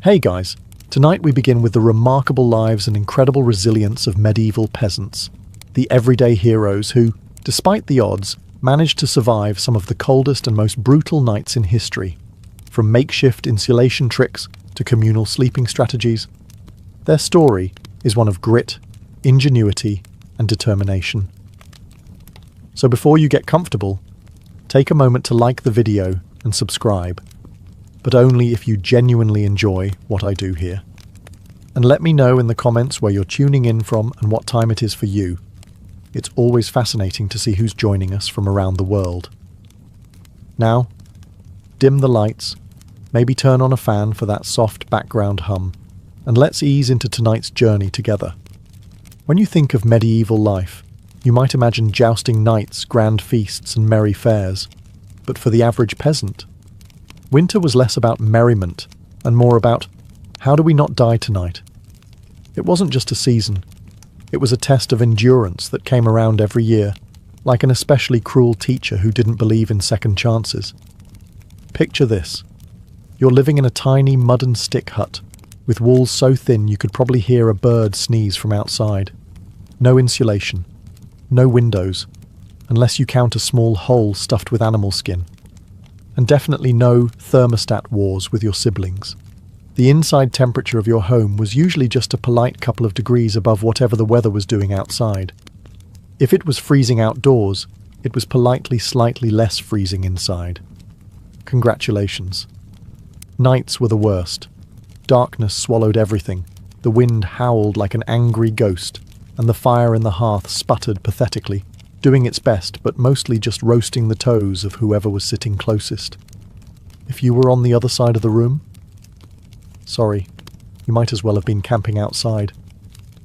Hey guys, tonight we begin with the remarkable lives and incredible resilience of medieval peasants, the everyday heroes who, despite the odds, managed to survive some of the coldest and most brutal nights in history. From makeshift insulation tricks to communal sleeping strategies, their story is one of grit, ingenuity, and determination. So before you get comfortable, take a moment to like the video and subscribe, but only if you genuinely enjoy what I do here. And let me know in the comments where you're tuning in from and what time it is for you. It's always fascinating to see who's joining us from around the world. Now, dim the lights, maybe turn on a fan for that soft background hum, and let's ease into tonight's journey together. When you think of medieval life, you might imagine jousting knights, grand feasts, and merry fairs. But for the average peasant, winter was less about merriment and more about, how do we not die tonight? It wasn't just a season. It was a test of endurance that came around every year, like an especially cruel teacher who didn't believe in second chances. Picture this. You're living in a tiny mud and stick hut, with walls so thin you could probably hear a bird sneeze from outside. No insulation, no windows, unless you count a small hole stuffed with animal skin. And definitely no thermostat wars with your siblings. The inside temperature of your home was usually just a polite couple of degrees above whatever the weather was doing outside. If it was freezing outdoors, it was politely slightly less freezing inside. Congratulations. Nights were the worst. Darkness swallowed everything. The wind howled like an angry ghost, and the fire in the hearth sputtered pathetically, doing its best but mostly just roasting the toes of whoever was sitting closest. If you were on the other side of the room, sorry, you might as well have been camping outside,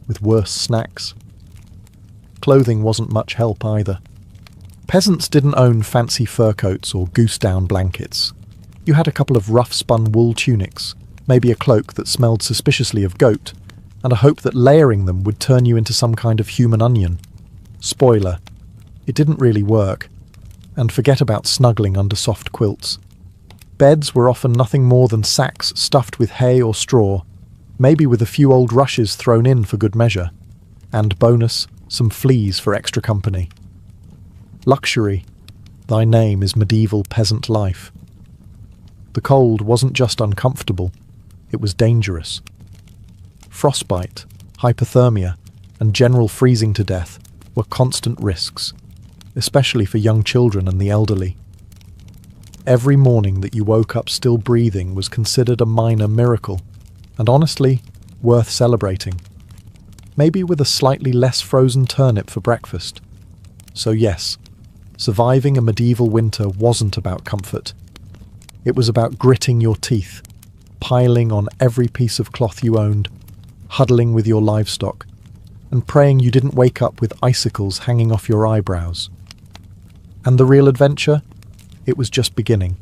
with worse snacks. Clothing wasn't much help either. Peasants didn't own fancy fur coats or goose-down blankets. You had a couple of rough-spun wool tunics, maybe a cloak that smelled suspiciously of goat, and a hope that layering them would turn you into some kind of human onion. Spoiler, it didn't really work, and forget about snuggling under soft quilts. Beds were often nothing more than sacks stuffed with hay or straw, maybe with a few old rushes thrown in for good measure, and bonus, some fleas for extra company. Luxury, thy name is medieval peasant life. The cold wasn't just uncomfortable, it was dangerous. Frostbite, hypothermia, and general freezing to death were constant risks, especially for young children and the elderly. Every morning that you woke up still breathing was considered a minor miracle, and honestly, worth celebrating. Maybe with a slightly less frozen turnip for breakfast. So yes, surviving a medieval winter wasn't about comfort. It was about gritting your teeth, piling on every piece of cloth you owned, huddling with your livestock, and praying you didn't wake up with icicles hanging off your eyebrows. And the real adventure? It was just beginning.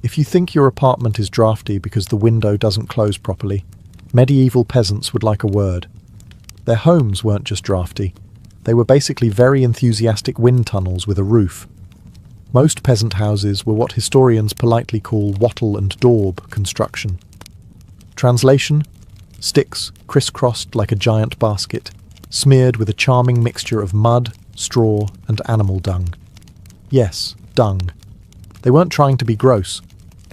If you think your apartment is drafty because the window doesn't close properly, medieval peasants would like a word. Their homes weren't just drafty. They were basically very enthusiastic wind tunnels with a roof. Most peasant houses were what historians politely call wattle and daub construction. Translation? Sticks crisscrossed like a giant basket, smeared with a charming mixture of mud, straw, and animal dung. Yes, dung. They weren't trying to be gross.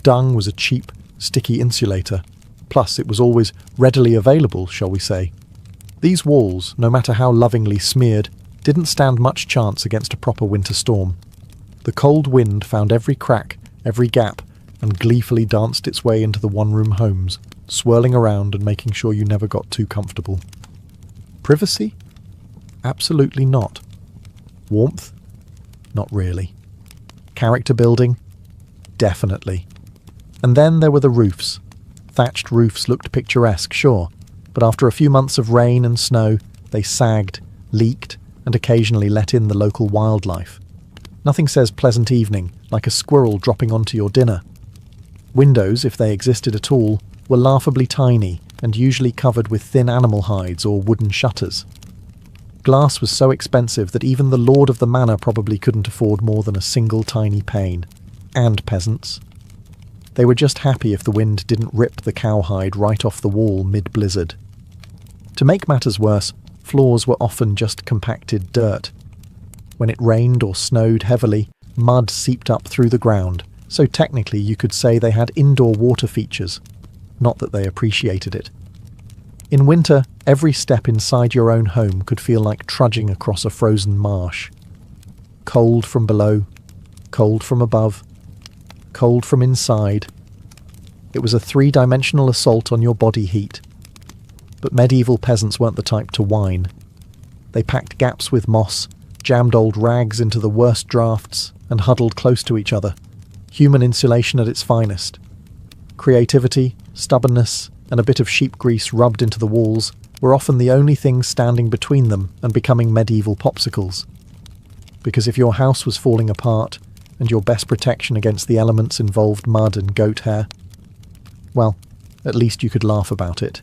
Dung was a cheap, sticky insulator. Plus, it was always readily available, shall we say. These walls, no matter how lovingly smeared, didn't stand much chance against a proper winter storm. The cold wind found every crack, every gap, and gleefully danced its way into the one-room homes, swirling around and making sure you never got too comfortable. Privacy? Absolutely not. Warmth? Not really. Character building? Definitely. And then there were the roofs. Thatched roofs looked picturesque, sure, but after a few months of rain and snow, they sagged, leaked, and occasionally let in the local wildlife. Nothing says pleasant evening like a squirrel dropping onto your dinner. Windows, if they existed at all, were laughably tiny and usually covered with thin animal hides or wooden shutters. Glass was so expensive that even the lord of the manor probably couldn't afford more than a single tiny pane. And peasants. They were just happy if the wind didn't rip the cowhide right off the wall mid-blizzard. To make matters worse, floors were often just compacted dirt. When it rained or snowed heavily, mud seeped up through the ground, so technically you could say they had indoor water features. Not that they appreciated it. In winter, every step inside your own home could feel like trudging across a frozen marsh. Cold from below, cold from above, cold from inside. It was a three-dimensional assault on your body heat. But medieval peasants weren't the type to whine. They packed gaps with moss, jammed old rags into the worst drafts, and huddled close to each other. Human insulation at its finest. Creativity, stubbornness, and a bit of sheep grease rubbed into the walls were often the only things standing between them and becoming medieval popsicles. Because if your house was falling apart, and your best protection against the elements involved mud and goat hair, well, at least you could laugh about it.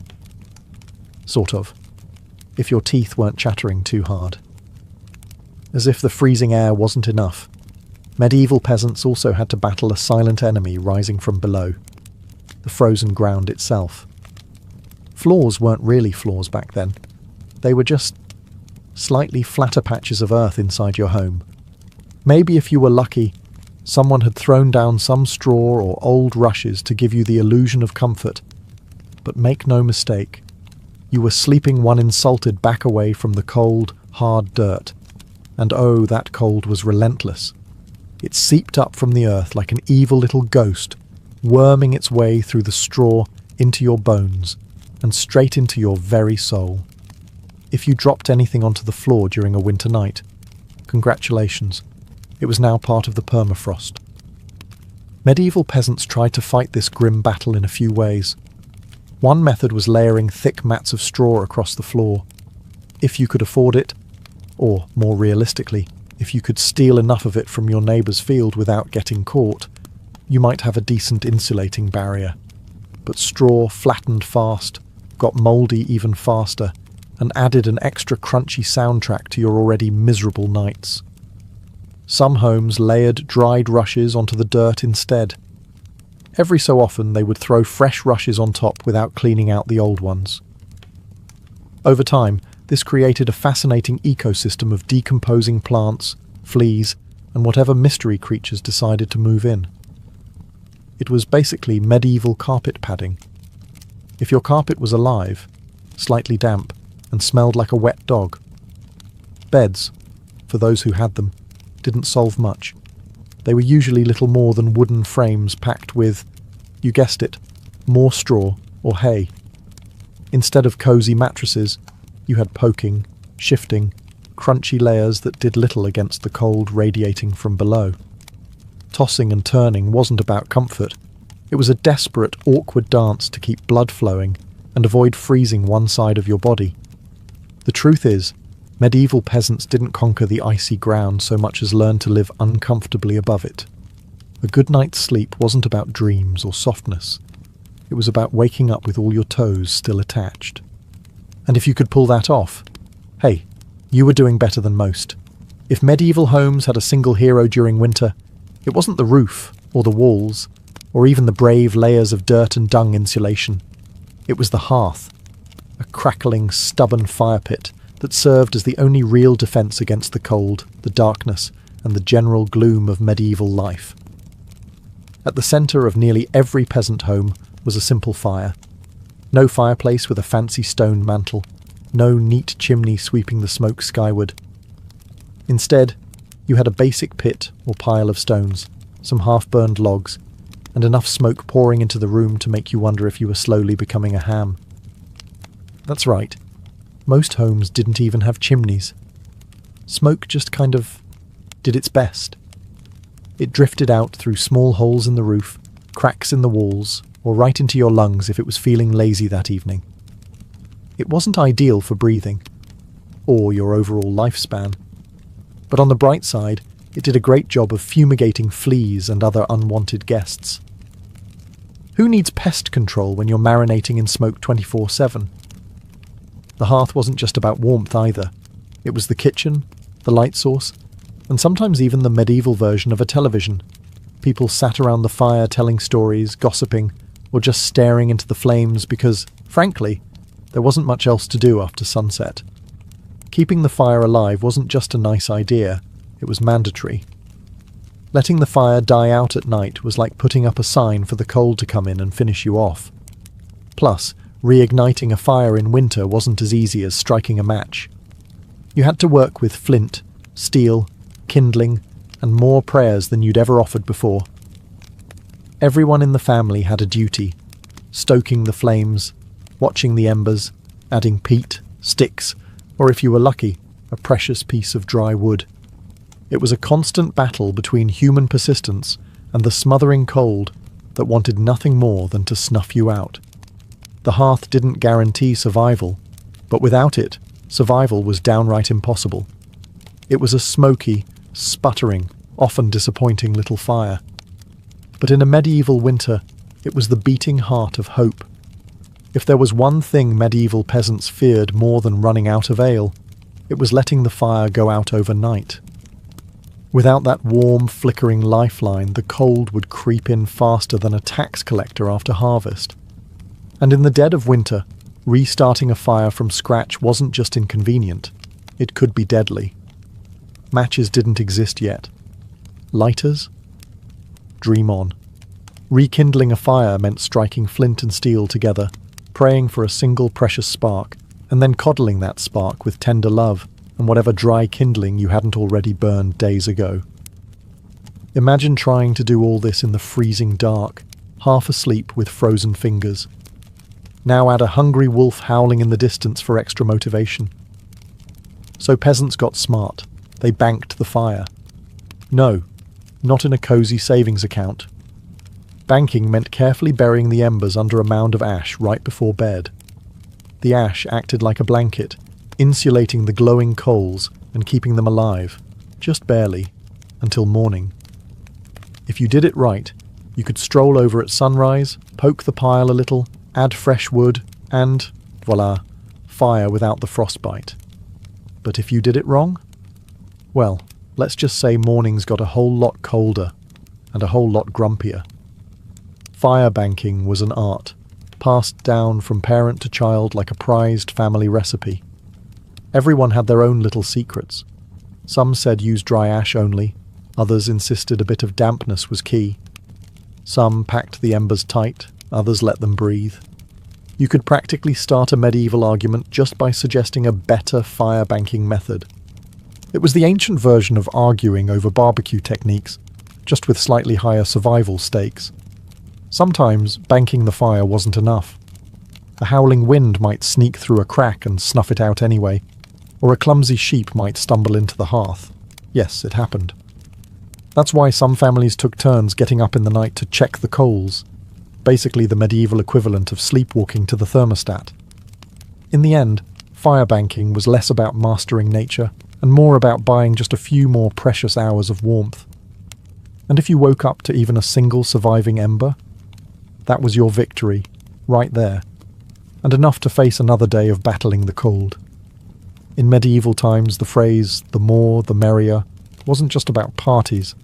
Sort of. If your teeth weren't chattering too hard. As if the freezing air wasn't enough, medieval peasants also had to battle a silent enemy rising from below. The frozen ground itself. Floors weren't really floors back then. They were just slightly flatter patches of earth inside your home. Maybe if you were lucky, someone had thrown down some straw or old rushes to give you the illusion of comfort. But make no mistake, you were sleeping one insulted back away from the cold, hard dirt. And oh, that cold was relentless. It seeped up from the earth like an evil little ghost, worming its way through the straw into your bones and straight into your very soul. If you dropped anything onto the floor during a winter night, congratulations, it was now part of the permafrost. Medieval peasants tried to fight this grim battle in a few ways. One method was layering thick mats of straw across the floor. If you could afford it, or more realistically, if you could steal enough of it from your neighbour's field without getting caught, you might have a decent insulating barrier. But straw flattened fast, got mouldy even faster, and added an extra crunchy soundtrack to your already miserable nights. Some homes layered dried rushes onto the dirt instead. Every so often they would throw fresh rushes on top without cleaning out the old ones. Over time, this created a fascinating ecosystem of decomposing plants, fleas, and whatever mystery creatures decided to move in. It was basically medieval carpet padding. If your carpet was alive, slightly damp, and smelled like a wet dog. Beds, for those who had them, didn't solve much. They were usually little more than wooden frames packed with, you guessed it, more straw or hay. Instead of cosy mattresses, you had poking, shifting, crunchy layers that did little against the cold radiating from below. Tossing and turning wasn't about comfort. It was a desperate, awkward dance to keep blood flowing and avoid freezing one side of your body. The truth is, medieval peasants didn't conquer the icy ground so much as learn to live uncomfortably above it. A good night's sleep wasn't about dreams or softness. It was about waking up with all your toes still attached. And if you could pull that off, hey, you were doing better than most. If medieval homes had a single hero during winter, it wasn't the roof or the walls, or even the brave layers of dirt and dung insulation. It was the hearth, a crackling, stubborn fire pit that served as the only real defence against the cold, the darkness, and the general gloom of medieval life. At the centre of nearly every peasant home was a simple fire. No fireplace with a fancy stone mantel, no neat chimney sweeping the smoke skyward. Instead, you had a basic pit or pile of stones, some half-burned logs, and enough smoke pouring into the room to make you wonder if you were slowly becoming a ham. That's right. Most homes didn't even have chimneys. Smoke just kind of did its best. It drifted out through small holes in the roof, cracks in the walls, or right into your lungs if it was feeling lazy that evening. It wasn't ideal for breathing, or your overall lifespan. But on the bright side, it did a great job of fumigating fleas and other unwanted guests. Who needs pest control when you're marinating in smoke 24/7? The hearth wasn't just about warmth either. It was the kitchen, the light source, and sometimes even the medieval version of a television. People sat around the fire telling stories, gossiping, or just staring into the flames because, frankly, there wasn't much else to do after sunset. Keeping the fire alive wasn't just a nice idea, it was mandatory. Letting the fire die out at night was like putting up a sign for the cold to come in and finish you off. Plus, reigniting a fire in winter wasn't as easy as striking a match. You had to work with flint, steel, kindling, and more prayers than you'd ever offered before. Everyone in the family had a duty, stoking the flames, watching the embers, adding peat, sticks, or if you were lucky, a precious piece of dry wood. It was a constant battle between human persistence and the smothering cold that wanted nothing more than to snuff you out. The hearth didn't guarantee survival, but without it, survival was downright impossible. It was a smoky, sputtering, often disappointing little fire. But in a medieval winter, it was the beating heart of hope. If there was one thing medieval peasants feared more than running out of ale, it was letting the fire go out overnight. Without that warm, flickering lifeline, the cold would creep in faster than a tax collector after harvest. And in the dead of winter, restarting a fire from scratch wasn't just inconvenient, it could be deadly. Matches didn't exist yet. Lighters? Dream on. Rekindling a fire meant striking flint and steel together, praying for a single precious spark, and then coddling that spark with tender love and whatever dry kindling you hadn't already burned days ago. Imagine trying to do all this in the freezing dark, half asleep with frozen fingers. Now add a hungry wolf howling in the distance for extra motivation. So peasants got smart. They banked the fire. No, not in a cozy savings account. Banking meant carefully burying the embers under a mound of ash right before bed. The ash acted like a blanket, insulating the glowing coals and keeping them alive, just barely, until morning. If you did it right, you could stroll over at sunrise, poke the pile a little, add fresh wood, and, voila, fire without the frostbite. But if you did it wrong? Well, let's just say mornings got a whole lot colder and a whole lot grumpier. Fire banking was an art, passed down from parent to child like a prized family recipe. Everyone had their own little secrets. Some said use dry ash only, others insisted a bit of dampness was key. Some packed the embers tight, others let them breathe. You could practically start a medieval argument just by suggesting a better fire banking method. It was the ancient version of arguing over barbecue techniques, just with slightly higher survival stakes. Sometimes banking the fire wasn't enough. A howling wind might sneak through a crack and snuff it out anyway, or a clumsy sheep might stumble into the hearth. Yes, it happened. That's why some families took turns getting up in the night to check the coals, basically the medieval equivalent of sleepwalking to the thermostat. In the end, fire banking was less about mastering nature and more about buying just a few more precious hours of warmth. And if you woke up to even a single surviving ember, that was your victory, right there, and enough to face another day of battling the cold. In medieval times, the phrase, "the more, the merrier," wasn't just about parties.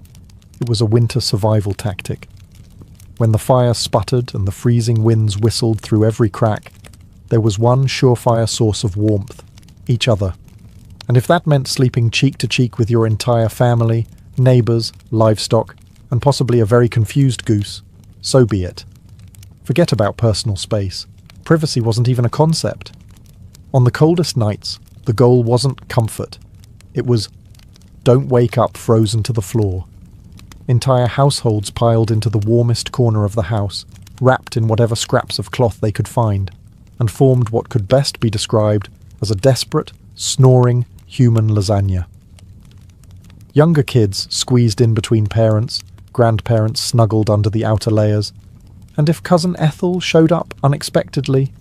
It was a winter survival tactic. When the fire sputtered and the freezing winds whistled through every crack, there was one surefire source of warmth, each other. And if that meant sleeping cheek to cheek with your entire family, neighbours, livestock, and possibly a very confused goose, so be it. Forget about personal space. Privacy wasn't even a concept. On the coldest nights, the goal wasn't comfort. It was, don't wake up frozen to the floor. Entire households piled into the warmest corner of the house, wrapped in whatever scraps of cloth they could find, and formed what could best be described as a desperate, snoring human lasagna. Younger kids squeezed in between parents, grandparents snuggled under the outer layers, and if Cousin Ethel showed up unexpectedly,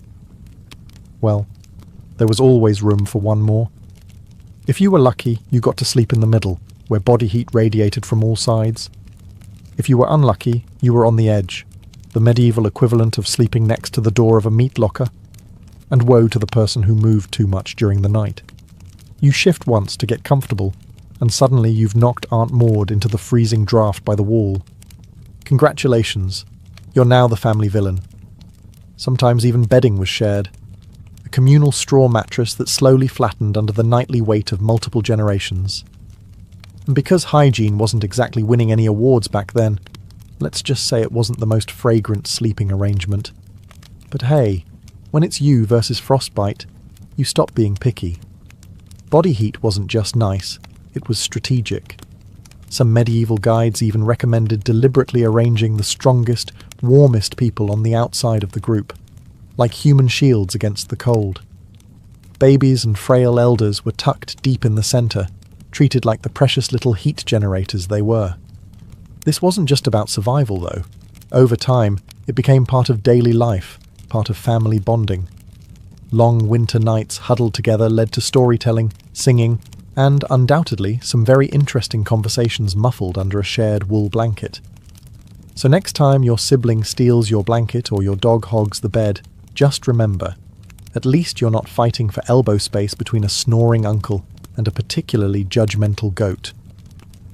well, there was always room for one more. If you were lucky, you got to sleep in the middle, where body heat radiated from all sides. If you were unlucky, you were on the edge, the medieval equivalent of sleeping next to the door of a meat locker. And woe to the person who moved too much during the night. You shift once to get comfortable, and suddenly you've knocked Aunt Maud into the freezing draft by the wall. Congratulations, you're now the family villain. Sometimes even bedding was shared. A communal straw mattress that slowly flattened under the nightly weight of multiple generations. And because hygiene wasn't exactly winning any awards back then, let's just say it wasn't the most fragrant sleeping arrangement. But hey, when it's you versus frostbite, you stop being picky. Body heat wasn't just nice, it was strategic. Some medieval guides even recommended deliberately arranging the strongest, warmest people on the outside of the group, like human shields against the cold. Babies and frail elders were tucked deep in the centre, treated like the precious little heat generators they were. This wasn't just about survival, though. Over time, it became part of daily life, part of family bonding. Long winter nights huddled together led to storytelling, singing, and, undoubtedly, some very interesting conversations muffled under a shared wool blanket. So next time your sibling steals your blanket or your dog hogs the bed, just remember, at least you're not fighting for elbow space between a snoring uncle and a particularly judgmental goat.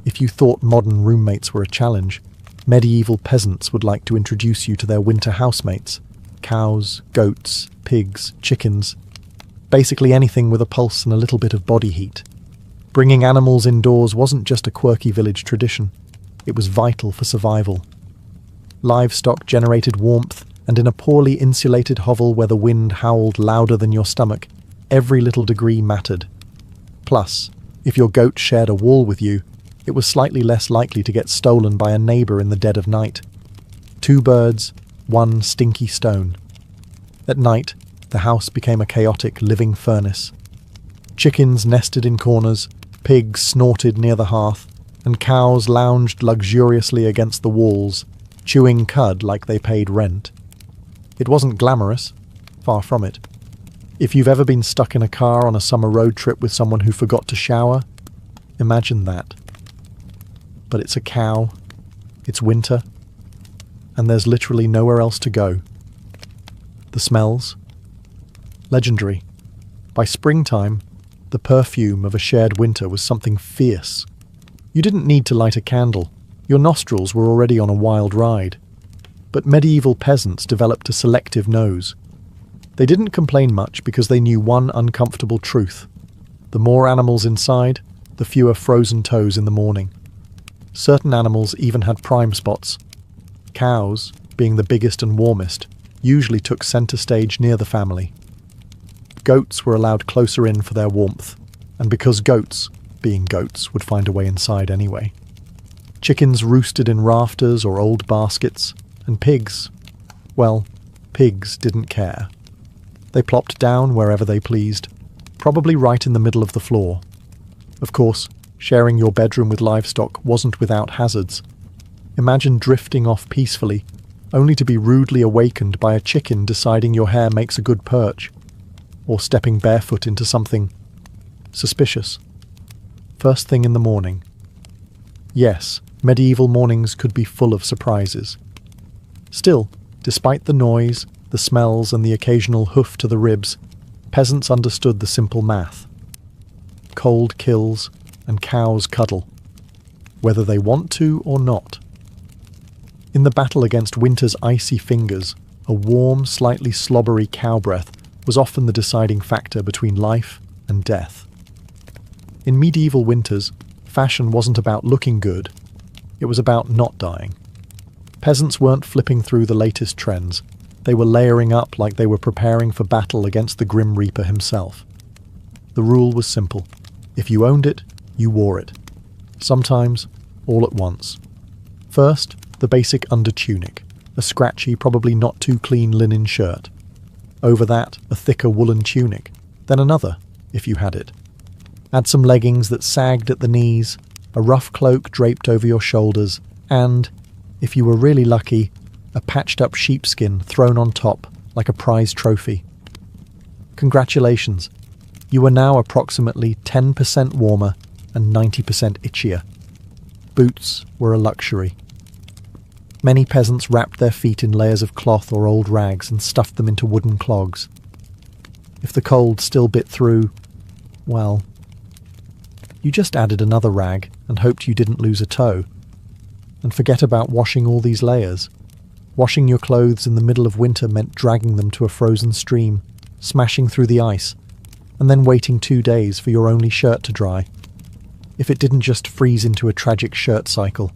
If you thought modern roommates were a challenge, medieval peasants would like to introduce you to their winter housemates: cows, goats, pigs, chickens, basically anything with a pulse and a little bit of body heat. Bringing animals indoors wasn't just a quirky village tradition, it was vital for survival. Livestock generated warmth, and in a poorly insulated hovel where the wind howled louder than your stomach, every little degree mattered. Plus, if your goat shared a wall with you, it was slightly less likely to get stolen by a neighbour in the dead of night. 2 birds, 1 stinky stone. At night, the house became a chaotic living furnace. Chickens nested in corners, pigs snorted near the hearth, and cows lounged luxuriously against the walls, chewing cud like they paid rent. It wasn't glamorous, far from it. If you've ever been stuck in a car on a summer road trip with someone who forgot to shower, imagine that. But it's a cow, it's winter, and there's literally nowhere else to go. The smells? Legendary. By springtime, the perfume of a shared winter was something fierce. You didn't need to light a candle. Your nostrils were already on a wild ride. But medieval peasants developed a selective nose. They didn't complain much because they knew one uncomfortable truth. The more animals inside, the fewer frozen toes in the morning. Certain animals even had prime spots. Cows, being the biggest and warmest, usually took centre stage near the family. Goats were allowed closer in for their warmth, and because goats, being goats, would find a way inside anyway. Chickens roosted in rafters or old baskets, and pigs, well, pigs didn't care. They plopped down wherever they pleased, probably right in the middle of the floor. Of course, sharing your bedroom with livestock wasn't without hazards. Imagine drifting off peacefully, only to be rudely awakened by a chicken deciding your hair makes a good perch, or stepping barefoot into something suspicious. First thing in the morning. Yes, medieval mornings could be full of surprises. Still, despite the noise, the smells, and the occasional hoof to the ribs, peasants understood the simple math. Cold kills, and cows cuddle, whether they want to or not. In the battle against winter's icy fingers, a warm, slightly slobbery cow breath was often the deciding factor between life and death. In medieval winters, fashion wasn't about looking good, it was about not dying. Peasants weren't flipping through the latest trends, they were layering up like they were preparing for battle against the Grim Reaper himself. The rule was simple. If you owned it, you wore it. Sometimes, all at once. First, the basic undertunic, a scratchy, probably not too clean linen shirt. Over that, a thicker woolen tunic, then another, if you had it. Add some leggings that sagged at the knees, a rough cloak draped over your shoulders, and, if you were really lucky, a patched-up sheepskin thrown on top like a prize trophy. Congratulations, you are now approximately 10% warmer and 90% itchier. Boots were a luxury. Many peasants wrapped their feet in layers of cloth or old rags and stuffed them into wooden clogs. If the cold still bit through, well, you just added another rag and hoped you didn't lose a toe. and forget about washing all these layers. Washing your clothes in the middle of winter meant dragging them to a frozen stream, smashing through the ice, and then waiting 2 days for your only shirt to dry. If it didn't just freeze into a tragic shirt cycle.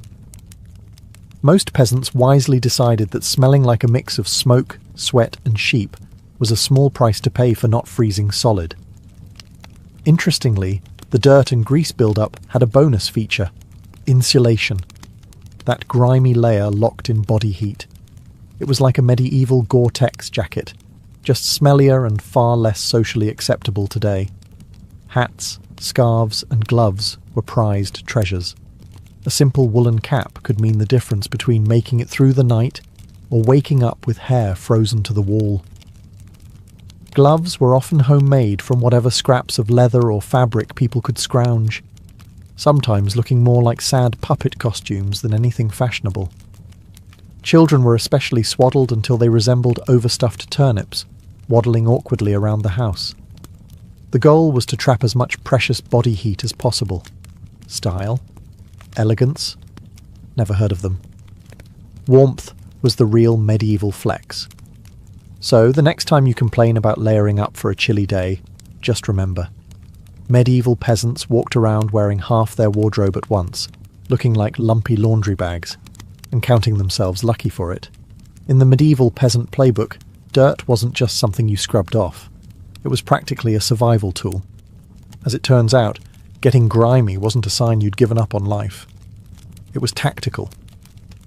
Most peasants wisely decided that smelling like a mix of smoke, sweat, and sheep was a small price to pay for not freezing solid. Interestingly, the dirt and grease buildup had a bonus feature: insulation. That grimy layer locked in body heat. It was like a medieval Gore-Tex jacket, just smellier and far less socially acceptable today. Hats, scarves, and gloves were prized treasures. A simple woolen cap could mean the difference between making it through the night or waking up with hair frozen to the wall. Gloves were often homemade from whatever scraps of leather or fabric people could scrounge, sometimes looking more like sad puppet costumes than anything fashionable. Children were especially swaddled until they resembled overstuffed turnips, waddling awkwardly around the house. The goal was to trap as much precious body heat as possible. Style? Elegance? Never heard of them. Warmth was the real medieval flex. So, the next time you complain about layering up for a chilly day, just remember, medieval peasants walked around wearing half their wardrobe at once, looking like lumpy laundry bags, and counting themselves lucky for it. In the medieval peasant playbook, dirt wasn't just something you scrubbed off. It was practically a survival tool. As it turns out, getting grimy wasn't a sign you'd given up on life. It was tactical,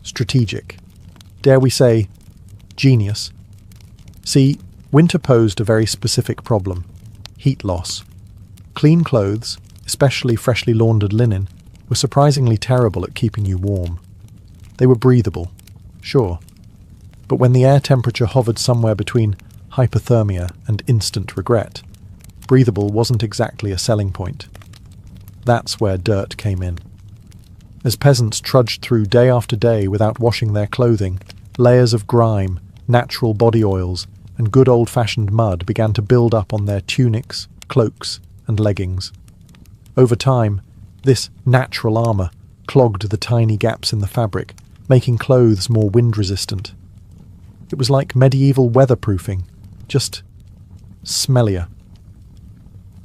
strategic, dare we say, genius. See, winter posed a very specific problem: heat loss. Clean clothes, especially freshly laundered linen, were surprisingly terrible at keeping you warm. They were breathable, sure, but when the air temperature hovered somewhere between hypothermia and instant regret, breathable wasn't exactly a selling point. That's where dirt came in. As peasants trudged through day after day without washing their clothing, layers of grime, natural body oils, and good old-fashioned mud began to build up on their tunics, cloaks, and leggings. Over time, this natural armour clogged the tiny gaps in the fabric, making clothes more wind-resistant. It was like medieval weatherproofing, just smellier.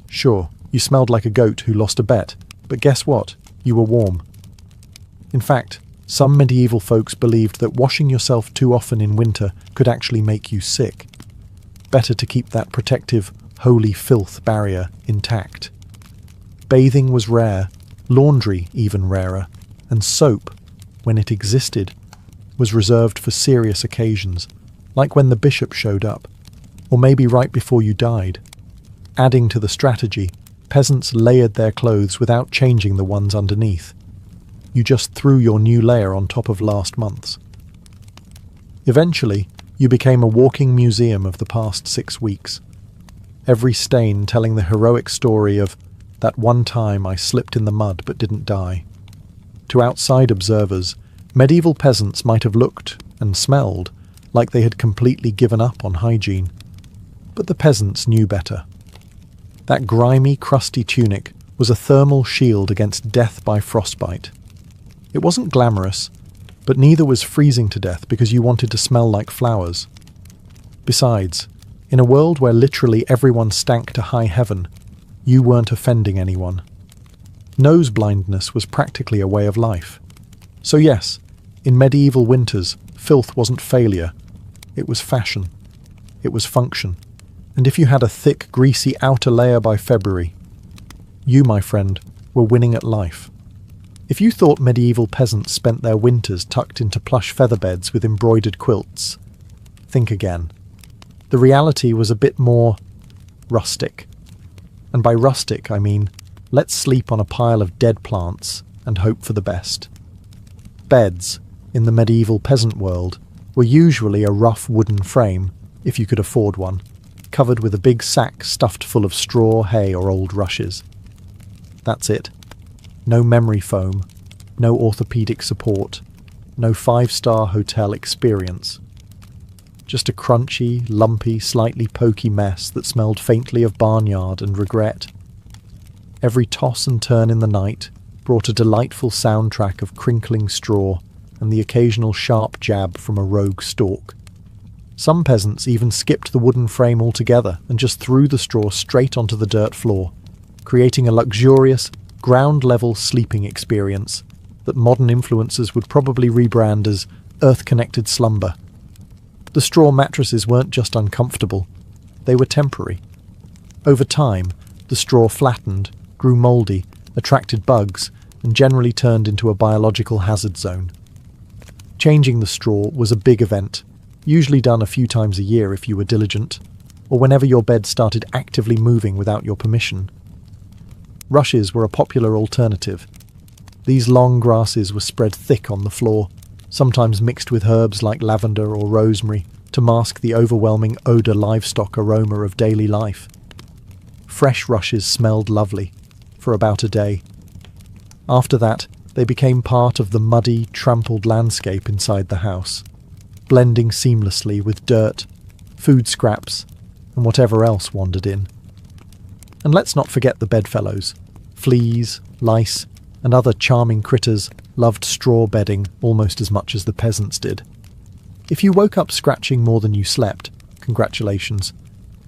Sure, you smelled like a goat who lost a bet, but guess what? You were warm. In fact, some medieval folks believed that washing yourself too often in winter could actually make you sick. Better to keep that protective, holy filth barrier intact. Bathing was rare, laundry even rarer, and soap, when it existed, was reserved for serious occasions, like when the bishop showed up, or maybe right before you died. Adding to the strategy, peasants layered their clothes without changing the ones underneath. You just threw your new layer on top of last month's. Eventually, you became a walking museum of the past 6 weeks. Every stain telling the heroic story of that one time I slipped in the mud but didn't die. To outside observers, medieval peasants might have looked and smelled like they had completely given up on hygiene. But the peasants knew better. That grimy, crusty tunic was a thermal shield against death by frostbite. It wasn't glamorous, but neither was freezing to death because you wanted to smell like flowers. Besides, in a world where literally everyone stank to high heaven, you weren't offending anyone. Nose blindness was practically a way of life. So yes, in medieval winters, filth wasn't failure. It was fashion. It was function. And if you had a thick, greasy outer layer by February, you, my friend, were winning at life. If you thought medieval peasants spent their winters tucked into plush featherbeds with embroidered quilts, think again. The reality was a bit more rustic. And by rustic, I mean, let's sleep on a pile of dead plants and hope for the best. Beds, in the medieval peasant world, were usually a rough wooden frame, if you could afford one, covered with a big sack stuffed full of straw, hay, or old rushes. That's it. No memory foam, no orthopedic support, no 5-star hotel experience. Just a crunchy, lumpy, slightly pokey mess that smelled faintly of barnyard and regret. Every toss and turn in the night brought a delightful soundtrack of crinkling straw, and the occasional sharp jab from a rogue stalk. Some peasants even skipped the wooden frame altogether and just threw the straw straight onto the dirt floor, creating a luxurious, ground-level sleeping experience that modern influencers would probably rebrand as earth-connected slumber. The straw mattresses weren't just uncomfortable, they were temporary. Over time, the straw flattened, grew mouldy, attracted bugs, and generally turned into a biological hazard zone. Changing the straw was a big event, usually done a few times a year if you were diligent, or whenever your bed started actively moving without your permission. Rushes were a popular alternative. These long grasses were spread thick on the floor, sometimes mixed with herbs like lavender or rosemary to mask the overwhelming odour livestock aroma of daily life. Fresh rushes smelled lovely, for about a day. After that, they became part of the muddy, trampled landscape inside the house, blending seamlessly with dirt, food scraps, and whatever else wandered in. And let's not forget the bedfellows. Fleas, lice, and other charming critters loved straw bedding almost as much as the peasants did. If you woke up scratching more than you slept, congratulations.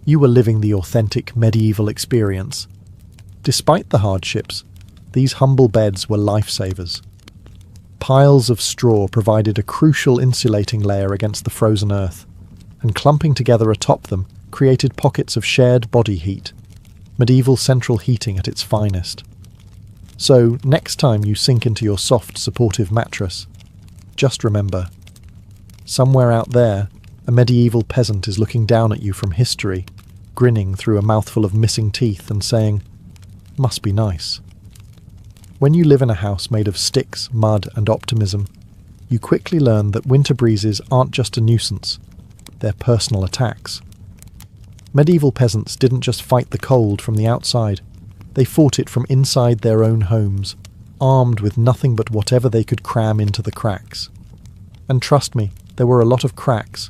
You were living the authentic medieval experience. Despite the hardships, these humble beds were lifesavers. Piles of straw provided a crucial insulating layer against the frozen earth, and clumping together atop them created pockets of shared body heat, medieval central heating at its finest. So, next time you sink into your soft, supportive mattress, just remember, somewhere out there, a medieval peasant is looking down at you from history, grinning through a mouthful of missing teeth and saying, "Must be nice." When you live in a house made of sticks, mud, and optimism, you quickly learn that winter breezes aren't just a nuisance, they're personal attacks. Medieval peasants didn't just fight the cold from the outside, they fought it from inside their own homes, armed with nothing but whatever they could cram into the cracks. And trust me, there were a lot of cracks.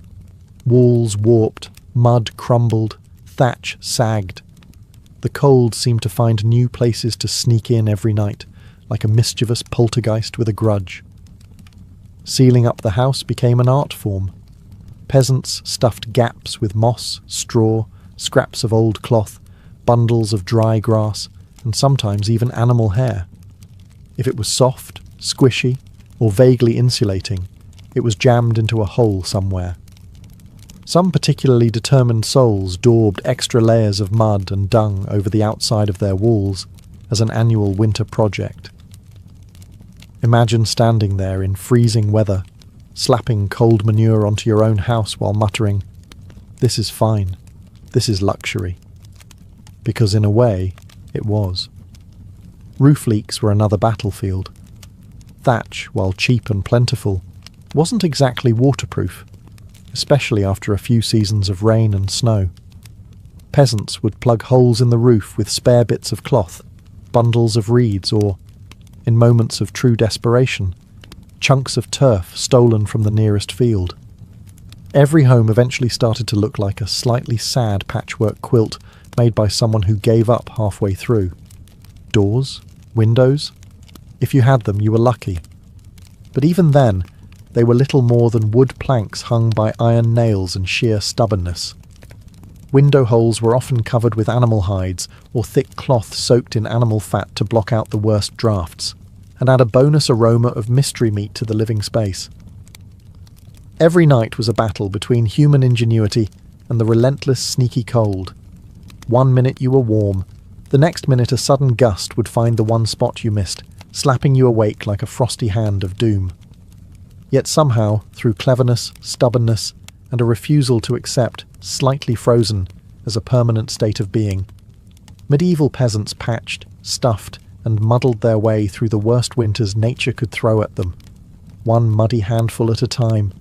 Walls warped, mud crumbled, thatch sagged. The cold seemed to find new places to sneak in every night, like a mischievous poltergeist with a grudge. Sealing up the house became an art form. Peasants stuffed gaps with moss, straw, scraps of old cloth, bundles of dry grass, and sometimes even animal hair. If it was soft, squishy, or vaguely insulating, it was jammed into a hole somewhere. Some particularly determined souls daubed extra layers of mud and dung over the outside of their walls as an annual winter project. Imagine standing there in freezing weather, slapping cold manure onto your own house while muttering, "This is fine, this is luxury." Because in a way, it was. Roof leaks were another battlefield. Thatch, while cheap and plentiful, wasn't exactly waterproof, especially after a few seasons of rain and snow. Peasants would plug holes in the roof with spare bits of cloth, bundles of reeds, or, in moments of true desperation, chunks of turf stolen from the nearest field. Every home eventually started to look like a slightly sad patchwork quilt made by someone who gave up halfway through. Doors? Windows? If you had them, you were lucky. But even then, they were little more than wood planks hung by iron nails and sheer stubbornness. Window holes were often covered with animal hides or thick cloth soaked in animal fat to block out the worst drafts, and add a bonus aroma of mystery meat to the living space. Every night was a battle between human ingenuity and the relentless sneaky cold. One minute you were warm, the next minute a sudden gust would find the one spot you missed, slapping you awake like a frosty hand of doom. Yet somehow, through cleverness, stubbornness, and a refusal to accept slightly frozen as a permanent state of being, medieval peasants patched, stuffed, and muddled their way through the worst winters nature could throw at them, one muddy handful at a time.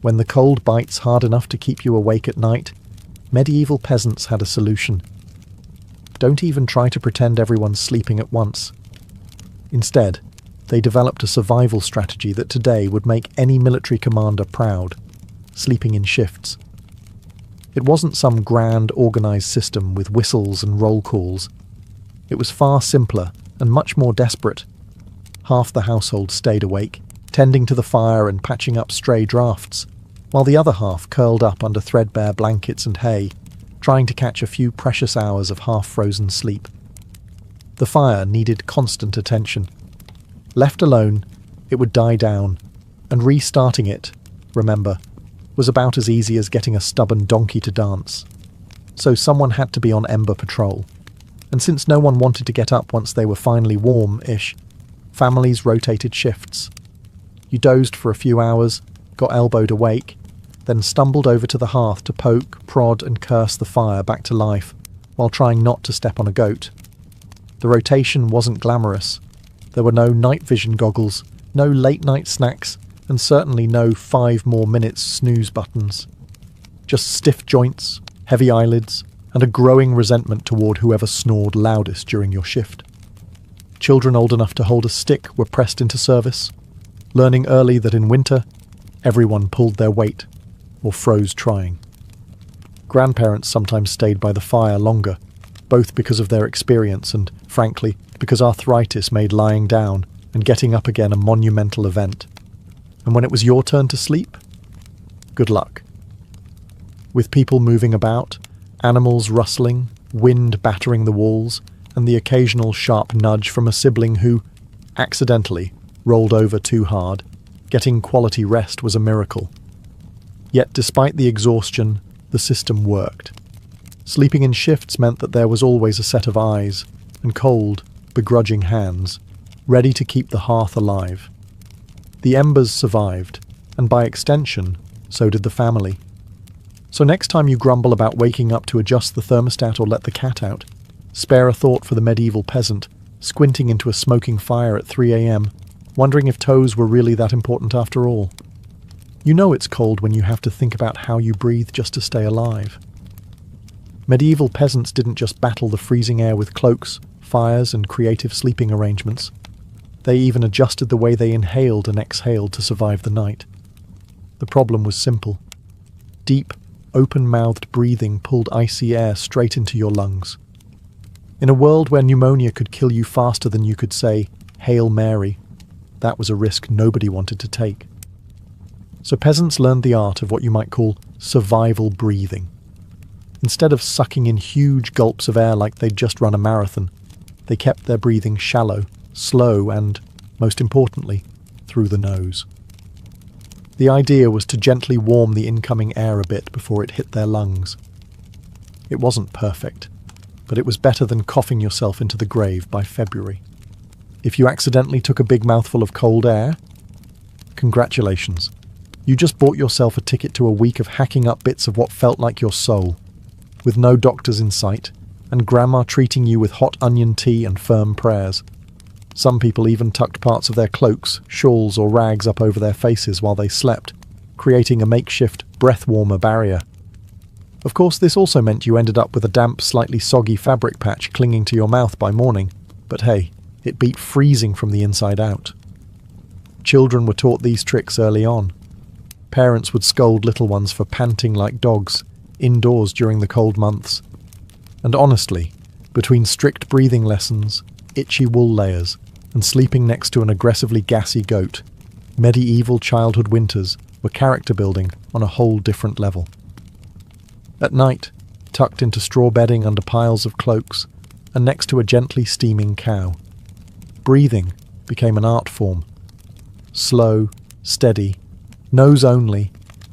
When the cold bites hard enough to keep you awake at night, medieval peasants had a solution. Don't even try to pretend everyone's sleeping at once. Instead, they developed a survival strategy that today would make any military commander proud: sleeping in shifts. It wasn't some grand, organised system with whistles and roll calls. It was far simpler and much more desperate. Half the household stayed awake, tending to the fire and patching up stray drafts, while the other half curled up under threadbare blankets and hay, trying to catch a few precious hours of half-frozen sleep. The fire needed constant attention. Left alone, it would die down, and restarting it, remember, was about as easy as getting a stubborn donkey to dance. So someone had to be on ember patrol, and since no one wanted to get up once they were finally warm-ish, families rotated shifts. You dozed for a few hours, got elbowed awake, then stumbled over to the hearth to poke, prod and curse the fire back to life, while trying not to step on a goat. The rotation wasn't glamorous. There were no night vision goggles, no late-night snacks, and certainly no 5 more minutes snooze buttons. Just stiff joints, heavy eyelids, and a growing resentment toward whoever snored loudest during your shift. Children old enough to hold a stick were pressed into service, learning early that in winter, everyone pulled their weight, or froze trying. Grandparents sometimes stayed by the fire longer, both because of their experience and, frankly, because arthritis made lying down and getting up again a monumental event. And when it was your turn to sleep, good luck. With people moving about, animals rustling, wind battering the walls, and the occasional sharp nudge from a sibling who, accidentally, rolled over too hard, getting quality rest was a miracle. Yet despite the exhaustion, the system worked. Sleeping in shifts meant that there was always a set of eyes, and cold, begrudging hands, ready to keep the hearth alive. The embers survived, and by extension, so did the family. So next time you grumble about waking up to adjust the thermostat or let the cat out, spare a thought for the medieval peasant, squinting into a smoking fire at 3 a.m, wondering if toes were really that important after all. You know it's cold when you have to think about how you breathe just to stay alive. Medieval peasants didn't just battle the freezing air with cloaks, fires, and creative sleeping arrangements. They even adjusted the way they inhaled and exhaled to survive the night. The problem was simple. Deep, open-mouthed breathing pulled icy air straight into your lungs. In a world where pneumonia could kill you faster than you could say, "Hail Mary," that was a risk nobody wanted to take. So peasants learned the art of what you might call survival breathing. Instead of sucking in huge gulps of air like they'd just run a marathon, they kept their breathing shallow, slow, and, most importantly, through the nose. The idea was to gently warm the incoming air a bit before it hit their lungs. It wasn't perfect, but it was better than coughing yourself into the grave by February. If you accidentally took a big mouthful of cold air, congratulations. You just bought yourself a ticket to a week of hacking up bits of what felt like your soul, with no doctors in sight, and grandma treating you with hot onion tea and firm prayers. Some people even tucked parts of their cloaks, shawls, or rags up over their faces while they slept, creating a makeshift breath-warmer barrier. Of course, this also meant you ended up with a damp, slightly soggy fabric patch clinging to your mouth by morning, but hey, it beat freezing from the inside out. Children were taught these tricks early on. Parents would scold little ones for panting like dogs, indoors during the cold months. And honestly, between strict breathing lessons, itchy wool layers, and sleeping next to an aggressively gassy goat, medieval childhood winters were character building on a whole different level. At night, tucked into straw bedding under piles of cloaks, and next to a gently steaming cow, breathing became an art form. Slow, steady, nose only,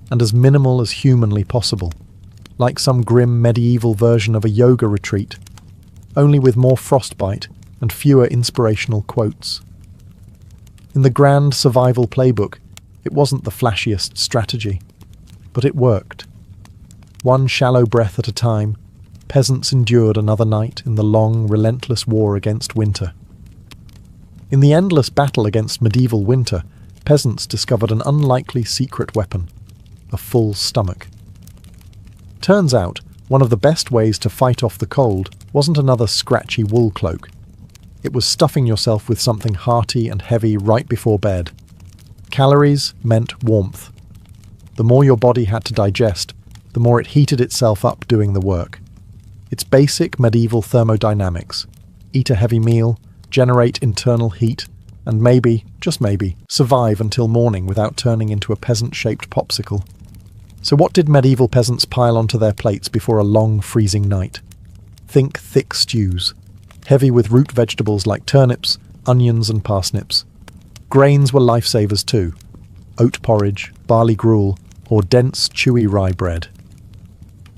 and as minimal as humanly possible, like some grim medieval version of a yoga retreat, only with more frostbite and fewer inspirational quotes. In the grand survival playbook, it wasn't the flashiest strategy, but it worked. One shallow breath at a time, peasants endured another night in the long, relentless war against winter. In the endless battle against medieval winter, peasants discovered an unlikely secret weapon: a full stomach. Turns out, one of the best ways to fight off the cold wasn't another scratchy wool cloak. It was stuffing yourself with something hearty and heavy right before bed. Calories meant warmth. The more your body had to digest, the more it heated itself up doing the work. It's basic medieval thermodynamics. Eat a heavy meal, generate internal heat, and maybe, just maybe, survive until morning without turning into a peasant-shaped popsicle. So what did medieval peasants pile onto their plates before a long, freezing night? Think thick stews, heavy with root vegetables like turnips, onions and parsnips. Grains were lifesavers too. Oat porridge, barley gruel, or dense, chewy rye bread.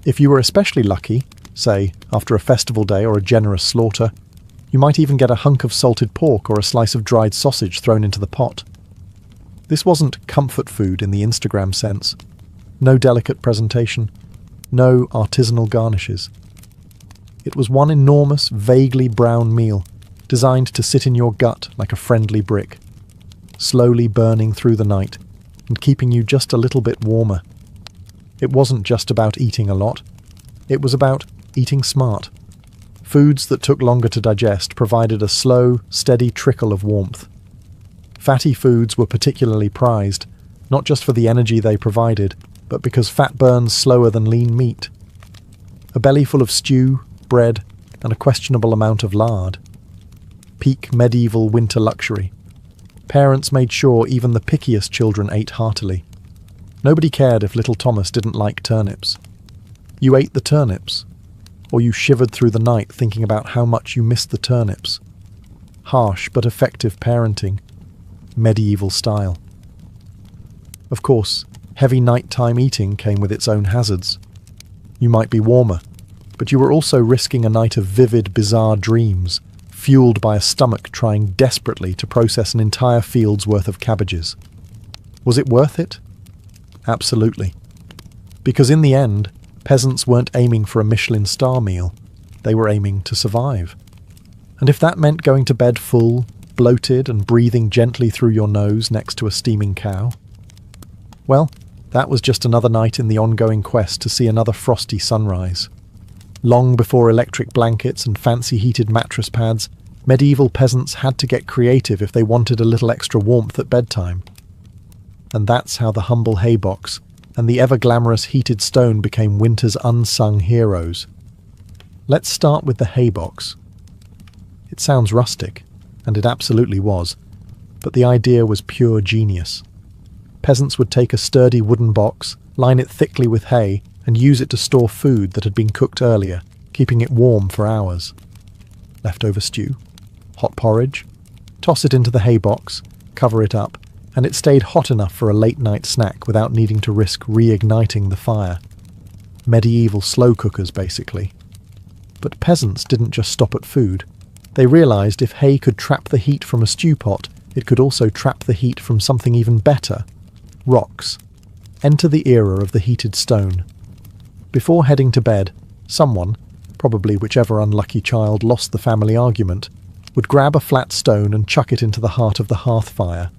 If you were especially lucky, say, after a festival day or a generous slaughter, you might even get a hunk of salted pork or a slice of dried sausage thrown into the pot. This wasn't comfort food in the Instagram sense. No delicate presentation. No artisanal garnishes. It was one enormous, vaguely brown meal, designed to sit in your gut like a friendly brick, slowly burning through the night and keeping you just a little bit warmer. It wasn't just about eating a lot. It was about eating smart. Foods that took longer to digest provided a slow, steady trickle of warmth. Fatty foods were particularly prized, not just for the energy they provided, but because fat burns slower than lean meat. A belly full of stew, bread, and a questionable amount of lard. Peak medieval winter luxury. Parents made sure even the pickiest children ate heartily. Nobody cared if little Thomas didn't like turnips. You ate the turnips, or you shivered through the night thinking about how much you missed the turnips. Harsh but effective parenting. Medieval style. Of course, heavy nighttime eating came with its own hazards. You might be warmer, but you were also risking a night of vivid, bizarre dreams, fueled by a stomach trying desperately to process an entire field's worth of cabbages. Was it worth it? Absolutely. Because in the end, peasants weren't aiming for a Michelin star meal. They were aiming to survive. And if that meant going to bed full, bloated and breathing gently through your nose next to a steaming cow, well, that was just another night in the ongoing quest to see another frosty sunrise. Long before electric blankets and fancy heated mattress pads, medieval peasants had to get creative if they wanted a little extra warmth at bedtime. And that's how the humble haybox and the ever-glamorous heated stone became winter's unsung heroes. Let's start with the haybox. It sounds rustic, and it absolutely was, but the idea was pure genius. Peasants would take a sturdy wooden box, line it thickly with hay, and use it to store food that had been cooked earlier, keeping it warm for hours. Leftover stew, hot porridge, toss it into the haybox, cover it up, and it stayed hot enough for a late-night snack without needing to risk reigniting the fire. Medieval slow cookers, basically. But peasants didn't just stop at food. They realised if hay could trap the heat from a stew pot, it could also trap the heat from something even better. Rocks. Enter the era of the heated stone. Before heading to bed, someone, probably whichever unlucky child lost the family argument, would grab a flat stone and chuck it into the heart of the hearth fire.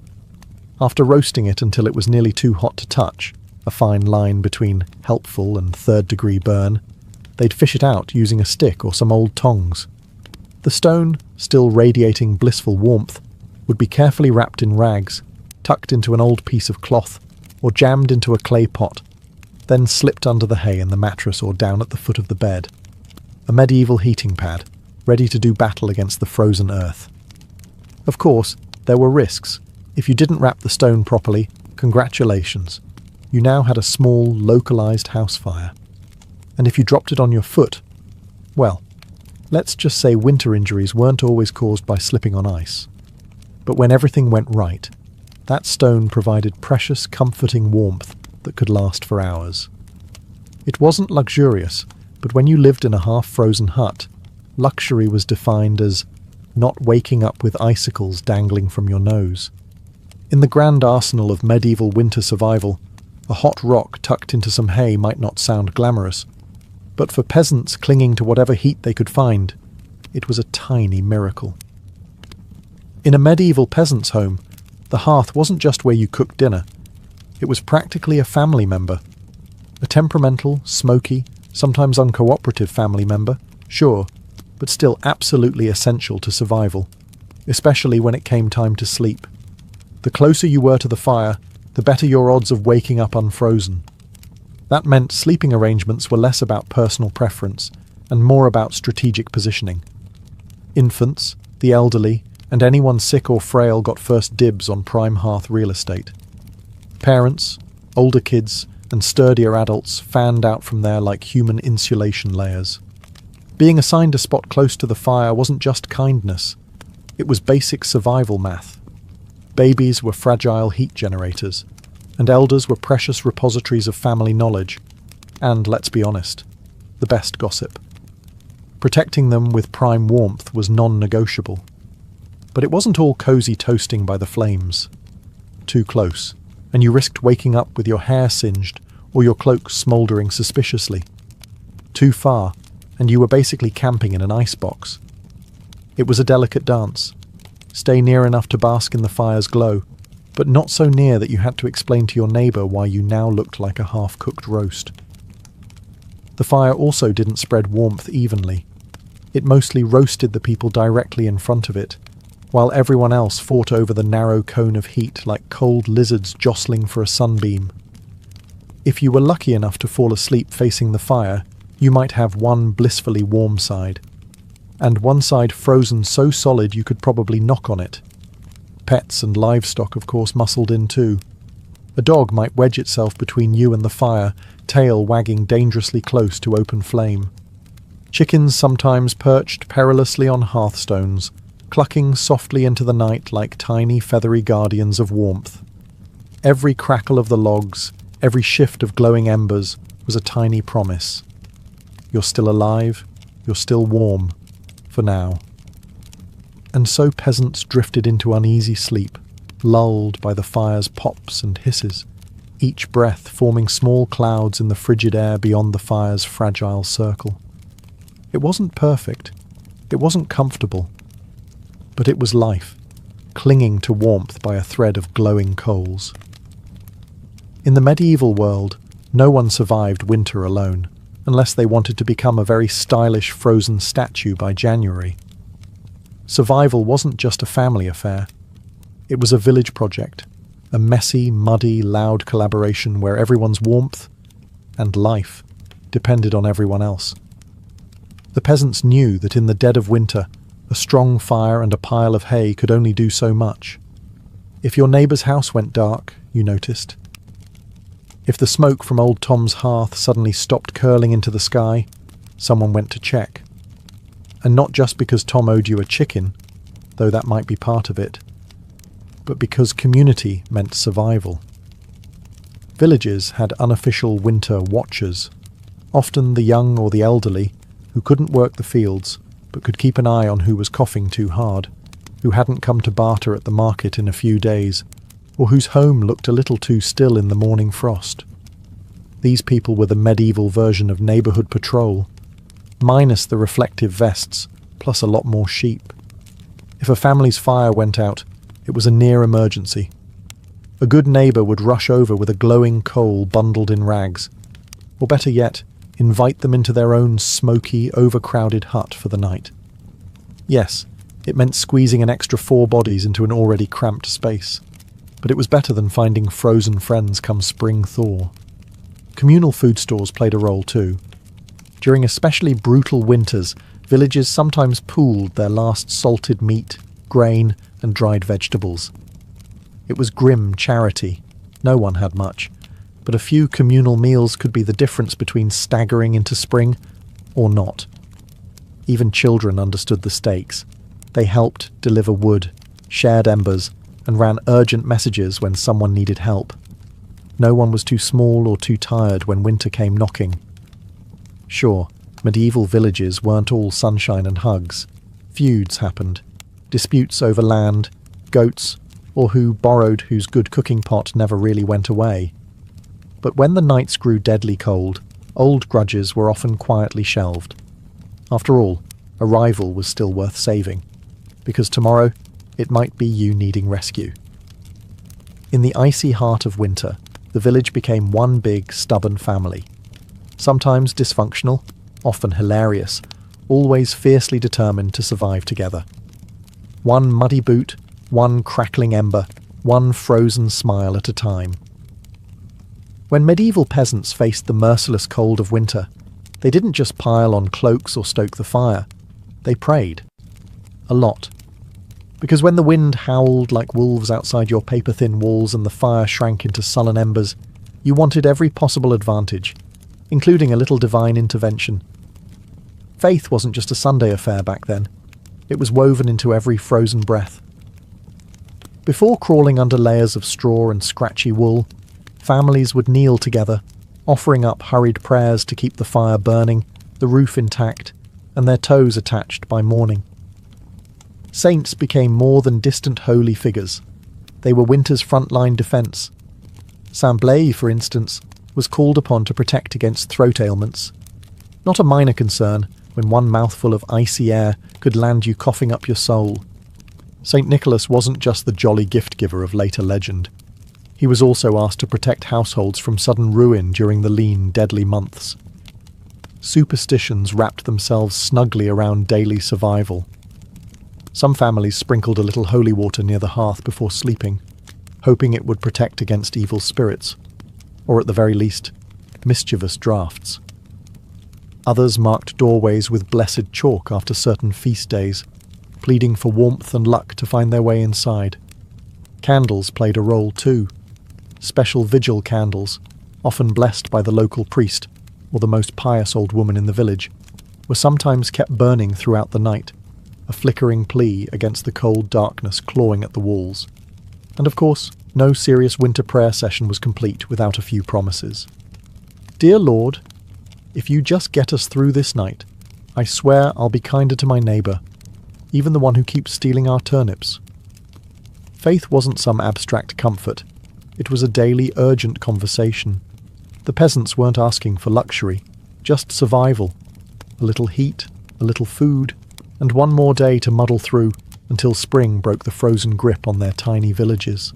After roasting it until it was nearly too hot to touch, a fine line between helpful and third-degree burn, they'd fish it out using a stick or some old tongs. The stone, still radiating blissful warmth, would be carefully wrapped in rags, tucked into an old piece of cloth, or jammed into a clay pot, then slipped under the hay in the mattress or down at the foot of the bed. A medieval heating pad, ready to do battle against the frozen earth. Of course, there were risks. If you didn't wrap the stone properly, congratulations. You now had a small, localized house fire. And if you dropped it on your foot, well, let's just say winter injuries weren't always caused by slipping on ice. But when everything went right, that stone provided precious, comforting warmth that could last for hours. It wasn't luxurious, but when you lived in a half-frozen hut, luxury was defined as not waking up with icicles dangling from your nose. In the grand arsenal of medieval winter survival, a hot rock tucked into some hay might not sound glamorous, but for peasants clinging to whatever heat they could find, it was a tiny miracle. In a medieval peasant's home, the hearth wasn't just where you cooked dinner. It was practically a family member. A temperamental, smoky, sometimes uncooperative family member, sure, but still absolutely essential to survival, especially when it came time to sleep. The closer you were to the fire, the better your odds of waking up unfrozen. That meant sleeping arrangements were less about personal preference and more about strategic positioning. Infants, the elderly, and anyone sick or frail got first dibs on prime hearth real estate. Parents, older kids, and sturdier adults fanned out from there like human insulation layers. Being assigned a spot close to the fire wasn't just kindness, it was basic survival math. Babies were fragile heat generators, and elders were precious repositories of family knowledge, and, let's be honest, the best gossip. Protecting them with prime warmth was non-negotiable. But it wasn't all cosy toasting by the flames. Too close, and you risked waking up with your hair singed or your cloak smouldering suspiciously. Too far, and you were basically camping in an icebox. It was a delicate dance. Stay near enough to bask in the fire's glow, but not so near that you had to explain to your neighbour why you now looked like a half-cooked roast. The fire also didn't spread warmth evenly. It mostly roasted the people directly in front of it, while everyone else fought over the narrow cone of heat like cold lizards jostling for a sunbeam. If you were lucky enough to fall asleep facing the fire, you might have one blissfully warm side, and one side frozen so solid you could probably knock on it. Pets and livestock, of course, muscled in too. A dog might wedge itself between you and the fire, tail wagging dangerously close to open flame. Chickens sometimes perched perilously on hearthstones, clucking softly into the night like tiny feathery guardians of warmth. Every crackle of the logs, every shift of glowing embers was a tiny promise. You're still alive, you're still warm, for now. And so peasants drifted into uneasy sleep, lulled by the fire's pops and hisses, each breath forming small clouds in the frigid air beyond the fire's fragile circle. It wasn't perfect, it wasn't comfortable, but it was life, clinging to warmth by a thread of glowing coals. In the medieval world, no one survived winter alone, unless they wanted to become a very stylish frozen statue by January. Survival wasn't just a family affair. It was a village project, a messy, muddy, loud collaboration where everyone's warmth and life depended on everyone else. The peasants knew that in the dead of winter, a strong fire and a pile of hay could only do so much. If your neighbour's house went dark, you noticed. If the smoke from old Tom's hearth suddenly stopped curling into the sky, someone went to check. And not just because Tom owed you a chicken, though that might be part of it, but because community meant survival. Villages had unofficial winter watchers, often the young or the elderly, who couldn't work the fields, but could keep an eye on who was coughing too hard, who hadn't come to barter at the market in a few days, or whose home looked a little too still in the morning frost. These people were the medieval version of neighbourhood patrol, minus the reflective vests, plus a lot more sheep. If a family's fire went out, it was a near emergency. A good neighbour would rush over with a glowing coal bundled in rags, or better yet, invite them into their own smoky, overcrowded hut for the night. Yes, it meant squeezing an extra 4 bodies into an already cramped space, but it was better than finding frozen friends come spring thaw. Communal food stores played a role too. During especially brutal winters, villages sometimes pooled their last salted meat, grain, and dried vegetables. It was grim charity. No one had much, but a few communal meals could be the difference between staggering into spring or not. Even children understood the stakes. They helped deliver wood, shared embers, and ran urgent messages when someone needed help. No one was too small or too tired when winter came knocking. Sure, medieval villages weren't all sunshine and hugs. Feuds happened. Disputes over land, goats, or who borrowed whose good cooking pot never really went away. But when the nights grew deadly cold, old grudges were often quietly shelved. After all, a rival was still worth saving, because tomorrow it might be you needing rescue. In the icy heart of winter, the village became one big, stubborn family. Sometimes dysfunctional, often hilarious, always fiercely determined to survive together. One muddy boot, one crackling ember, one frozen smile at a time. When medieval peasants faced the merciless cold of winter, they didn't just pile on cloaks or stoke the fire. They prayed. A lot. Because when the wind howled like wolves outside your paper-thin walls and the fire shrank into sullen embers, you wanted every possible advantage, including a little divine intervention. Faith wasn't just a Sunday affair back then. It was woven into every frozen breath. Before crawling under layers of straw and scratchy wool, families would kneel together, offering up hurried prayers to keep the fire burning, the roof intact, and their toes attached by morning. Saints became more than distant holy figures. They were winter's frontline defence. Saint Blaise, for instance, was called upon to protect against throat ailments. Not a minor concern when one mouthful of icy air could land you coughing up your soul. St. Nicholas wasn't just the jolly gift-giver of later legend. He was also asked to protect households from sudden ruin during the lean, deadly months. Superstitions wrapped themselves snugly around daily survival. Some families sprinkled a little holy water near the hearth before sleeping, hoping it would protect against evil spirits, or at the very least, mischievous drafts. Others marked doorways with blessed chalk after certain feast days, pleading for warmth and luck to find their way inside. Candles played a role too. Special vigil candles, often blessed by the local priest or the most pious old woman in the village, were sometimes kept burning throughout the night, a flickering plea against the cold darkness clawing at the walls. And of course, no serious winter prayer session was complete without a few promises. Dear Lord, if you just get us through this night, I swear I'll be kinder to my neighbour, even the one who keeps stealing our turnips. Faith wasn't some abstract comfort. It was a daily, urgent conversation. The peasants weren't asking for luxury, just survival. A little heat, a little food, and one more day to muddle through until spring broke the frozen grip on their tiny villages.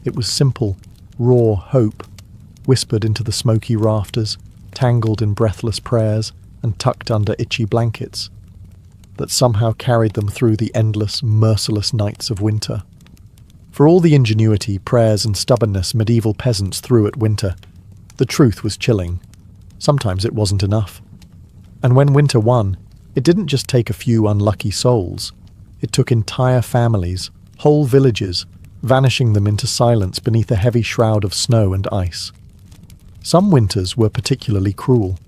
It was simple, raw hope, whispered into the smoky rafters, tangled in breathless prayers and tucked under itchy blankets, that somehow carried them through the endless, merciless nights of winter. For all the ingenuity, prayers and stubbornness medieval peasants threw at winter, the truth was chilling. Sometimes it wasn't enough. And when winter won, it didn't just take a few unlucky souls. It took entire families, whole villages, vanishing them into silence beneath a heavy shroud of snow and ice. Some winters were particularly cruel,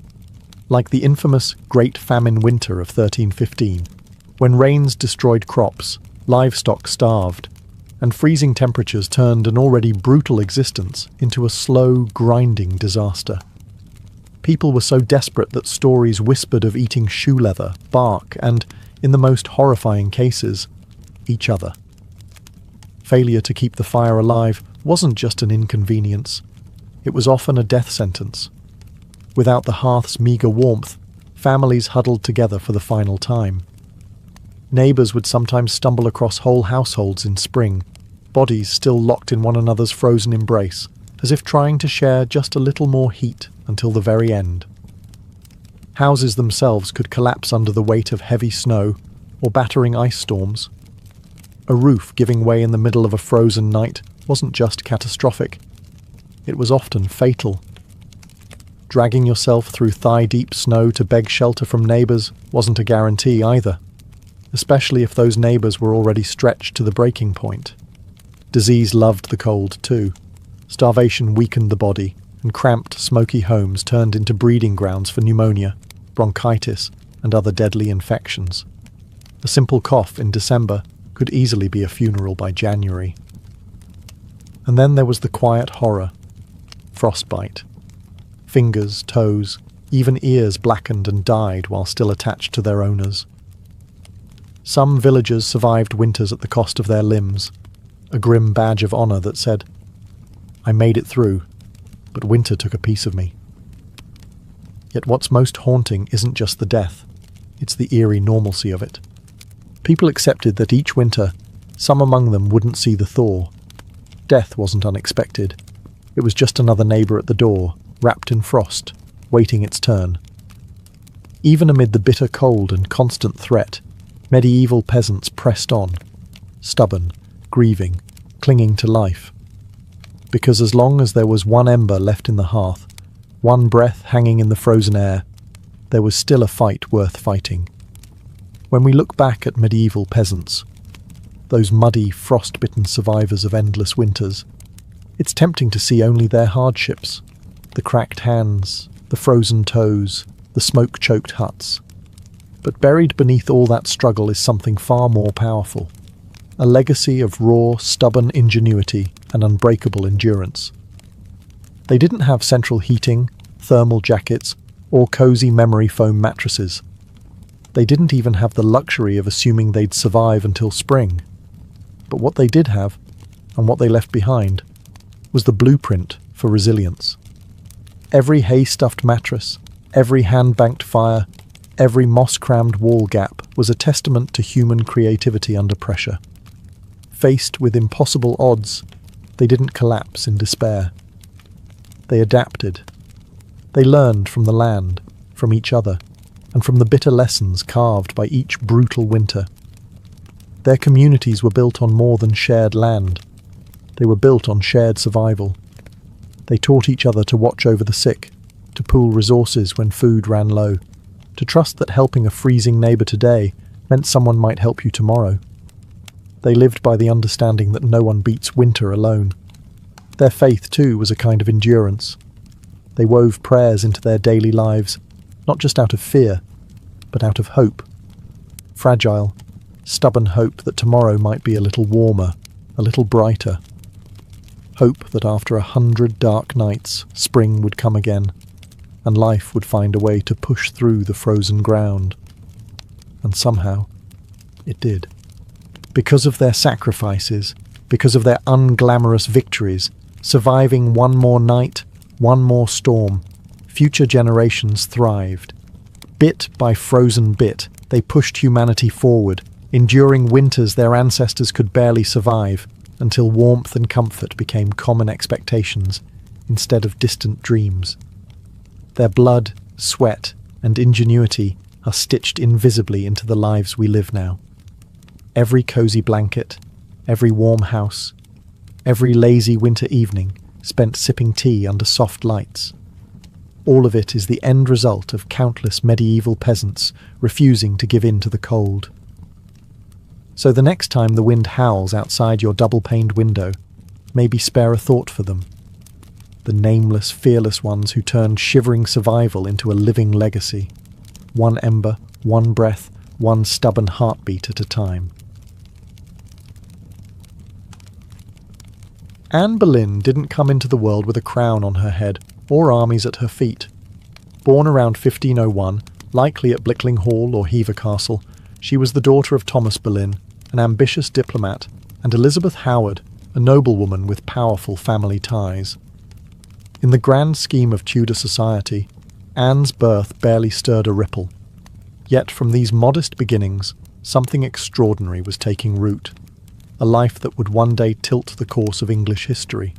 like the infamous Great Famine Winter of 1315, when rains destroyed crops, livestock starved, and freezing temperatures turned an already brutal existence into a slow, grinding disaster. People were so desperate that stories whispered of eating shoe leather, bark, and, in the most horrifying cases, each other. Failure to keep the fire alive wasn't just an inconvenience. It was often a death sentence. Without the hearth's meagre warmth, families huddled together for the final time. Neighbours would sometimes stumble across whole households in spring, bodies still locked in one another's frozen embrace, as if trying to share just a little more heat until the very end. Houses themselves could collapse under the weight of heavy snow or battering ice storms. A roof giving way in the middle of a frozen night wasn't just catastrophic. It was often fatal. Dragging yourself through thigh-deep snow to beg shelter from neighbours wasn't a guarantee either, especially if those neighbours were already stretched to the breaking point. Disease loved the cold too. Starvation weakened the body, and cramped, smoky homes turned into breeding grounds for pneumonia, bronchitis, and other deadly infections. A simple cough in December could easily be a funeral by January. And then there was the quiet horror. Frostbite. Fingers, toes, even ears blackened and died while still attached to their owners. Some villagers survived winters at the cost of their limbs, a grim badge of honour that said, "I made it through, but winter took a piece of me." Yet what's most haunting isn't just the death, it's the eerie normalcy of it. People accepted that each winter, some among them wouldn't see the thaw. Death wasn't unexpected. It was just another neighbour at the door, wrapped in frost, waiting its turn. Even amid the bitter cold and constant threat, medieval peasants pressed on, stubborn, grieving, clinging to life. Because as long as there was one ember left in the hearth, one breath hanging in the frozen air, there was still a fight worth fighting. When we look back at medieval peasants, those muddy, frost-bitten survivors of endless winters. It's tempting to see only their hardships, the cracked hands, the frozen toes, the smoke-choked huts. But buried beneath all that struggle is something far more powerful, a legacy of raw, stubborn ingenuity and unbreakable endurance. They didn't have central heating, thermal jackets, or cozy memory foam mattresses. They didn't even have the luxury of assuming they'd survive until spring. But what they did have, and what they left behind, was the blueprint for resilience. Every hay-stuffed mattress, every hand-banked fire, every moss-crammed wall gap was a testament to human creativity under pressure. Faced with impossible odds, they didn't collapse in despair. They adapted. They learned from the land, from each other, and from the bitter lessons carved by each brutal winter. Their communities were built on more than shared land. They were built on shared survival. They taught each other to watch over the sick, to pool resources when food ran low, to trust that helping a freezing neighbour today meant someone might help you tomorrow. They lived by the understanding that no one beats winter alone. Their faith, too, was a kind of endurance. They wove prayers into their daily lives, not just out of fear, but out of hope. Fragile, stubborn hope that tomorrow might be a little warmer, a little brighter. Hope that after 100 dark nights, spring would come again, and life would find a way to push through the frozen ground. And somehow, it did. Because of their sacrifices, because of their unglamorous victories, surviving one more night, one more storm, future generations thrived. Bit by frozen bit, they pushed humanity forward, enduring winters their ancestors could barely survive, until warmth and comfort became common expectations instead of distant dreams. Their blood, sweat, and ingenuity are stitched invisibly into the lives we live now. Every cozy blanket, every warm house, every lazy winter evening spent sipping tea under soft lights. All of it is the end result of countless medieval peasants refusing to give in to the cold. So the next time the wind howls outside your double-paned window, maybe spare a thought for them. The nameless, fearless ones who turned shivering survival into a living legacy. One ember, one breath, one stubborn heartbeat at a time. Anne Boleyn didn't come into the world with a crown on her head or armies at her feet. Born around 1501, likely at Blickling Hall or Hever Castle, she was the daughter of Thomas Boleyn, an ambitious diplomat, and Elizabeth Howard, a noblewoman with powerful family ties. In the grand scheme of Tudor society, Anne's birth barely stirred a ripple. Yet from these modest beginnings, something extraordinary was taking root, a life that would one day tilt the course of English history.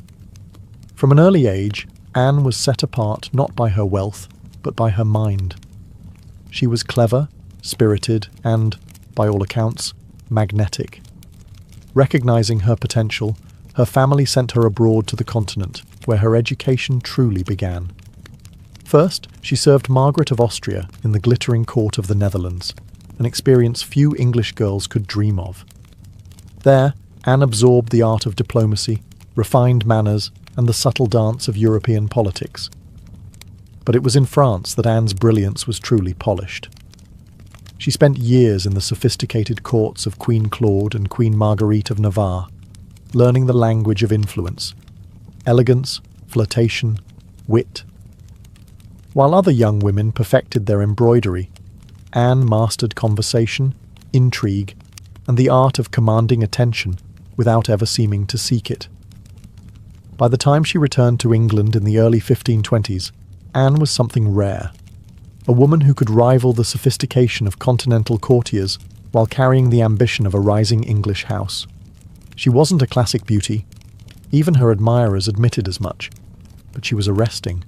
From an early age, Anne was set apart not by her wealth, but by her mind. She was clever, spirited, and, by all accounts, magnetic. Recognizing her potential, her family sent her abroad to the continent, where her education truly began. First, she served Margaret of Austria in the glittering court of the Netherlands, an experience few English girls could dream of. There, Anne absorbed the art of diplomacy, refined manners, and the subtle dance of European politics. But it was in France that Anne's brilliance was truly polished. She spent years in the sophisticated courts of Queen Claude and Queen Marguerite of Navarre, learning the language of influence, elegance, flirtation, wit. While other young women perfected their embroidery, Anne mastered conversation, intrigue, and the art of commanding attention without ever seeming to seek it. By the time she returned to England in the early 1520s, Anne was something rare, a woman who could rival the sophistication of continental courtiers while carrying the ambition of a rising English house. She wasn't a classic beauty. Even her admirers admitted as much, but she was arresting.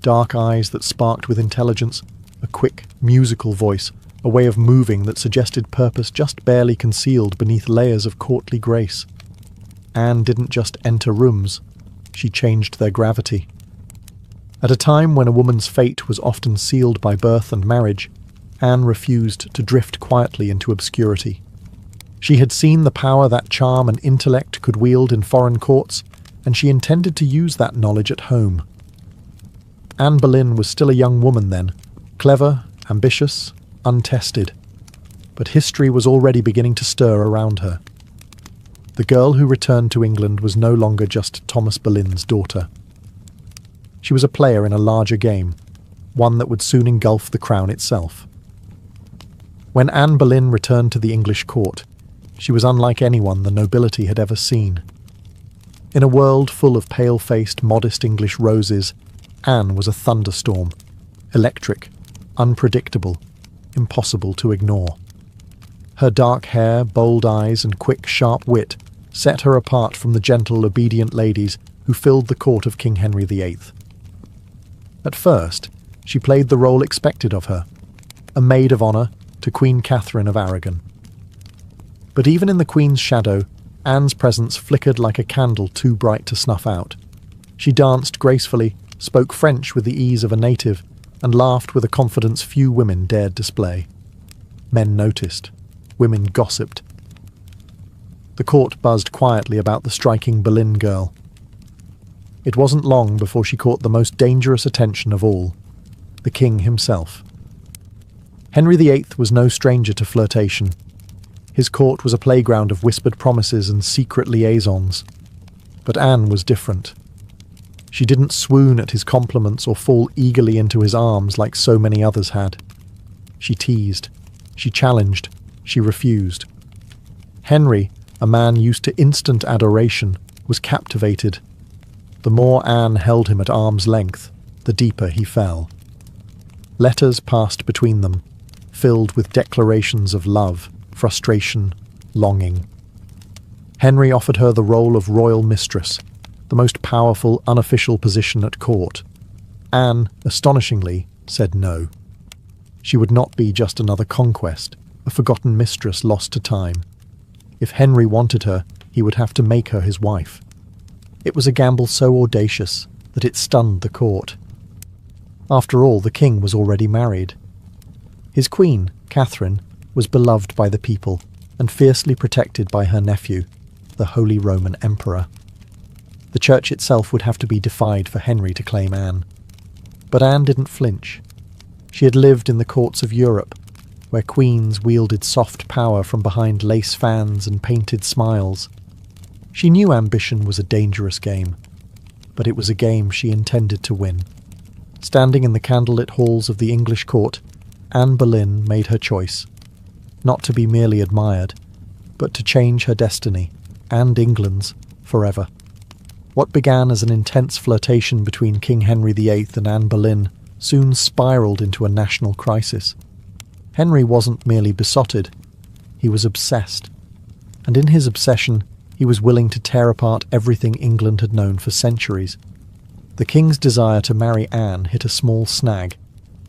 Dark eyes that sparked with intelligence, a quick, musical voice, a way of moving that suggested purpose just barely concealed beneath layers of courtly grace. Anne didn't just enter rooms, she changed their gravity. At a time when a woman's fate was often sealed by birth and marriage, Anne refused to drift quietly into obscurity. She had seen the power that charm and intellect could wield in foreign courts, and she intended to use that knowledge at home. Anne Boleyn was still a young woman then, clever, ambitious, untested. But history was already beginning to stir around her. The girl who returned to England was no longer just Thomas Boleyn's daughter. She was a player in a larger game, one that would soon engulf the crown itself. When Anne Boleyn returned to the English court, she was unlike anyone the nobility had ever seen. In a world full of pale-faced, modest English roses, Anne was a thunderstorm, electric, unpredictable, impossible to ignore. Her dark hair, bold eyes, and quick, sharp wit set her apart from the gentle, obedient ladies who filled the court of King Henry VIII. At first, she played the role expected of her, a maid of honour to Queen Catherine of Aragon. But even in the Queen's shadow, Anne's presence flickered like a candle too bright to snuff out. She danced gracefully, spoke French with the ease of a native, and laughed with a confidence few women dared display. Men noticed. Women gossiped. The court buzzed quietly about the striking Boleyn girl. It wasn't long before she caught the most dangerous attention of all, the king himself. Henry VIII was no stranger to flirtation. His court was a playground of whispered promises and secret liaisons. But Anne was different. She didn't swoon at his compliments or fall eagerly into his arms like so many others had. She teased. She challenged. She refused. Henry, a man used to instant adoration, was captivated. The more Anne held him at arm's length, the deeper he fell. Letters passed between them, filled with declarations of love, frustration, longing. Henry offered her the role of royal mistress, the most powerful unofficial position at court. Anne, astonishingly, said no. She would not be just another conquest, a forgotten mistress lost to time. If Henry wanted her, he would have to make her his wife. It was a gamble so audacious that it stunned the court. After all, the king was already married. His queen, Catherine, was beloved by the people and fiercely protected by her nephew, the Holy Roman Emperor. The church itself would have to be defied for Henry to claim Anne. But Anne didn't flinch. She had lived in the courts of Europe, where queens wielded soft power from behind lace fans and painted smiles. She knew ambition was a dangerous game, but it was a game she intended to win. Standing in the candlelit halls of the English court, Anne Boleyn made her choice, not to be merely admired, but to change her destiny, and England's, forever. What began as an intense flirtation between King Henry VIII and Anne Boleyn soon spiraled into a national crisis. Henry wasn't merely besotted, he was obsessed. And in his obsession, he was willing to tear apart everything England had known for centuries. The king's desire to marry Anne hit a small snag,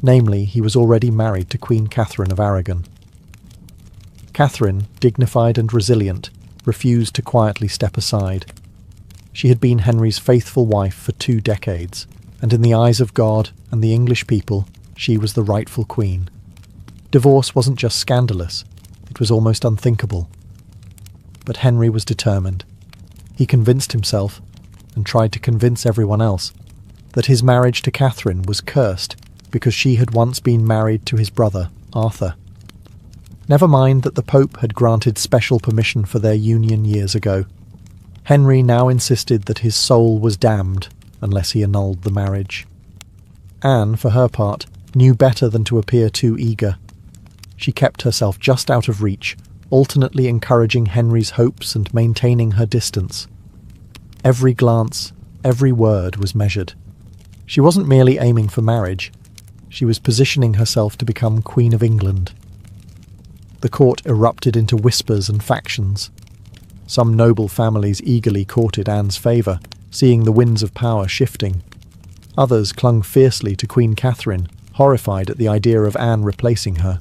namely, he was already married to Queen Catherine of Aragon. Catherine, dignified and resilient, refused to quietly step aside. She had been Henry's faithful wife for 2 decades, and in the eyes of God and the English people, she was the rightful queen. Divorce wasn't just scandalous, it was almost unthinkable. But Henry was determined. He convinced himself, and tried to convince everyone else, that his marriage to Catherine was cursed because she had once been married to his brother, Arthur. Never mind that the Pope had granted special permission for their union years ago. Henry now insisted that his soul was damned unless he annulled the marriage. Anne, for her part, knew better than to appear too eager. She kept herself just out of reach, alternately encouraging Henry's hopes and maintaining her distance. Every glance, every word was measured. She wasn't merely aiming for marriage, she was positioning herself to become Queen of England. The court erupted into whispers and factions. Some noble families eagerly courted Anne's favour, seeing the winds of power shifting. Others clung fiercely to Queen Catherine, horrified at the idea of Anne replacing her.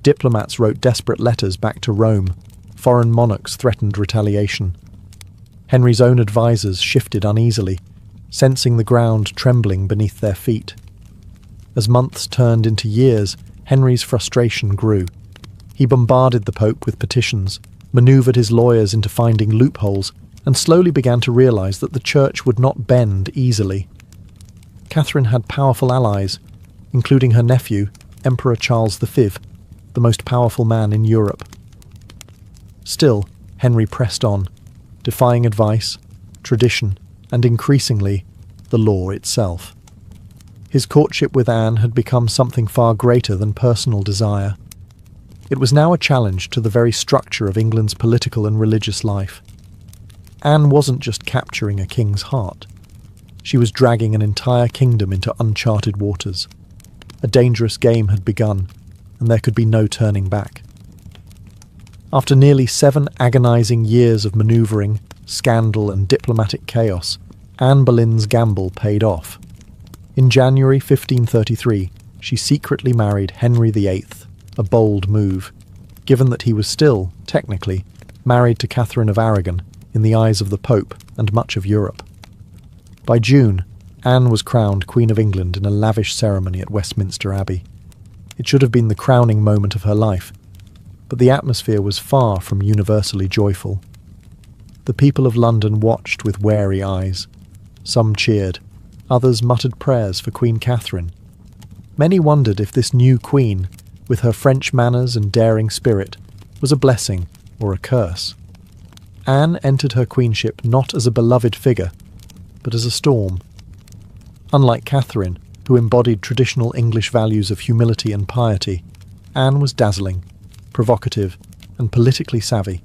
Diplomats wrote desperate letters back to Rome. Foreign monarchs threatened retaliation. Henry's own advisers shifted uneasily, sensing the ground trembling beneath their feet. As months turned into years, Henry's frustration grew. He bombarded the Pope with petitions, manoeuvred his lawyers into finding loopholes, and slowly began to realise that the church would not bend easily. Catherine had powerful allies, including her nephew, Emperor Charles V, the most powerful man in Europe. Still, Henry pressed on, defying advice, tradition, and increasingly, the law itself. His courtship with Anne had become something far greater than personal desire. It was now a challenge to the very structure of England's political and religious life. Anne wasn't just capturing a king's heart. She was dragging an entire kingdom into uncharted waters. A dangerous game had begun, and there could be no turning back. After nearly 7 agonising years of manoeuvring, scandal and diplomatic chaos, Anne Boleyn's gamble paid off. In January 1533, she secretly married Henry VIII, a bold move, given that he was still, technically, married to Catherine of Aragon in the eyes of the Pope and much of Europe. By June, Anne was crowned Queen of England in a lavish ceremony at Westminster Abbey. It should have been the crowning moment of her life, but the atmosphere was far from universally joyful. The people of London watched with wary eyes. Some cheered, others muttered prayers for Queen Catherine. Many wondered if this new queen, with her French manners and daring spirit, was a blessing or a curse. Anne entered her queenship not as a beloved figure, but as a storm. Unlike Catherine, who embodied traditional English values of humility and piety, Anne was dazzling, provocative, and politically savvy.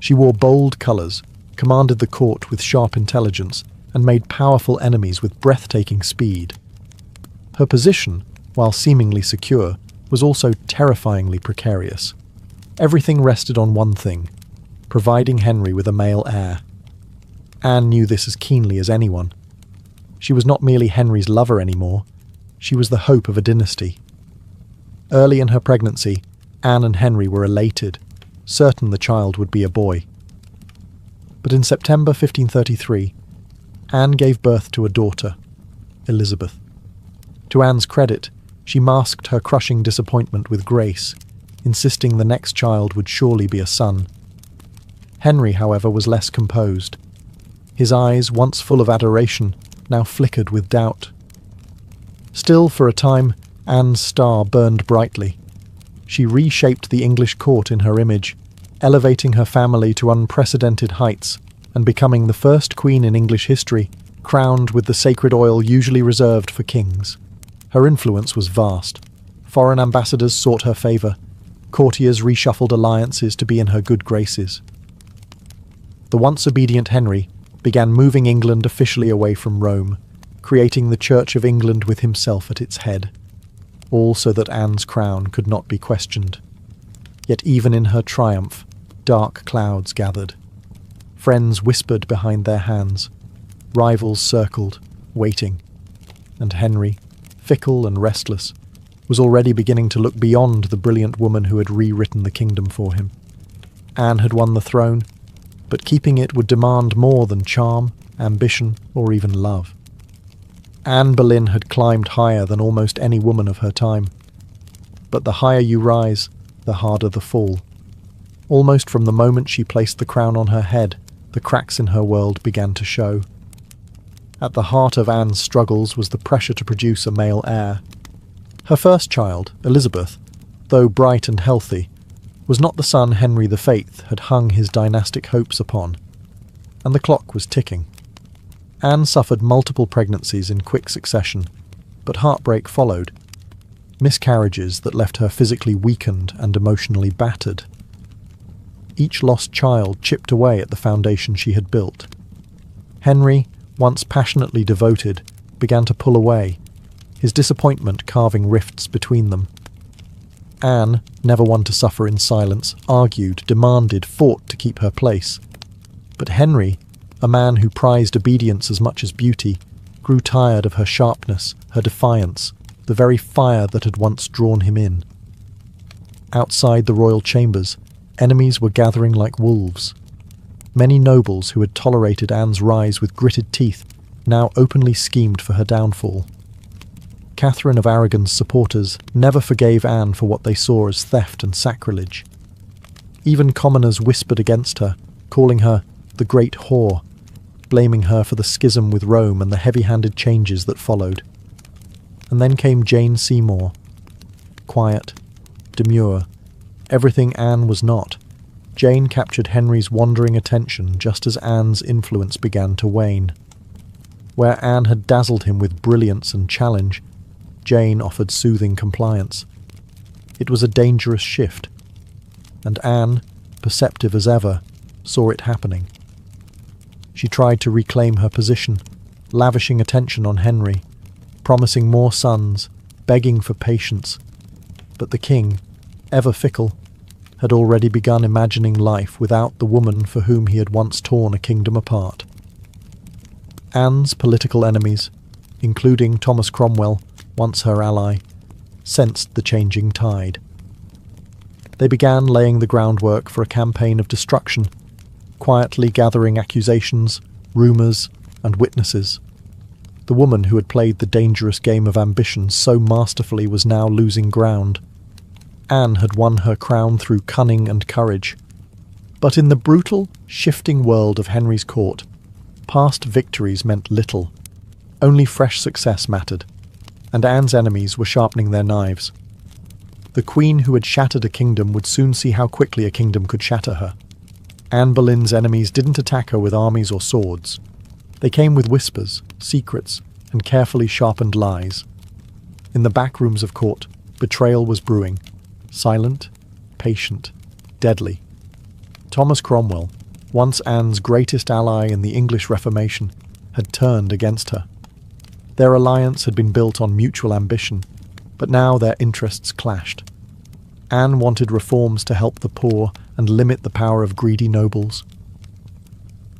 She wore bold colours, commanded the court with sharp intelligence, and made powerful enemies with breathtaking speed. Her position, while seemingly secure, was also terrifyingly precarious. Everything rested on one thing: providing Henry with a male heir. Anne knew this as keenly as anyone. She was not merely Henry's lover anymore, she was the hope of a dynasty. Early in her pregnancy, Anne and Henry were elated, certain the child would be a boy. But in September 1533, Anne gave birth to a daughter, Elizabeth. To Anne's credit, she masked her crushing disappointment with grace, insisting the next child would surely be a son. Henry, however, was less composed. His eyes, once full of adoration, now flickered with doubt. Still, for a time, Anne's star burned brightly. She reshaped the English court in her image, elevating her family to unprecedented heights and becoming the first queen in English history crowned with the sacred oil usually reserved for kings. Her influence was vast. Foreign ambassadors sought her favour. Courtiers reshuffled alliances to be in her good graces. The once obedient Henry began moving England officially away from Rome, creating the Church of England with himself at its head, all so that Anne's crown could not be questioned. Yet even in her triumph, dark clouds gathered. Friends whispered behind their hands, rivals circled, waiting, and Henry, fickle and restless, was already beginning to look beyond the brilliant woman who had rewritten the kingdom for him. Anne had won the throne, but keeping it would demand more than charm, ambition, or even love. Anne Boleyn had climbed higher than almost any woman of her time. But the higher you rise, the harder the fall. Almost from the moment she placed the crown on her head, the cracks in her world began to show. At the heart of Anne's struggles was the pressure to produce a male heir. Her first child, Elizabeth, though bright and healthy, was not the son Henry VIII had hung his dynastic hopes upon, and the clock was ticking. Anne suffered multiple pregnancies in quick succession, but heartbreak followed. Miscarriages that left her physically weakened and emotionally battered. Each lost child chipped away at the foundation she had built. Henry, once passionately devoted, began to pull away, his disappointment carving rifts between them. Anne, never one to suffer in silence, argued, demanded, fought to keep her place. But Henry, a man who prized obedience as much as beauty, grew tired of her sharpness, her defiance, the very fire that had once drawn him in. Outside the royal chambers, enemies were gathering like wolves. Many nobles who had tolerated Anne's rise with gritted teeth now openly schemed for her downfall. Catherine of Aragon's supporters never forgave Anne for what they saw as theft and sacrilege. Even commoners whispered against her, calling her the Great Whore, blaming her for the schism with Rome and the heavy-handed changes that followed. And then came Jane Seymour. Quiet, demure, everything Anne was not. Jane captured Henry's wandering attention just as Anne's influence began to wane. Where Anne had dazzled him with brilliance and challenge, Jane offered soothing compliance. It was a dangerous shift, and Anne, perceptive as ever, saw it happening. She tried to reclaim her position, lavishing attention on Henry, promising more sons, begging for patience. But the king, ever fickle, had already begun imagining life without the woman for whom he had once torn a kingdom apart. Anne's political enemies, including Thomas Cromwell, once her ally, sensed the changing tide. They began laying the groundwork for a campaign of destruction, quietly gathering accusations, rumours, and witnesses. The woman who had played the dangerous game of ambition so masterfully was now losing ground. Anne had won her crown through cunning and courage. But in the brutal, shifting world of Henry's court, past victories meant little. Only fresh success mattered, and Anne's enemies were sharpening their knives. The queen who had shattered a kingdom would soon see how quickly a kingdom could shatter her. Anne Boleyn's enemies didn't attack her with armies or swords. They came with whispers, secrets, and carefully sharpened lies. In the back rooms of court, betrayal was brewing. Silent, patient, deadly. Thomas Cromwell, once Anne's greatest ally in the English Reformation, had turned against her. Their alliance had been built on mutual ambition, but now their interests clashed. Anne wanted reforms to help the poor and limit the power of greedy nobles.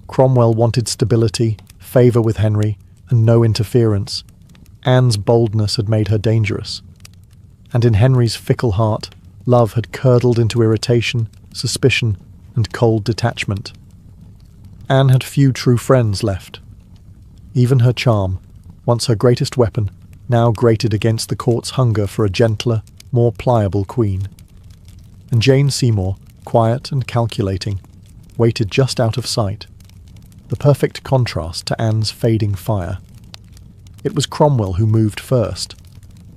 Cromwell wanted stability, favour with Henry, and no interference. Anne's boldness had made her dangerous. And in Henry's fickle heart, love had curdled into irritation, suspicion, and cold detachment. Anne had few true friends left. Even her charm, once her greatest weapon, now grated against the court's hunger for a gentler, more pliable queen. And Jane Seymour, quiet and calculating, waited just out of sight, the perfect contrast to Anne's fading fire. It was Cromwell who moved first.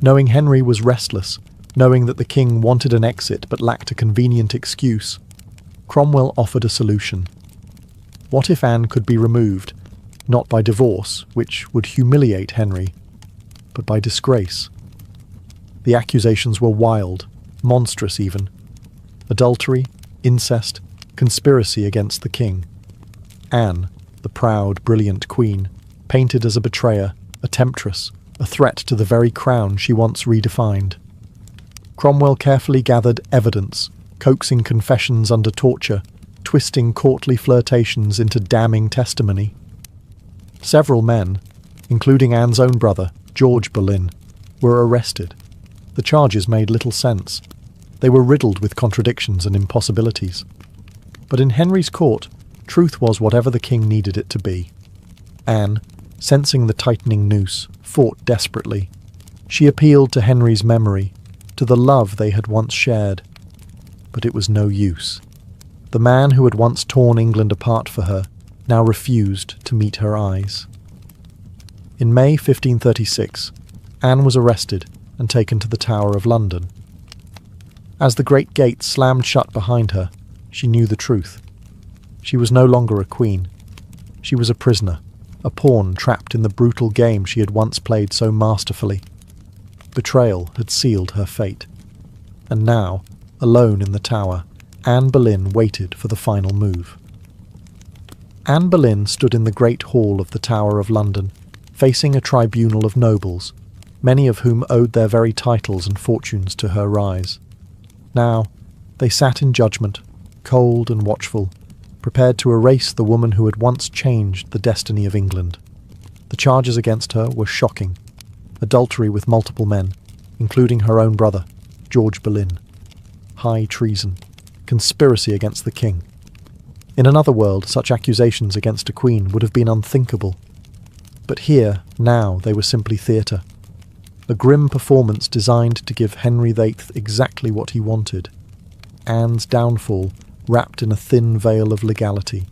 Knowing Henry was restless, knowing that the king wanted an exit but lacked a convenient excuse, Cromwell offered a solution. What if Anne could be removed, not by divorce, which would humiliate Henry, but by disgrace? The accusations were wild, monstrous even. Adultery, incest, conspiracy against the king. Anne, the proud, brilliant queen, painted as a betrayer, a temptress, a threat to the very crown she once redefined. Cromwell carefully gathered evidence, coaxing confessions under torture, twisting courtly flirtations into damning testimony. Several men, including Anne's own brother, George Boleyn, were arrested. The charges made little sense. They were riddled with contradictions and impossibilities. But in Henry's court, truth was whatever the king needed it to be. Anne, sensing the tightening noose, fought desperately. She appealed to Henry's memory, to the love they had once shared. But it was no use. The man who had once torn England apart for her now refused to meet her eyes. In May 1536, Anne was arrested and taken to the Tower of London. As the great gate slammed shut behind her, she knew the truth. She was no longer a queen. She was a prisoner, a pawn trapped in the brutal game she had once played so masterfully. Betrayal had sealed her fate. And now, alone in the tower, Anne Boleyn waited for the final move. Anne Boleyn stood in the great hall of the Tower of London, facing a tribunal of nobles, many of whom owed their very titles and fortunes to her rise. Now, they sat in judgment, cold and watchful, prepared to erase the woman who had once changed the destiny of England. The charges against her were shocking. Adultery with multiple men, including her own brother, George Boleyn. High treason. Conspiracy against the king. In another world, such accusations against a queen would have been unthinkable. But here, now, they were simply theatre. A grim performance designed to give Henry VIII exactly what he wanted. Anne's downfall wrapped in a thin veil of legality.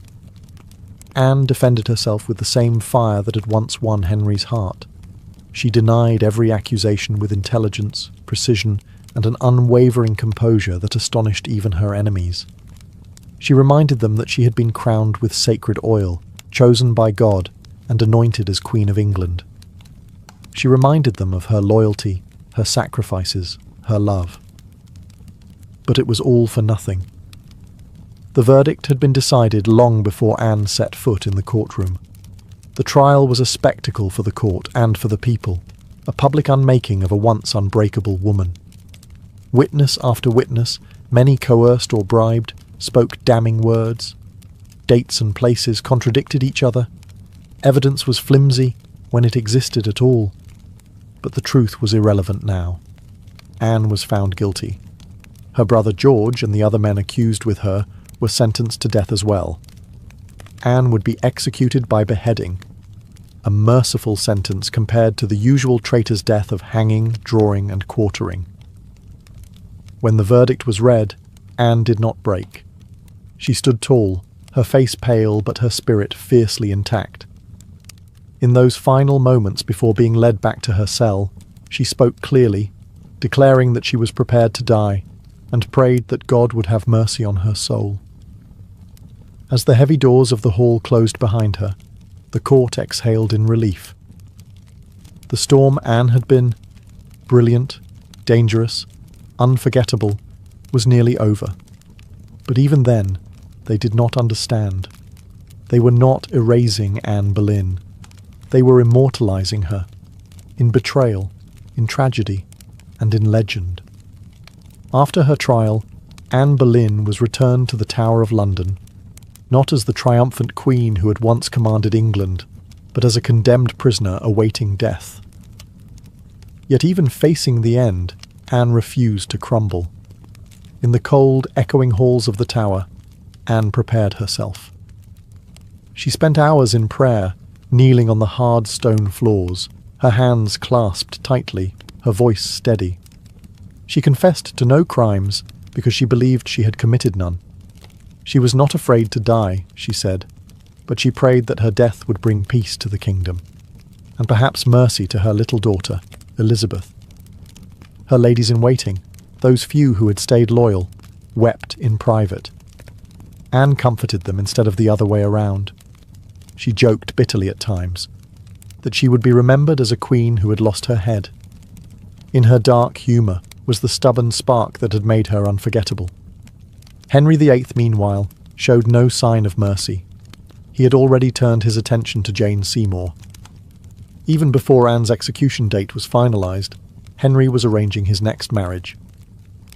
Anne defended herself with the same fire that had once won Henry's heart. She denied every accusation with intelligence, precision, and an unwavering composure that astonished even her enemies. She reminded them that she had been crowned with sacred oil, chosen by God, and anointed as Queen of England. She reminded them of her loyalty, her sacrifices, her love. But it was all for nothing. The verdict had been decided long before Anne set foot in the courtroom. The trial was a spectacle for the court and for the people, a public unmaking of a once unbreakable woman. Witness after witness, many coerced or bribed, spoke damning words. Dates and places contradicted each other. Evidence was flimsy when it existed at all. But the truth was irrelevant now. Anne was found guilty. Her brother George and the other men accused with her were sentenced to death as well. Anne would be executed by beheading, a merciful sentence compared to the usual traitor's death of hanging, drawing, and quartering. When the verdict was read, Anne did not break. She stood tall, her face pale but her spirit fiercely intact. In those final moments before being led back to her cell, she spoke clearly, declaring that she was prepared to die, and prayed that God would have mercy on her soul. As the heavy doors of the hall closed behind her, the court exhaled in relief. The storm Anne had been, brilliant, dangerous, unforgettable, was nearly over. But even then, they did not understand. They were not erasing Anne Boleyn. They were immortalizing her, in betrayal, in tragedy, and in legend. After her trial, Anne Boleyn was returned to the Tower of London, not as the triumphant queen who had once commanded England, but as a condemned prisoner awaiting death. Yet even facing the end, Anne refused to crumble. In the cold, echoing halls of the tower, Anne prepared herself. She spent hours in prayer, kneeling on the hard stone floors, her hands clasped tightly, her voice steady. She confessed to no crimes because she believed she had committed none. She was not afraid to die, she said, but she prayed that her death would bring peace to the kingdom, and perhaps mercy to her little daughter, Elizabeth. Her ladies-in-waiting, those few who had stayed loyal, wept in private. Anne comforted them instead of the other way around. She joked bitterly at times, that she would be remembered as a queen who had lost her head. In her dark humour was the stubborn spark that had made her unforgettable. Henry VIII, meanwhile, showed no sign of mercy. He had already turned his attention to Jane Seymour. Even before Anne's execution date was finalised, Henry was arranging his next marriage.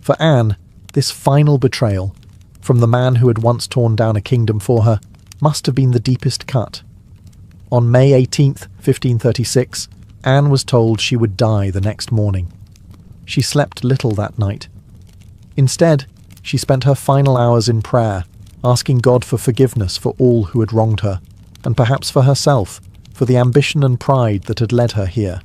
For Anne, this final betrayal, from the man who had once torn down a kingdom for her, must have been the deepest cut. On May 18th, 1536, Anne was told she would die the next morning. She slept little that night. Instead, she spent her final hours in prayer, asking God for forgiveness for all who had wronged her, and perhaps for herself, for the ambition and pride that had led her here.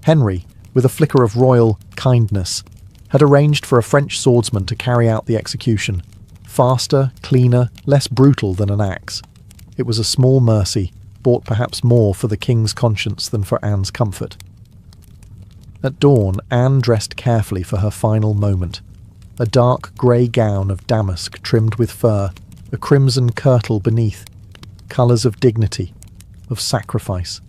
Henry, with a flicker of royal kindness, had arranged for a French swordsman to carry out the execution, faster, cleaner, less brutal than an axe. It was a small mercy, bought perhaps more for the king's conscience than for Anne's comfort. At dawn, Anne dressed carefully for her final moment. A dark grey gown of damask trimmed with fur, a crimson kirtle beneath, colours of dignity, of sacrifice.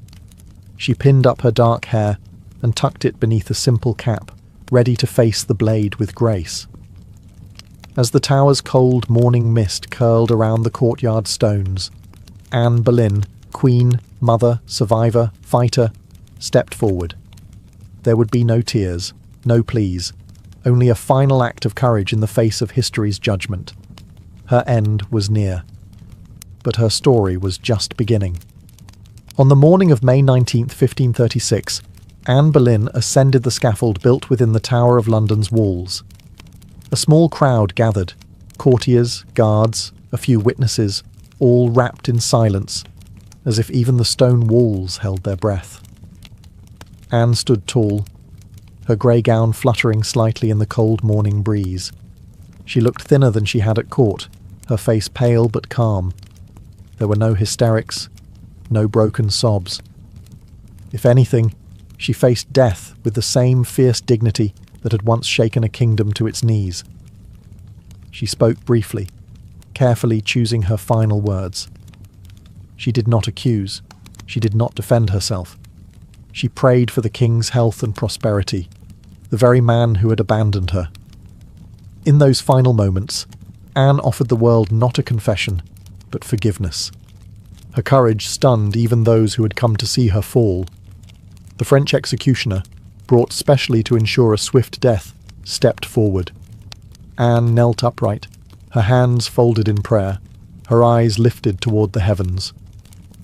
She pinned up her dark hair and tucked it beneath a simple cap, ready to face the blade with grace. As the tower's cold morning mist curled around the courtyard stones, Anne Boleyn, queen, mother, survivor, fighter, stepped forward. There would be no tears, no pleas, only a final act of courage in the face of history's judgment. Her end was near. But her story was just beginning. On the morning of May 19th, 1536, Anne Boleyn ascended the scaffold built within the Tower of London's walls. A small crowd gathered, courtiers, guards, a few witnesses, all wrapped in silence, as if even the stone walls held their breath. Anne stood tall, her grey gown fluttering slightly in the cold morning breeze. She looked thinner than she had at court, her face pale but calm. There were no hysterics, no broken sobs. If anything, she faced death with the same fierce dignity that had once shaken a kingdom to its knees. She spoke briefly, carefully choosing her final words. She did not accuse. She did not defend herself. She prayed for the king's health and prosperity, the very man who had abandoned her. In those final moments, Anne offered the world not a confession, but forgiveness. Her courage stunned even those who had come to see her fall. The French executioner, brought specially to ensure a swift death, stepped forward. Anne knelt upright, her hands folded in prayer, her eyes lifted toward the heavens.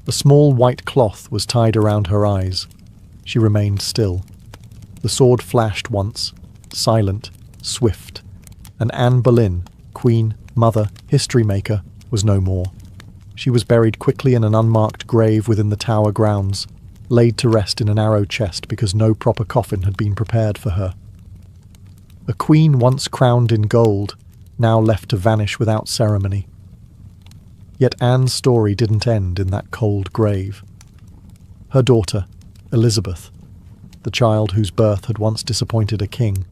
A small white cloth was tied around her eyes. She remained still. The sword flashed once, silent, swift, and Anne Boleyn, queen, mother, history maker, was no more. She was buried quickly in an unmarked grave within the Tower grounds, laid to rest in an arrow chest because no proper coffin had been prepared for her. A queen once crowned in gold, now left to vanish without ceremony. Yet Anne's story didn't end in that cold grave. Her daughter, Elizabeth, the child whose birth had once disappointed a king,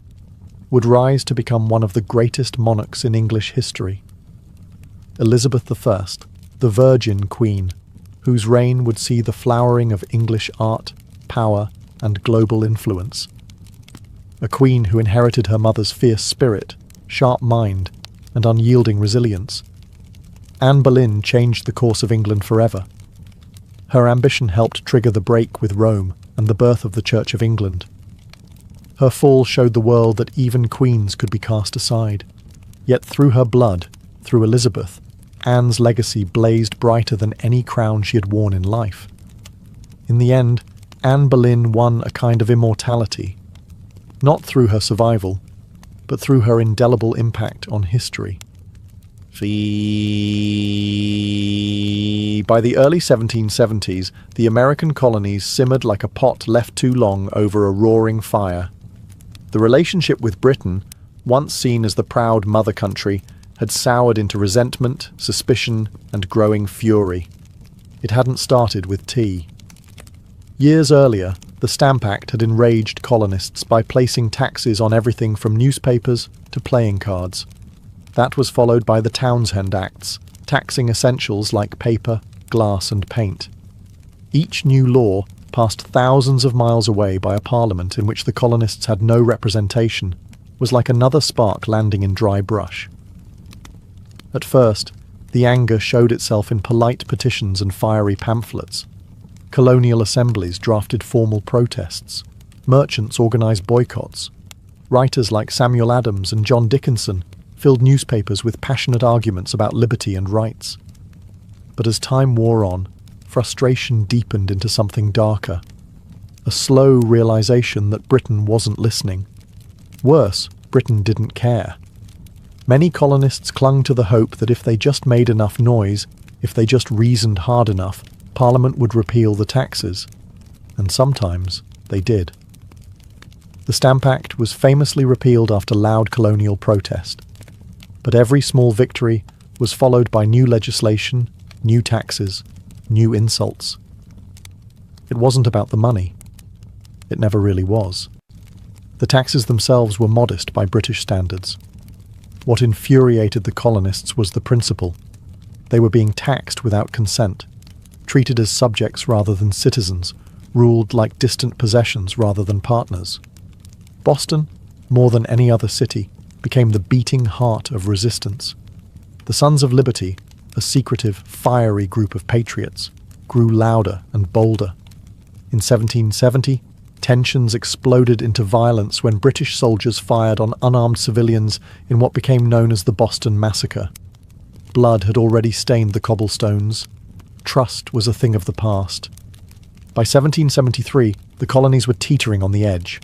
would rise to become one of the greatest monarchs in English history. Elizabeth I, the Virgin Queen, whose reign would see the flowering of English art, power, and global influence. A queen who inherited her mother's fierce spirit, sharp mind, and unyielding resilience. Anne Boleyn changed the course of England forever. Her ambition helped trigger the break with Rome and the birth of the Church of England. Her fall showed the world that even queens could be cast aside. Yet through her blood, through Elizabeth, Anne's legacy blazed brighter than any crown she had worn in life. In the end, Anne Boleyn won a kind of immortality, not through her survival, but through her indelible impact on history. By the early 1770s, the American colonies simmered like a pot left too long over a roaring fire. The relationship with Britain, once seen as the proud mother country, had soured into resentment, suspicion, and growing fury. It hadn't started with tea. Years earlier, the Stamp Act had enraged colonists by placing taxes on everything from newspapers to playing cards. That was followed by the Townshend Acts, taxing essentials like paper, glass, and paint. Each new law passed thousands of miles away by a parliament in which the colonists had no representation, was like another spark landing in dry brush. At first, the anger showed itself in polite petitions and fiery pamphlets. Colonial assemblies drafted formal protests. Merchants organised boycotts. Writers like Samuel Adams and John Dickinson filled newspapers with passionate arguments about liberty and rights. But as time wore on, frustration deepened into something darker. A slow realisation that Britain wasn't listening. Worse, Britain didn't care. Many colonists clung to the hope that if they just made enough noise, if they just reasoned hard enough, Parliament would repeal the taxes. And sometimes they did. The Stamp Act was famously repealed after loud colonial protest. But every small victory was followed by new legislation, new taxes, new insults. It wasn't about the money. It never really was. The taxes themselves were modest by British standards. What infuriated the colonists was the principle. They were being taxed without consent, treated as subjects rather than citizens, ruled like distant possessions rather than partners. Boston, more than any other city, became the beating heart of resistance. The Sons of Liberty, a secretive, fiery group of patriots, grew louder and bolder. In 1770, tensions exploded into violence when British soldiers fired on unarmed civilians in what became known as the Boston Massacre. Blood had already stained the cobblestones. Trust was a thing of the past. By 1773, the colonies were teetering on the edge.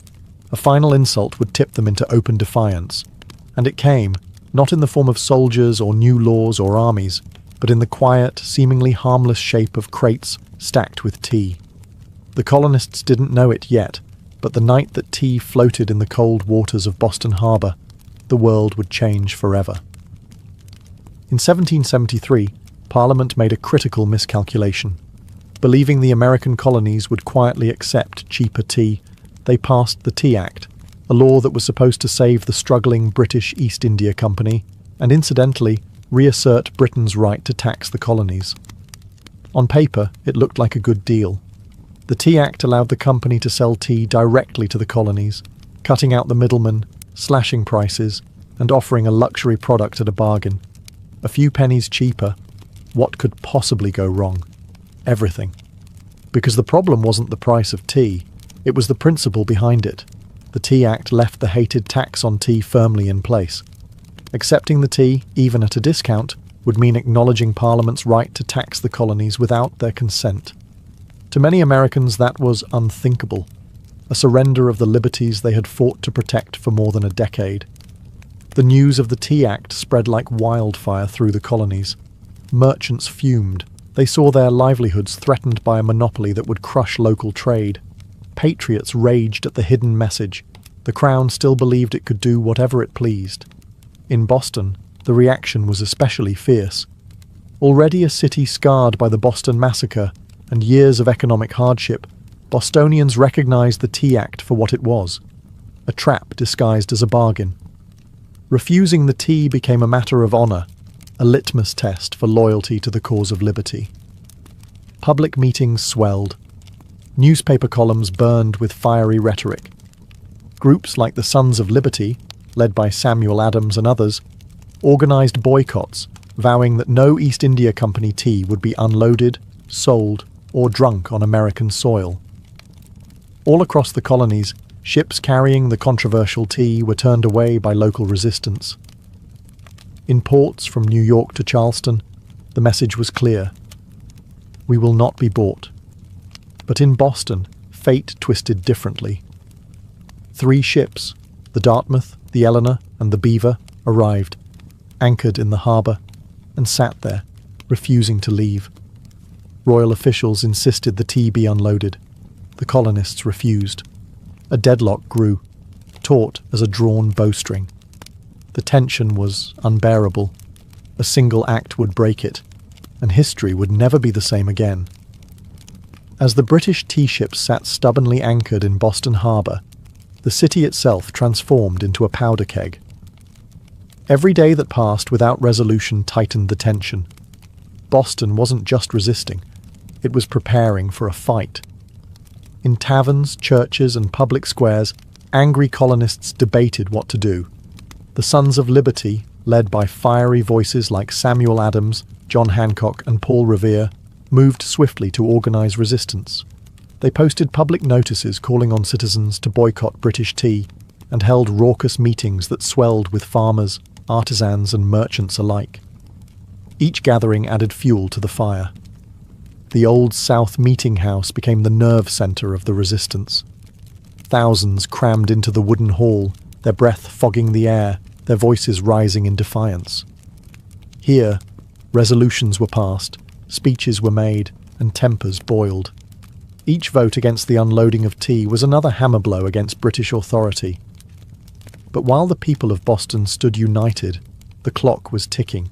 A final insult would tip them into open defiance. And it came, not in the form of soldiers or new laws or armies, but in the quiet, seemingly harmless shape of crates stacked with tea. The colonists didn't know it yet, but the night that tea floated in the cold waters of Boston Harbor, the world would change forever. In 1773, Parliament made a critical miscalculation. Believing the American colonies would quietly accept cheaper tea, they passed the Tea Act, a law that was supposed to save the struggling British East India Company and, incidentally, reassert Britain's right to tax the colonies. On paper, it looked like a good deal. The Tea Act allowed the company to sell tea directly to the colonies, cutting out the middlemen, slashing prices, and offering a luxury product at a bargain. A few pennies cheaper. What could possibly go wrong? Everything. Because the problem wasn't the price of tea, it was the principle behind it. The Tea Act left the hated tax on tea firmly in place. Accepting the tea, even at a discount, would mean acknowledging Parliament's right to tax the colonies without their consent. To many Americans, that was unthinkable, a surrender of the liberties they had fought to protect for more than a decade. The news of the Tea Act spread like wildfire through the colonies. Merchants fumed. They saw their livelihoods threatened by a monopoly that would crush local trade. Patriots raged at the hidden message. The Crown still believed it could do whatever it pleased. In Boston, the reaction was especially fierce. Already a city scarred by the Boston Massacre and years of economic hardship, Bostonians recognized the Tea Act for what it was, a trap disguised as a bargain. Refusing the tea became a matter of honor, a litmus test for loyalty to the cause of liberty. Public meetings swelled. Newspaper columns burned with fiery rhetoric. Groups like the Sons of Liberty, led by Samuel Adams and others, organized boycotts, vowing that no East India Company tea would be unloaded, sold, or drunk on American soil. All across the colonies, ships carrying the controversial tea were turned away by local resistance. In ports from New York to Charleston, the message was clear. We will not be bought. But in Boston, fate twisted differently. 3 ships, the Dartmouth, the Eleanor, and the Beaver, arrived, anchored in the harbour, and sat there, refusing to leave. Royal officials insisted the tea be unloaded. The colonists refused. A deadlock grew, taut as a drawn bowstring. The tension was unbearable. A single act would break it, and history would never be the same again. As the British tea ships sat stubbornly anchored in Boston Harbour, the city itself transformed into a powder keg. Every day that passed without resolution tightened the tension. Boston wasn't just resisting, it was preparing for a fight. In taverns, churches, and public squares, angry colonists debated what to do. The Sons of Liberty, led by fiery voices like Samuel Adams, John Hancock, and Paul Revere, moved swiftly to organize resistance. They posted public notices calling on citizens to boycott British tea and held raucous meetings that swelled with farmers, artisans, and merchants alike. Each gathering added fuel to the fire. The Old South Meeting House became the nerve center of the resistance. Thousands crammed into the wooden hall, their breath fogging the air, their voices rising in defiance. Here, resolutions were passed, speeches were made, and tempers boiled. Each vote against the unloading of tea was another hammer blow against British authority. But while the people of Boston stood united, the clock was ticking.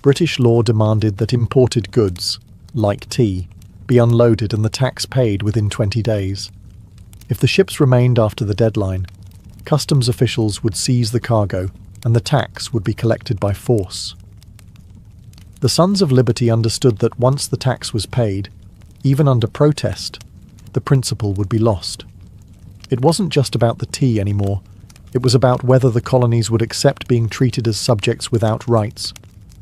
British law demanded that imported goods, like tea, be unloaded and the tax paid within 20 days. If the ships remained after the deadline, customs officials would seize the cargo and the tax would be collected by force. The Sons of Liberty understood that once the tax was paid, even under protest, the principle would be lost. It wasn't just about the tea anymore. It was about whether the colonies would accept being treated as subjects without rights,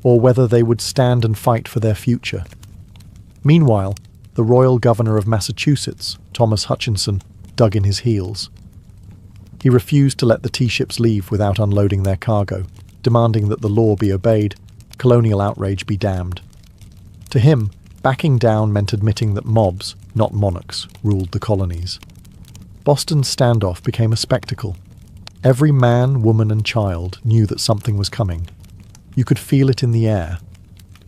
or whether they would stand and fight for their future. Meanwhile, the Royal Governor of Massachusetts, Thomas Hutchinson, dug in his heels. He refused to let the tea ships leave without unloading their cargo, demanding that the law be obeyed, colonial outrage be damned. To him, backing down meant admitting that mobs, not monarchs, ruled the colonies. Boston's standoff became a spectacle. Every man, woman, and child knew that something was coming. You could feel it in the air,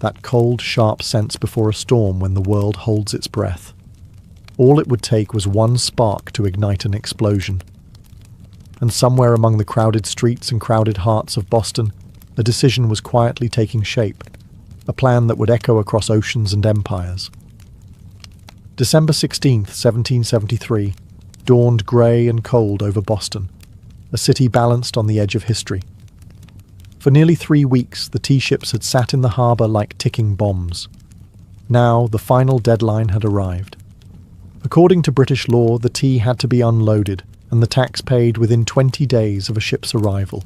that cold, sharp sense before a storm when the world holds its breath. All it would take was one spark to ignite an explosion. and somewhere among the crowded streets and crowded hearts of Boston, a decision was quietly taking shape, a plan that would echo across oceans and empires. December 16th, 1773, dawned grey and cold over Boston, a city balanced on the edge of history. For nearly 3 weeks, the tea ships had sat in the harbour like ticking bombs. Now, the final deadline had arrived. According to British law, the tea had to be unloaded and the tax paid within 20 days of a ship's arrival.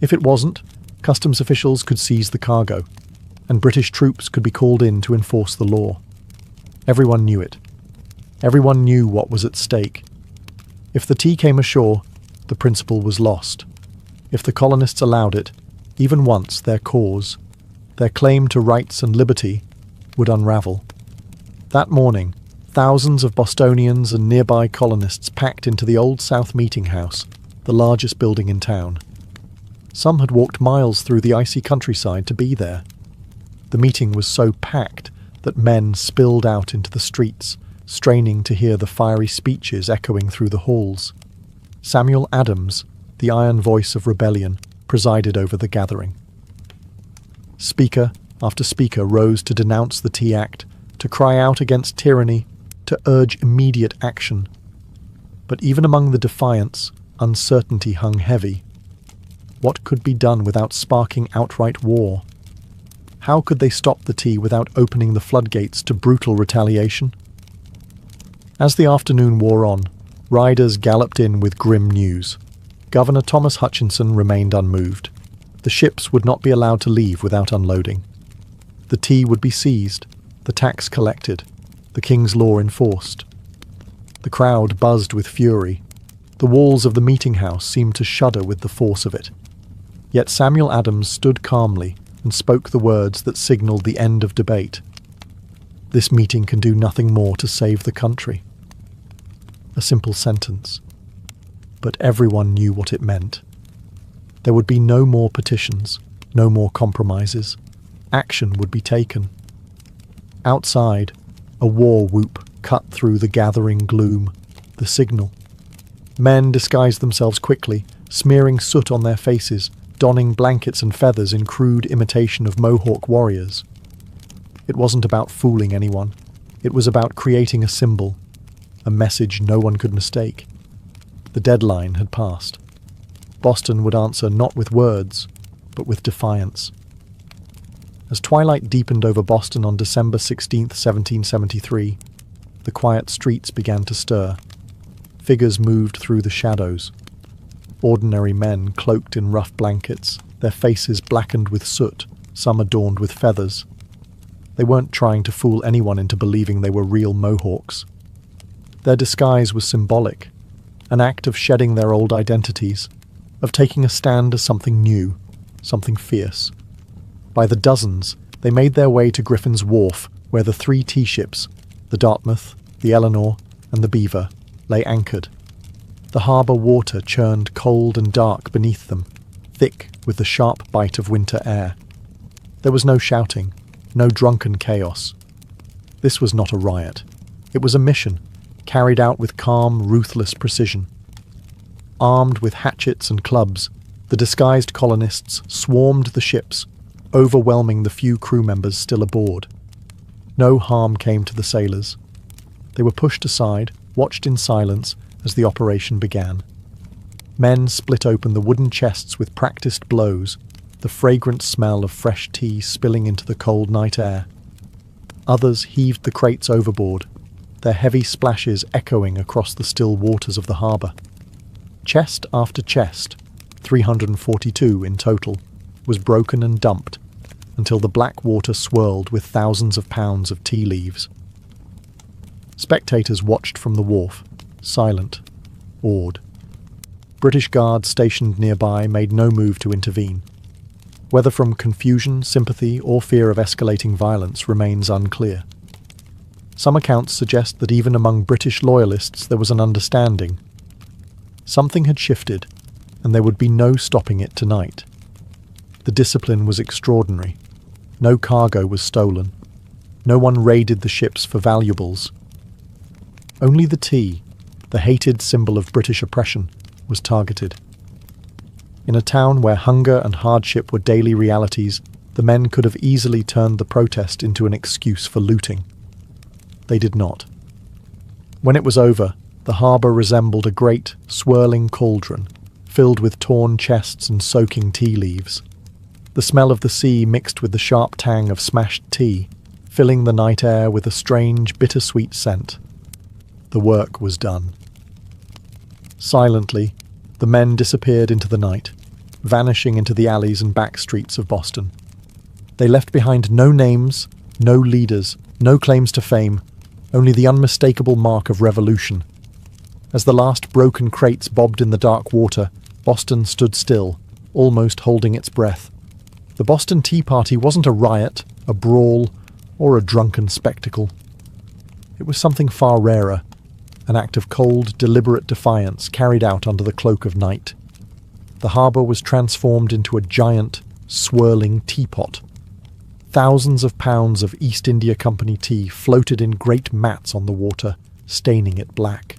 If it wasn't, customs officials could seize the cargo, and British troops could be called in to enforce the law. Everyone knew it. Everyone knew what was at stake. If the tea came ashore, the principle was lost. If the colonists allowed it, even once, their cause, their claim to rights and liberty, would unravel. That morning, thousands of Bostonians and nearby colonists packed into the Old South Meeting House, the largest building in town. Some had walked miles through the icy countryside to be there. The meeting was so packed that men spilled out into the streets, straining to hear the fiery speeches echoing through the halls. Samuel Adams, the iron voice of rebellion, presided over the gathering. Speaker after speaker rose to denounce the Tea Act, to cry out against tyranny, to urge immediate action. But even among the defiants, uncertainty hung heavy. What could be done without sparking outright war? How could they stop the tea without opening the floodgates to brutal retaliation? As the afternoon wore on, riders galloped in with grim news. Governor Thomas Hutchinson remained unmoved. The ships would not be allowed to leave without unloading. The tea would be seized, the tax collected, the king's law enforced. The crowd buzzed with fury. The walls of the meeting house seemed to shudder with the force of it. Yet Samuel Adams stood calmly and spoke the words that signalled the end of debate. This meeting can do nothing more to save the country. A simple sentence. But everyone knew what it meant. There would be no more petitions, no more compromises. Action would be taken. Outside, a war whoop cut through the gathering gloom, the signal. Men disguised themselves quickly, smearing soot on their faces, donning blankets and feathers in crude imitation of Mohawk warriors. It wasn't about fooling anyone. It was about creating a symbol, a message no one could mistake. The deadline had passed. Boston would answer not with words, but with defiance. As twilight deepened over Boston on December 16, 1773, the quiet streets began to stir. Figures moved through the shadows. Ordinary men cloaked in rough blankets, their faces blackened with soot, some adorned with feathers. They weren't trying to fool anyone into believing they were real Mohawks. Their disguise was symbolic, an act of shedding their old identities, of taking a stand as something new, something fierce. By the dozens, they made their way to Griffin's Wharf, where the 3 tea ships, the Dartmouth, the Eleanor, and the Beaver, lay anchored. The harbour water churned cold and dark beneath them, thick with the sharp bite of winter air. There was no shouting, no drunken chaos. This was not a riot. It was a mission, carried out with calm, ruthless precision. Armed with hatchets and clubs, the disguised colonists swarmed the ships, overwhelming the few crew members still aboard. No harm came to the sailors. They were pushed aside, watched in silence as the operation began. Men split open the wooden chests with practiced blows, the fragrant smell of fresh tea spilling into the cold night air. Others heaved the crates overboard, their heavy splashes echoing across the still waters of the harbour. Chest after chest, 342 in total, was broken and dumped, until the black water swirled with thousands of pounds of tea leaves. Spectators watched from the wharf, silent, awed. British guards stationed nearby made no move to intervene. Whether from confusion, sympathy, or fear of escalating violence remains unclear. Some accounts suggest that even among British loyalists there was an understanding. Something had shifted, and there would be no stopping it tonight. The discipline was extraordinary. No cargo was stolen. No one raided the ships for valuables. Only the tea, the hated symbol of British oppression, was targeted. In a town where hunger and hardship were daily realities, the men could have easily turned the protest into an excuse for looting. They did not. When it was over, the harbour resembled a great, swirling cauldron, filled with torn chests and soaking tea leaves. The smell of the sea mixed with the sharp tang of smashed tea, filling the night air with a strange, bittersweet scent. The work was done. Silently, the men disappeared into the night, vanishing into the alleys and back streets of Boston. They left behind no names, no leaders, no claims to fame, only the unmistakable mark of revolution. As the last broken crates bobbed in the dark water, Boston stood still, almost holding its breath. The Boston Tea Party wasn't a riot, a brawl, or a drunken spectacle. It was something far rarer, an act of cold, deliberate defiance carried out under the cloak of night. The harbour was transformed into a giant, swirling teapot. Thousands of pounds of East India Company tea floated in great mats on the water, staining it black.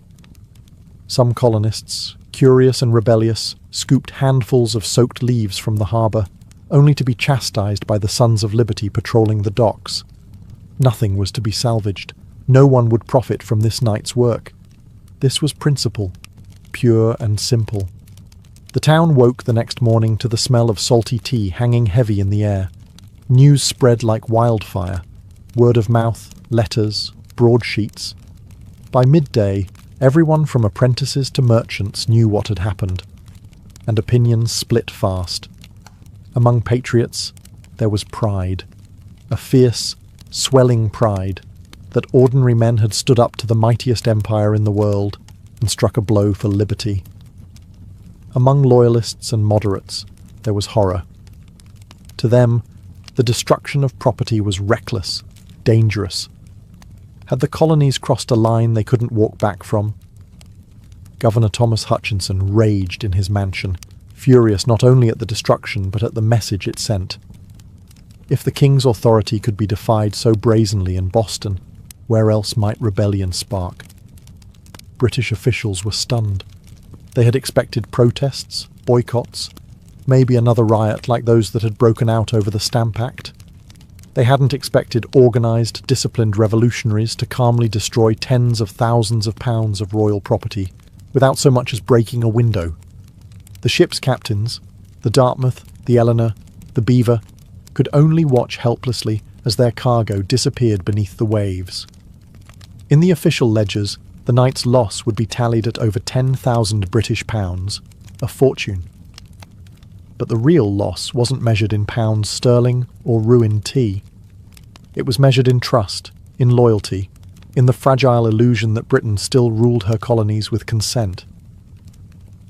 Some colonists, curious and rebellious, scooped handfuls of soaked leaves from the harbour, only to be chastised by the Sons of Liberty patrolling the docks. Nothing was to be salvaged. No one would profit from this night's work. This was principle, pure and simple. The town woke the next morning to the smell of salty tea hanging heavy in the air. News spread like wildfire. Word of mouth, letters, broadsheets. By midday, everyone from apprentices to merchants knew what had happened, and opinions split fast. Among patriots, there was pride, a fierce, swelling pride that ordinary men had stood up to the mightiest empire in the world and struck a blow for liberty. Among loyalists and moderates, there was horror. To them, the destruction of property was reckless, dangerous. Had the colonies crossed a line they couldn't walk back from? Governor Thomas Hutchinson raged in his mansion, furious not only at the destruction but at the message it sent. If the king's authority could be defied so brazenly in Boston, where else might rebellion spark? British officials were stunned. They had expected protests, boycotts, maybe another riot like those that had broken out over the Stamp Act. They hadn't expected organised, disciplined revolutionaries to calmly destroy tens of thousands of pounds of royal property without so much as breaking a window. The ship's captains, the Dartmouth, the Eleanor, the Beaver, could only watch helplessly as their cargo disappeared beneath the waves. In the official ledgers, the night's loss would be tallied at over 10,000 British pounds, a fortune. But the real loss wasn't measured in pounds sterling or ruined tea. It was measured in trust, in loyalty, in the fragile illusion that Britain still ruled her colonies with consent.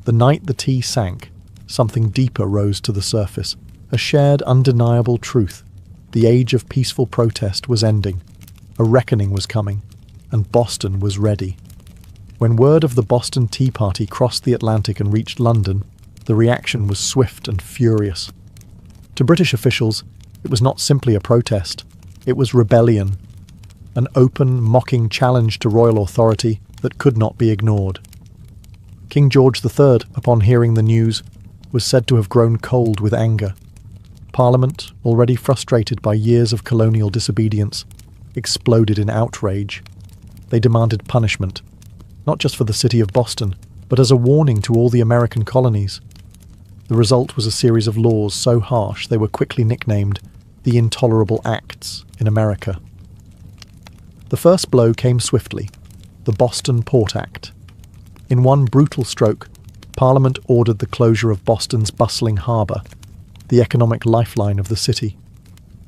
The night the tea sank, something deeper rose to the surface, a shared undeniable truth. The age of peaceful protest was ending, a reckoning was coming, and Boston was ready. When word of the Boston Tea Party crossed the Atlantic and reached London, the reaction was swift and furious. To British officials, it was not simply a protest, it was rebellion, an open, mocking challenge to royal authority that could not be ignored. King George III, upon hearing the news, was said to have grown cold with anger. Parliament, already frustrated by years of colonial disobedience, exploded in outrage. They demanded punishment, not just for the city of Boston, but as a warning to all the American colonies. The result was a series of laws so harsh they were quickly nicknamed the Intolerable Acts in America. The first blow came swiftly, the Boston Port Act. In one brutal stroke, Parliament ordered the closure of Boston's bustling harbour, the economic lifeline of the city,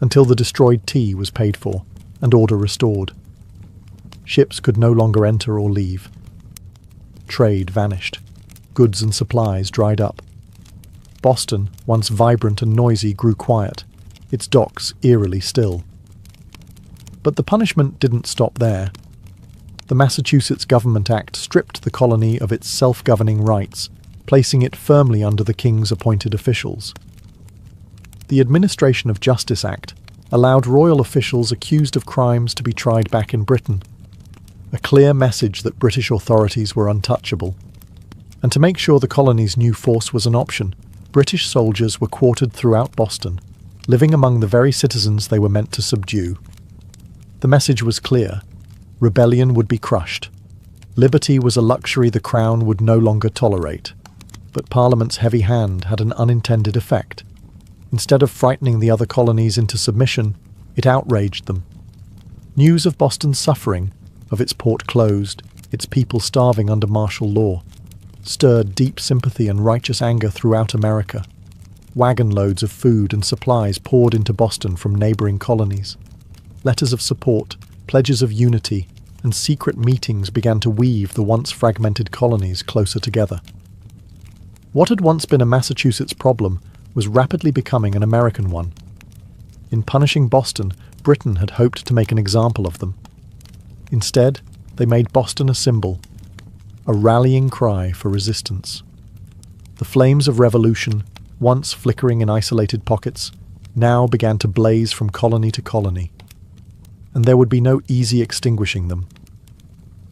until the destroyed tea was paid for and order restored. Ships could no longer enter or leave. Trade vanished. Goods and supplies dried up. Boston, once vibrant and noisy, grew quiet, its docks eerily still. But the punishment didn't stop there. The Massachusetts Government Act stripped the colony of its self-governing rights, placing it firmly under the king's appointed officials. The Administration of Justice Act allowed royal officials accused of crimes to be tried back in Britain, a clear message that British authorities were untouchable. And to make sure the colonies knew force was an option, British soldiers were quartered throughout Boston, living among the very citizens they were meant to subdue. The message was clear: rebellion would be crushed. Liberty was a luxury the Crown would no longer tolerate. But Parliament's heavy hand had an unintended effect. Instead of frightening the other colonies into submission, it outraged them. News of Boston's suffering, of its port closed, its people starving under martial law, stirred deep sympathy and righteous anger throughout America. Wagon loads of food and supplies poured into Boston from neighboring colonies. Letters of support, pledges of unity, and secret meetings began to weave the once fragmented colonies closer together. What had once been a Massachusetts problem was rapidly becoming an American one. In punishing Boston, Britain had hoped to make an example of them. Instead, they made Boston a symbol, a rallying cry for resistance. The flames of revolution, once flickering in isolated pockets, now began to blaze from colony to colony. And there would be no easy extinguishing them.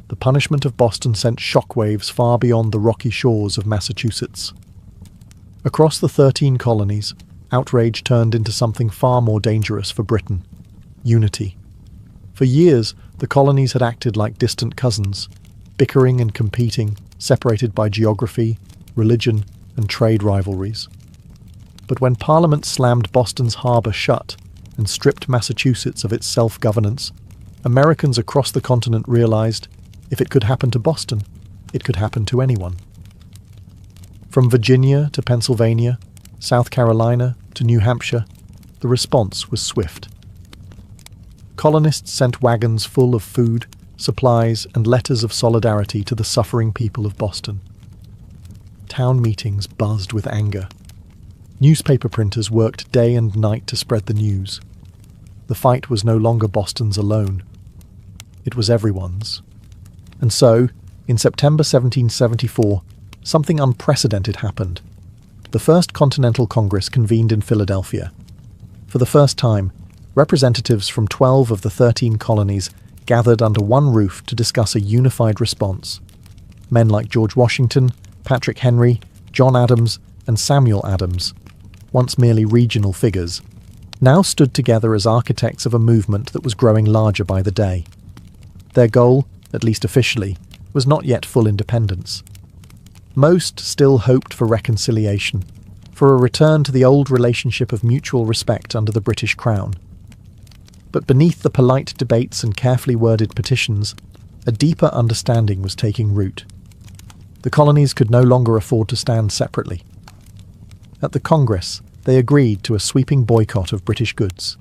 The punishment of Boston sent shockwaves far beyond the rocky shores of Massachusetts. Across the 13 colonies, outrage turned into something far more dangerous for Britain: unity. For years, the colonies had acted like distant cousins, bickering and competing, separated by geography, religion, and trade rivalries. But when Parliament slammed Boston's harbour shut and stripped Massachusetts of its self-governance, Americans across the continent realized, if it could happen to Boston, it could happen to anyone. From Virginia to Pennsylvania, South Carolina to New Hampshire, the response was swift. Colonists sent wagons full of food, supplies, and letters of solidarity to the suffering people of Boston. Town meetings buzzed with anger. Newspaper printers worked day and night to spread the news. The fight was no longer Boston's alone. It was everyone's. And so, in September 1774, something unprecedented happened. The First Continental Congress convened in Philadelphia. For the first time, representatives from 12 of the 13 colonies gathered under one roof to discuss a unified response. Men like George Washington, Patrick Henry, John Adams, and Samuel Adams, once merely regional figures, now stood together as architects of a movement that was growing larger by the day. Their goal, at least officially, was not yet full independence. Most still hoped for reconciliation, for a return to the old relationship of mutual respect under the British Crown. But beneath the polite debates and carefully worded petitions, a deeper understanding was taking root. The colonies could no longer afford to stand separately. At the Congress, they agreed to a sweeping boycott of British goods.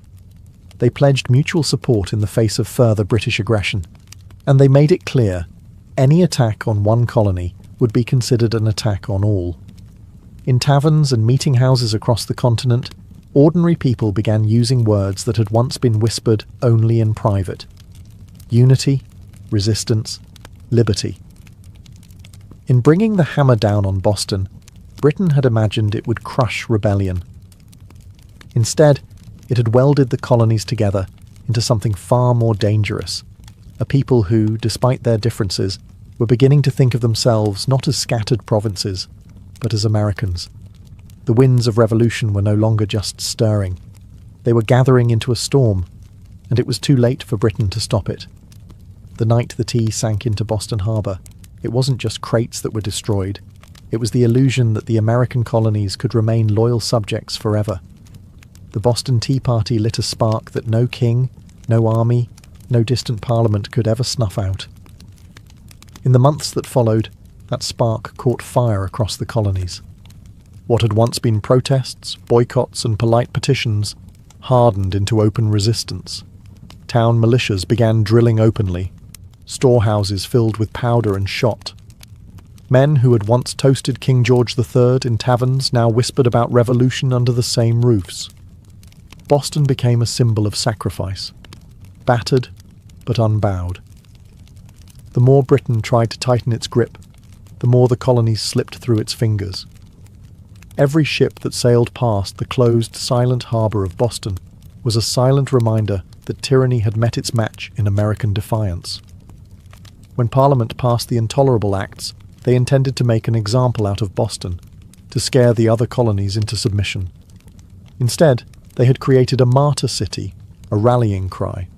They pledged mutual support in the face of further British aggression, and they made it clear any attack on one colony would be considered an attack on all. In taverns and meeting houses across the continent, ordinary people began using words that had once been whispered only in private: unity, resistance, liberty. In bringing the hammer down on Boston, Britain had imagined it would crush rebellion. Instead, it had welded the colonies together into something far more dangerous, a people who, despite their differences, were beginning to think of themselves not as scattered provinces, but as Americans. The winds of revolution were no longer just stirring. They were gathering into a storm, and it was too late for Britain to stop it. The night the tea sank into Boston Harbor, it wasn't just crates that were destroyed. It was the illusion that the American colonies could remain loyal subjects forever. The Boston Tea Party lit a spark that no king, no army, no distant parliament could ever snuff out. In the months that followed, that spark caught fire across the colonies. What had once been protests, boycotts, and polite petitions hardened into open resistance. Town militias began drilling openly. Storehouses filled with powder and shot. Men who had once toasted King George III in taverns now whispered about revolution under the same roofs. Boston became a symbol of sacrifice, battered but unbowed. The more Britain tried to tighten its grip, the more the colonies slipped through its fingers. Every ship that sailed past the closed, silent harbour of Boston was a silent reminder that tyranny had met its match in American defiance. When Parliament passed the Intolerable Acts, They intended to make an example out of Boston, to scare the other colonies into submission. Instead, they had created a martyr city, a rallying cry.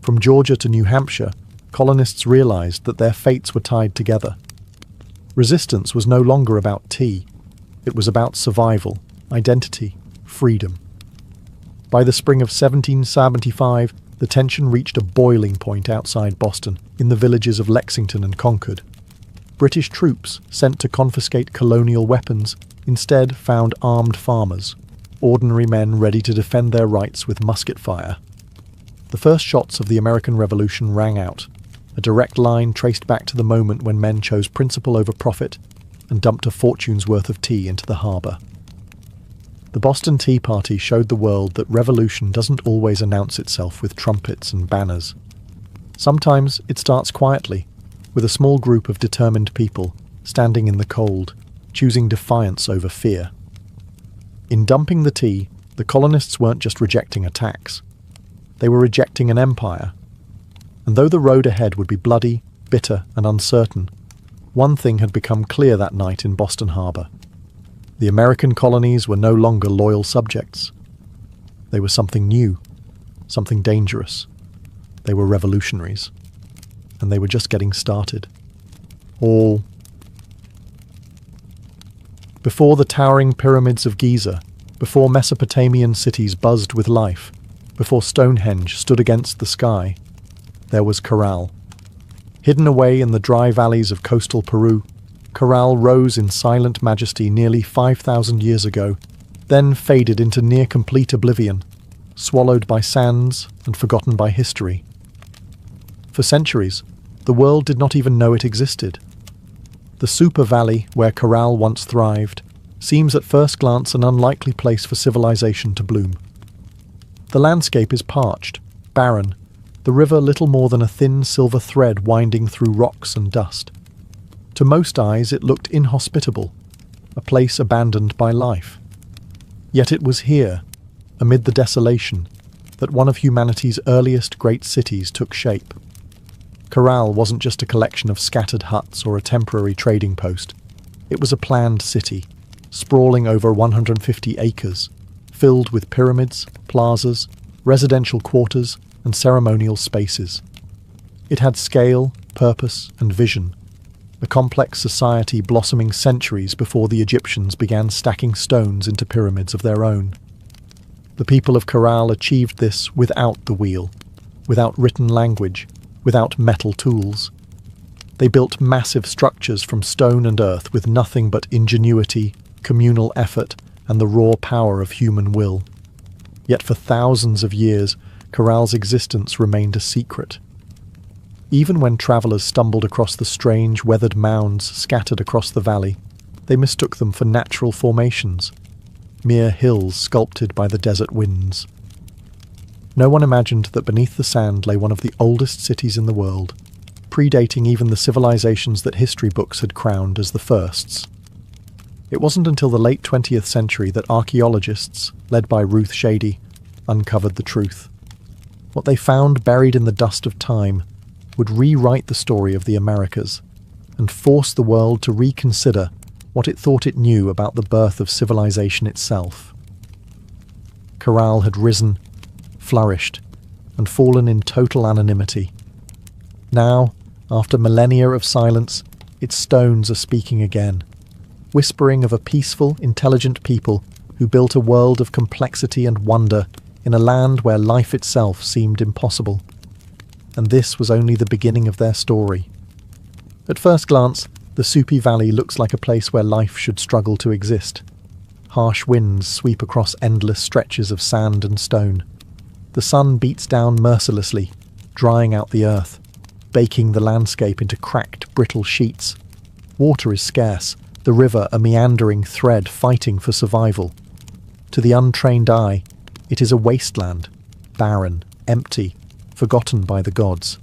From Georgia to New Hampshire, colonists realized that their fates were tied together. Resistance was no longer about tea. It was about survival, identity, freedom. By the spring of 1775, the tension reached a boiling point outside Boston, in the villages of Lexington and Concord. British troops, sent to confiscate colonial weapons, instead found armed farmers, ordinary men ready to defend their rights with musket fire. The first shots of the American Revolution rang out, a direct line traced back to the moment when men chose principle over profit and dumped a fortune's worth of tea into the harbour. The Boston Tea Party showed the world that revolution doesn't always announce itself with trumpets and banners. Sometimes it starts quietly, with a small group of determined people standing in the cold, choosing defiance over fear. In dumping the tea, the colonists weren't just rejecting a tax. They were rejecting an empire. And though the road ahead would be bloody, bitter, and uncertain, one thing had become clear that night in Boston Harbor. The American colonies were no longer loyal subjects. They were something new, something dangerous. They were revolutionaries. And they were just getting started. All before the towering pyramids of Giza, before Mesopotamian cities buzzed with life, before Stonehenge stood against the sky, there was Corral. Hidden away in the dry valleys of coastal Peru, Corral rose in silent majesty nearly 5,000 years ago, then faded into near-complete oblivion, swallowed by sands and forgotten by history. For centuries, the world did not even know it existed. The super valley where Corral once thrived seems at first glance an unlikely place for civilization to bloom. The landscape is parched, barren, the river little more than a thin silver thread winding through rocks and dust. To most eyes it looked inhospitable, a place abandoned by life. Yet it was here, amid the desolation, that one of humanity's earliest great cities took shape. Corral wasn't just a collection of scattered huts or a temporary trading post. It was a planned city, sprawling over 150 acres, filled with pyramids, plazas, residential quarters, and ceremonial spaces. It had scale, purpose, and vision, a complex society blossoming centuries before the Egyptians began stacking stones into pyramids of their own. The people of Corral achieved this without the wheel, without written language, without metal tools. They built massive structures from stone and earth with nothing but ingenuity, communal effort, and the raw power of human will. Yet for thousands of years, Corral's existence remained a secret. Even when travellers stumbled across the strange, weathered mounds scattered across the valley, they mistook them for natural formations, mere hills sculpted by the desert winds. No one imagined that beneath the sand lay one of the oldest cities in the world, predating even the civilizations that history books had crowned as the firsts. It wasn't until the late 20th century that archaeologists, led by Ruth Shady, uncovered the truth. What they found buried in the dust of time would rewrite the story of the Americas and force the world to reconsider what it thought it knew about the birth of civilization itself. Corral had risen, flourished, and fallen in total anonymity. Now, after millennia of silence, its stones are speaking again, whispering of a peaceful, intelligent people who built a world of complexity and wonder in a land where life itself seemed impossible. And this was only the beginning of their story. At first glance, the Supi Valley looks like a place where life should struggle to exist. Harsh winds sweep across endless stretches of sand and stone. The sun beats down mercilessly, drying out the earth, baking the landscape into cracked, brittle sheets. Water is scarce, the river a meandering thread fighting for survival. To the untrained eye, it is a wasteland, barren, empty, forgotten by the gods.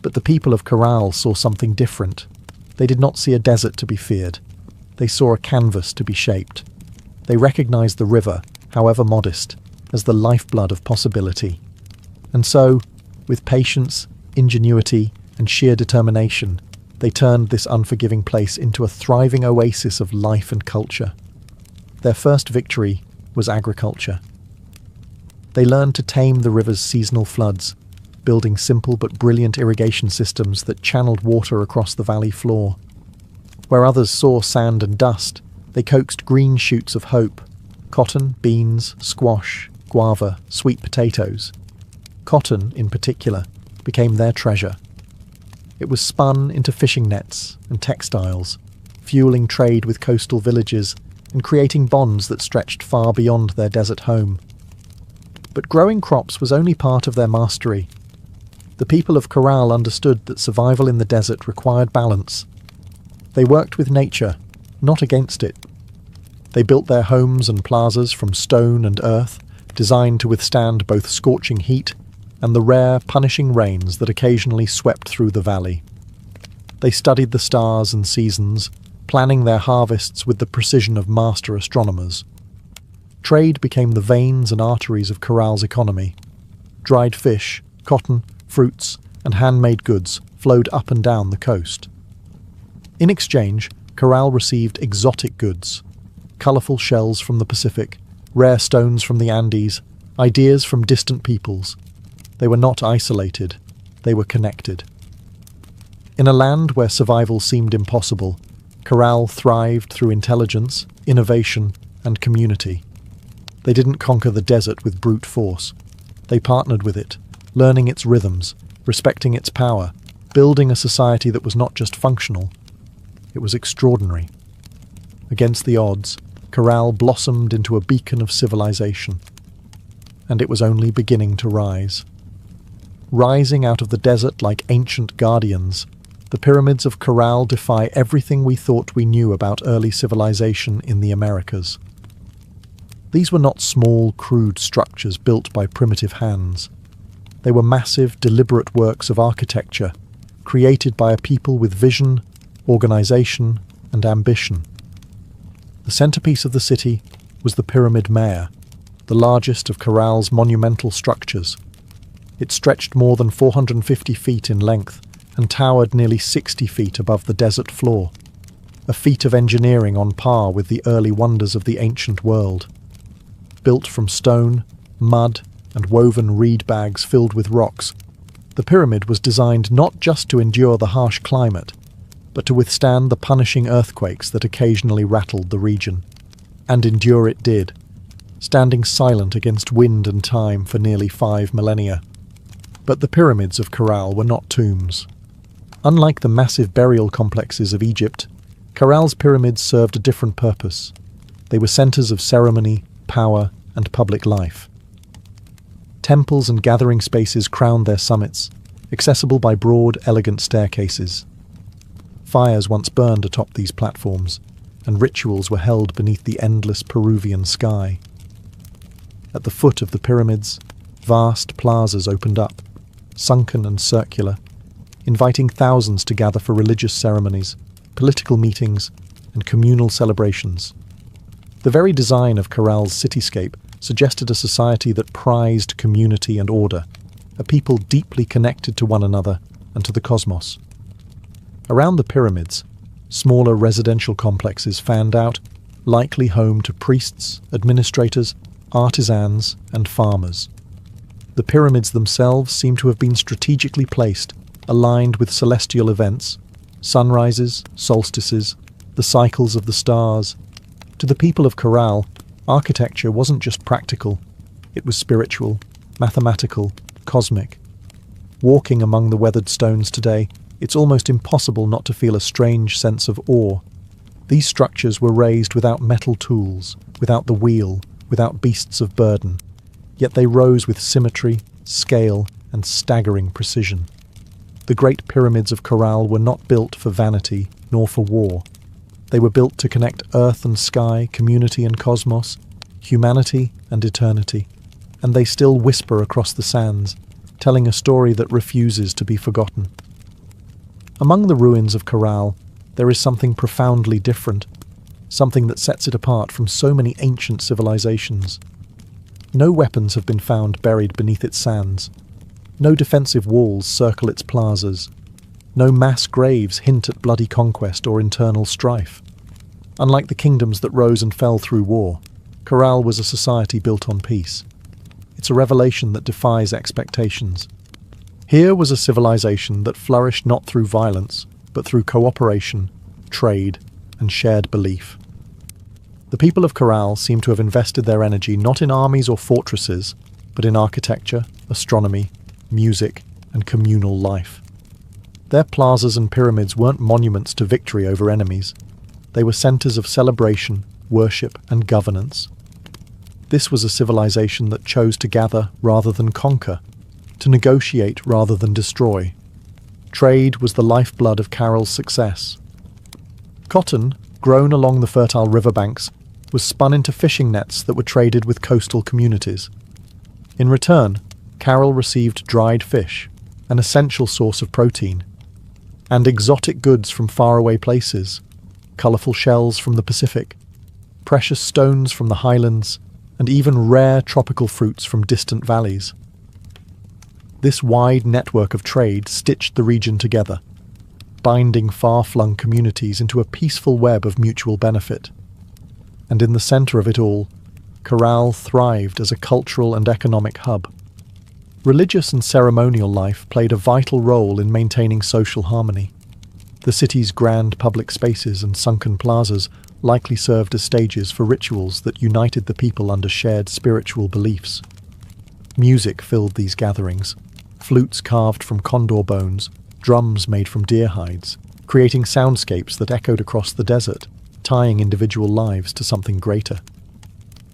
But the people of Corral saw something different. They did not see a desert to be feared. They saw a canvas to be shaped. They recognized the river, however modest, as the lifeblood of possibility. And so, with patience, ingenuity, and sheer determination, They turned this unforgiving place into a thriving oasis of life and culture. Their first victory was agriculture. They learned to tame the river's seasonal floods, building simple but brilliant irrigation systems that channeled water across the valley floor. Where others saw sand and dust, they coaxed green shoots of hope: cotton, beans, squash, guava, sweet potatoes. Cotton, in particular, became their treasure. It was spun into fishing nets and textiles, fueling trade with coastal villages and creating bonds that stretched far beyond their desert home. But growing crops was only part of their mastery. The people of Corral understood that survival in the desert required balance. They worked with nature, not against it. They built their homes and plazas from stone and earth, designed to withstand both scorching heat and the rare, punishing rains that occasionally swept through the valley. They studied the stars and seasons, planning their harvests with the precision of master astronomers. Trade became the veins and arteries of Corral's economy. Dried fish, cotton, fruits, and handmade goods flowed up and down the coast. In exchange, Corral received exotic goods: colourful shells from the Pacific, rare stones from the Andes, ideas from distant peoples. They were not isolated, they were connected. In a land where survival seemed impossible, Corral thrived through intelligence, innovation, and community. They didn't conquer the desert with brute force. They partnered with it, learning its rhythms, respecting its power, building a society that was not just functional, it was extraordinary. Against the odds, Corral blossomed into a beacon of civilization. And it was only beginning to rise. Rising out of the desert like ancient guardians, the pyramids of Corral defy everything we thought we knew about early civilization in the Americas. These were not small, crude structures built by primitive hands. They were massive, deliberate works of architecture, created by a people with vision, organization, and ambition. The centerpiece of the city was the Pyramid Mare, the largest of Corral's monumental structures. It stretched more than 450 feet in length and towered nearly 60 feet above the desert floor, a feat of engineering on par with the early wonders of the ancient world. Built from stone, mud, and woven reed bags filled with rocks, the pyramid was designed not just to endure the harsh climate, but to withstand the punishing earthquakes that occasionally rattled the region. And endure it did, standing silent against wind and time for nearly 5 millennia. But the pyramids of Corral were not tombs. Unlike the massive burial complexes of Egypt, Corral's pyramids served a different purpose. They were centers of ceremony, power, and public life. Temples and gathering spaces crowned their summits, accessible by broad, elegant staircases. Fires once burned atop these platforms, and rituals were held beneath the endless Peruvian sky. At the foot of the pyramids, vast plazas opened up, sunken and circular, inviting thousands to gather for religious ceremonies, political meetings, and communal celebrations. The very design of Corral's cityscape suggested a society that prized community and order, a people deeply connected to one another and to the cosmos. Around the pyramids, smaller residential complexes fanned out, likely home to priests, administrators, artisans, and farmers. The pyramids themselves seem to have been strategically placed, aligned with celestial events, sunrises, solstices, the cycles of the stars. To the people of Corral, architecture wasn't just practical, it was spiritual, mathematical, cosmic. Walking among the weathered stones today, it's almost impossible not to feel a strange sense of awe. These structures were raised without metal tools, without the wheel, without beasts of burden. Yet they rose with symmetry, scale, and staggering precision. The great pyramids of Corral were not built for vanity nor for war. They were built to connect earth and sky, community and cosmos, humanity and eternity. And they still whisper across the sands, telling a story that refuses to be forgotten. Among the ruins of Corral, there is something profoundly different, something that sets it apart from so many ancient civilizations. No weapons have been found buried beneath its sands. No defensive walls circle its plazas. No mass graves hint at bloody conquest or internal strife. Unlike the kingdoms that rose and fell through war, Corral was a society built on peace. It's a revelation that defies expectations. Here was a civilization that flourished not through violence, but through cooperation, trade, and shared belief. The people of Corral seem to have invested their energy not in armies or fortresses, but in architecture, astronomy, music, and communal life. Their plazas and pyramids weren't monuments to victory over enemies. They were centers of celebration, worship, and governance. This was a civilization that chose to gather rather than conquer, to negotiate rather than destroy. Trade was the lifeblood of Carroll's success. Cotton, grown along the fertile riverbanks, was spun into fishing nets that were traded with coastal communities. In return, Carroll received dried fish, an essential source of protein, and exotic goods from faraway places, colourful shells from the Pacific, precious stones from the highlands, and even rare tropical fruits from distant valleys. This wide network of trade stitched the region together, binding far-flung communities into a peaceful web of mutual benefit. And in the centre of it all, Corral thrived as a cultural and economic hub. Religious and ceremonial life played a vital role in maintaining social harmony. The city's grand public spaces and sunken plazas likely served as stages for rituals that united the people under shared spiritual beliefs. Music filled these gatherings, flutes carved from condor bones, drums made from deer hides, creating soundscapes that echoed across the desert, tying individual lives to something greater.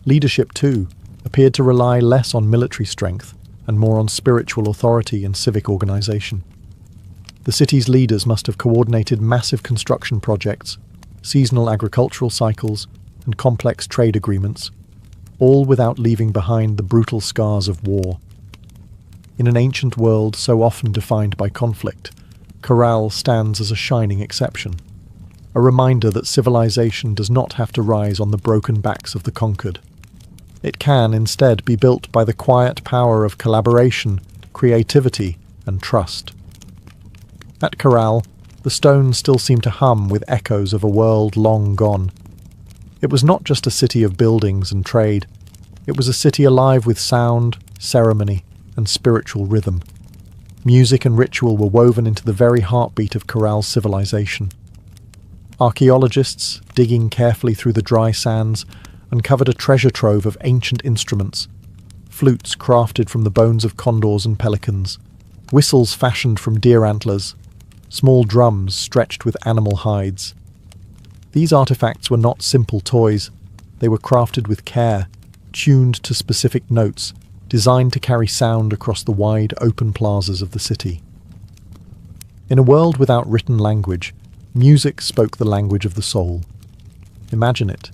Leadership, too, appeared to rely less on military strength and more on spiritual authority and civic organization. The city's leaders must have coordinated massive construction projects, seasonal agricultural cycles, and complex trade agreements, all without leaving behind the brutal scars of war. In an ancient world so often defined by conflict, Corral stands as a shining exception, a reminder that civilization does not have to rise on the broken backs of the conquered. It can instead be built by the quiet power of collaboration, creativity, and trust. At Corral, the stones still seem to hum with echoes of a world long gone. It was not just a city of buildings and trade. It was a city alive with sound, ceremony, and spiritual rhythm. Music and ritual were woven into the very heartbeat of Corral's civilization. Archaeologists, digging carefully through the dry sands, uncovered a treasure trove of ancient instruments, flutes crafted from the bones of condors and pelicans, whistles fashioned from deer antlers, small drums stretched with animal hides. These artifacts were not simple toys. They were crafted with care, tuned to specific notes, designed to carry sound across the wide, open plazas of the city. In a world without written language, music spoke the language of the soul. Imagine it,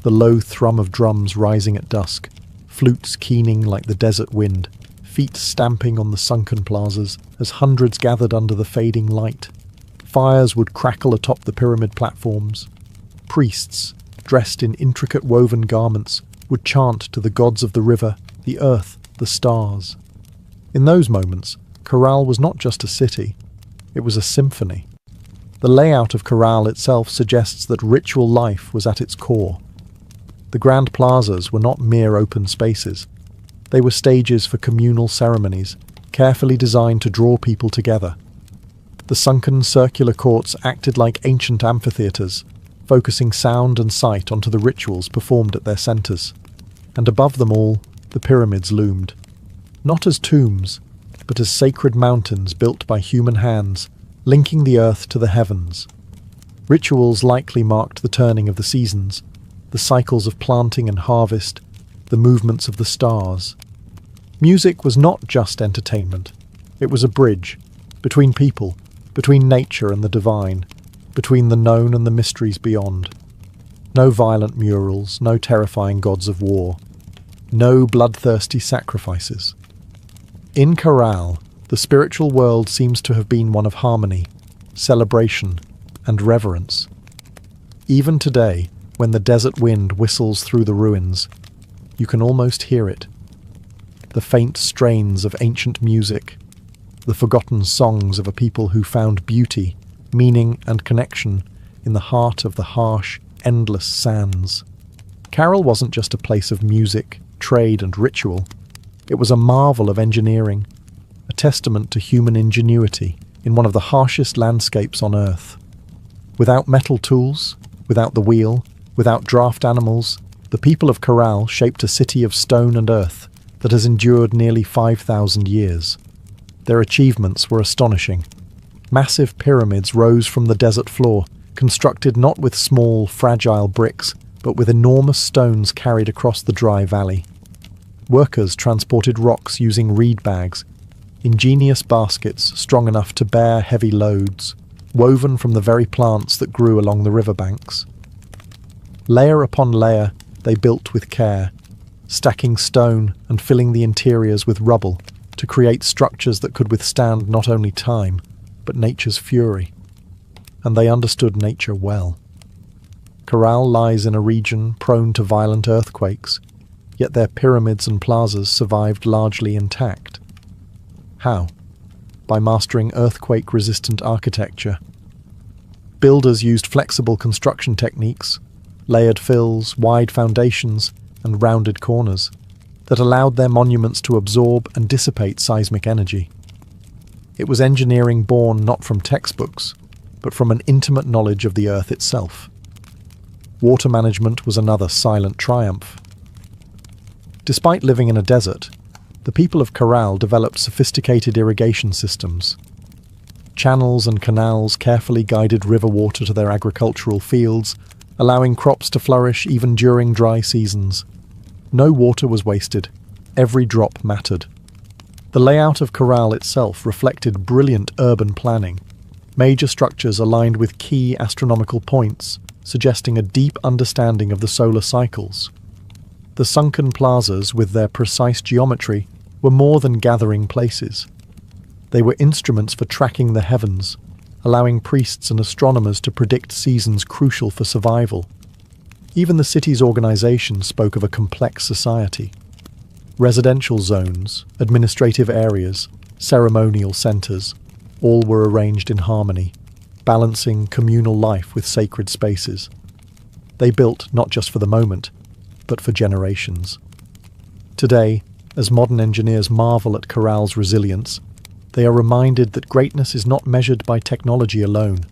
the low thrum of drums rising at dusk, flutes keening like the desert wind, feet stamping on the sunken plazas as hundreds gathered under the fading light. Fires would crackle atop the pyramid platforms. Priests, dressed in intricate woven garments, would chant to the gods of the river, the earth, the stars. In those moments, Corral was not just a city, it was a symphony. The layout of Corral itself suggests that ritual life was at its core. The grand plazas were not mere open spaces. They were stages for communal ceremonies, carefully designed to draw people together. The sunken circular courts acted like ancient amphitheatres, focusing sound and sight onto the rituals performed at their centres. And above them all, the pyramids loomed, not as tombs, but as sacred mountains built by human hands, linking the earth to the heavens. Rituals likely marked the turning of the seasons, the cycles of planting and harvest, the movements of the stars. Music was not just entertainment. It was a bridge between people, between nature and the divine, between the known and the mysteries beyond. No violent murals, no terrifying gods of war, no bloodthirsty sacrifices. In Corral, the spiritual world seems to have been one of harmony, celebration, and reverence. Even today, when the desert wind whistles through the ruins, you can almost hear it. The faint strains of ancient music, the forgotten songs of a people who found beauty, meaning and connection in the heart of the harsh, endless sands. Carroll wasn't just a place of music, trade and ritual. It was a marvel of engineering, a testament to human ingenuity in one of the harshest landscapes on Earth. Without metal tools, without the wheel, without draft animals, the people of Corral shaped a city of stone and earth that has endured nearly 5,000 years. Their achievements were astonishing. Massive pyramids rose from the desert floor, constructed not with small, fragile bricks, but with enormous stones carried across the dry valley. Workers transported rocks using reed bags, ingenious baskets strong enough to bear heavy loads, woven from the very plants that grew along the riverbanks. Layer upon layer, they built with care, stacking stone and filling the interiors with rubble to create structures that could withstand not only time, but nature's fury. And they understood nature well. Corral lies in a region prone to violent earthquakes, yet their pyramids and plazas survived largely intact. How? By mastering earthquake-resistant architecture. Builders used flexible construction techniques, layered fills, wide foundations, and rounded corners that allowed their monuments to absorb and dissipate seismic energy. It was engineering born not from textbooks, but from an intimate knowledge of the earth itself. Water management was another silent triumph. Despite living in a desert, the people of Corral developed sophisticated irrigation systems. Channels and canals carefully guided river water to their agricultural fields, allowing crops to flourish even during dry seasons. No water was wasted. Every drop mattered. The layout of Corral itself reflected brilliant urban planning. Major structures aligned with key astronomical points, suggesting a deep understanding of the solar cycles. The sunken plazas, with their precise geometry, were more than gathering places. They were instruments for tracking the heavens, allowing priests and astronomers to predict seasons crucial for survival. Even the city's organization spoke of a complex society. Residential zones, administrative areas, ceremonial centers, all were arranged in harmony, balancing communal life with sacred spaces. They built not just for the moment, but for generations. Today, as modern engineers marvel at Corral's resilience, they are reminded that greatness is not measured by technology alone.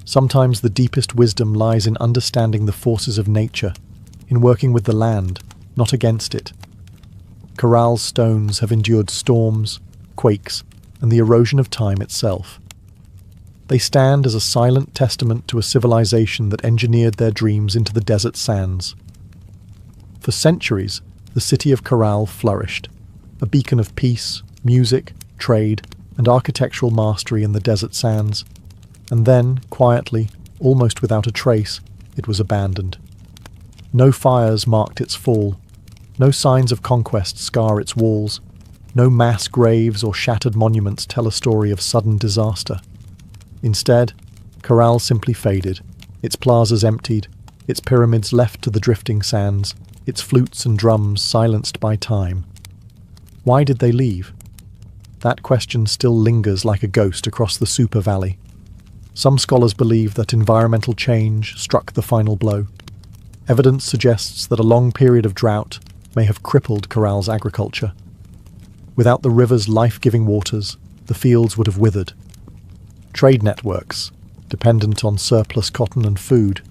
Sometimes the deepest wisdom lies in understanding the forces of nature, in working with the land, not against it. Corral's stones have endured storms, quakes, and the erosion of time itself. They stand as a silent testament to a civilization that engineered their dreams into the desert sands. For centuries, the city of Corral flourished, a beacon of peace, music, trade, and architectural mastery in the desert sands. And then, quietly, almost without a trace, it was abandoned. No fires marked its fall, no signs of conquest scar its walls, no mass graves or shattered monuments tell a story of sudden disaster. Instead, Corral simply faded, its plazas emptied, its pyramids left to the drifting sands, its flutes and drums silenced by time. Why did they leave? That question still lingers like a ghost across the Super Valley. Some scholars believe that environmental change struck the final blow. Evidence suggests that a long period of drought may have crippled Corral's agriculture. Without the river's life-giving waters, the fields would have withered. Trade networks, dependent on surplus cotton and food,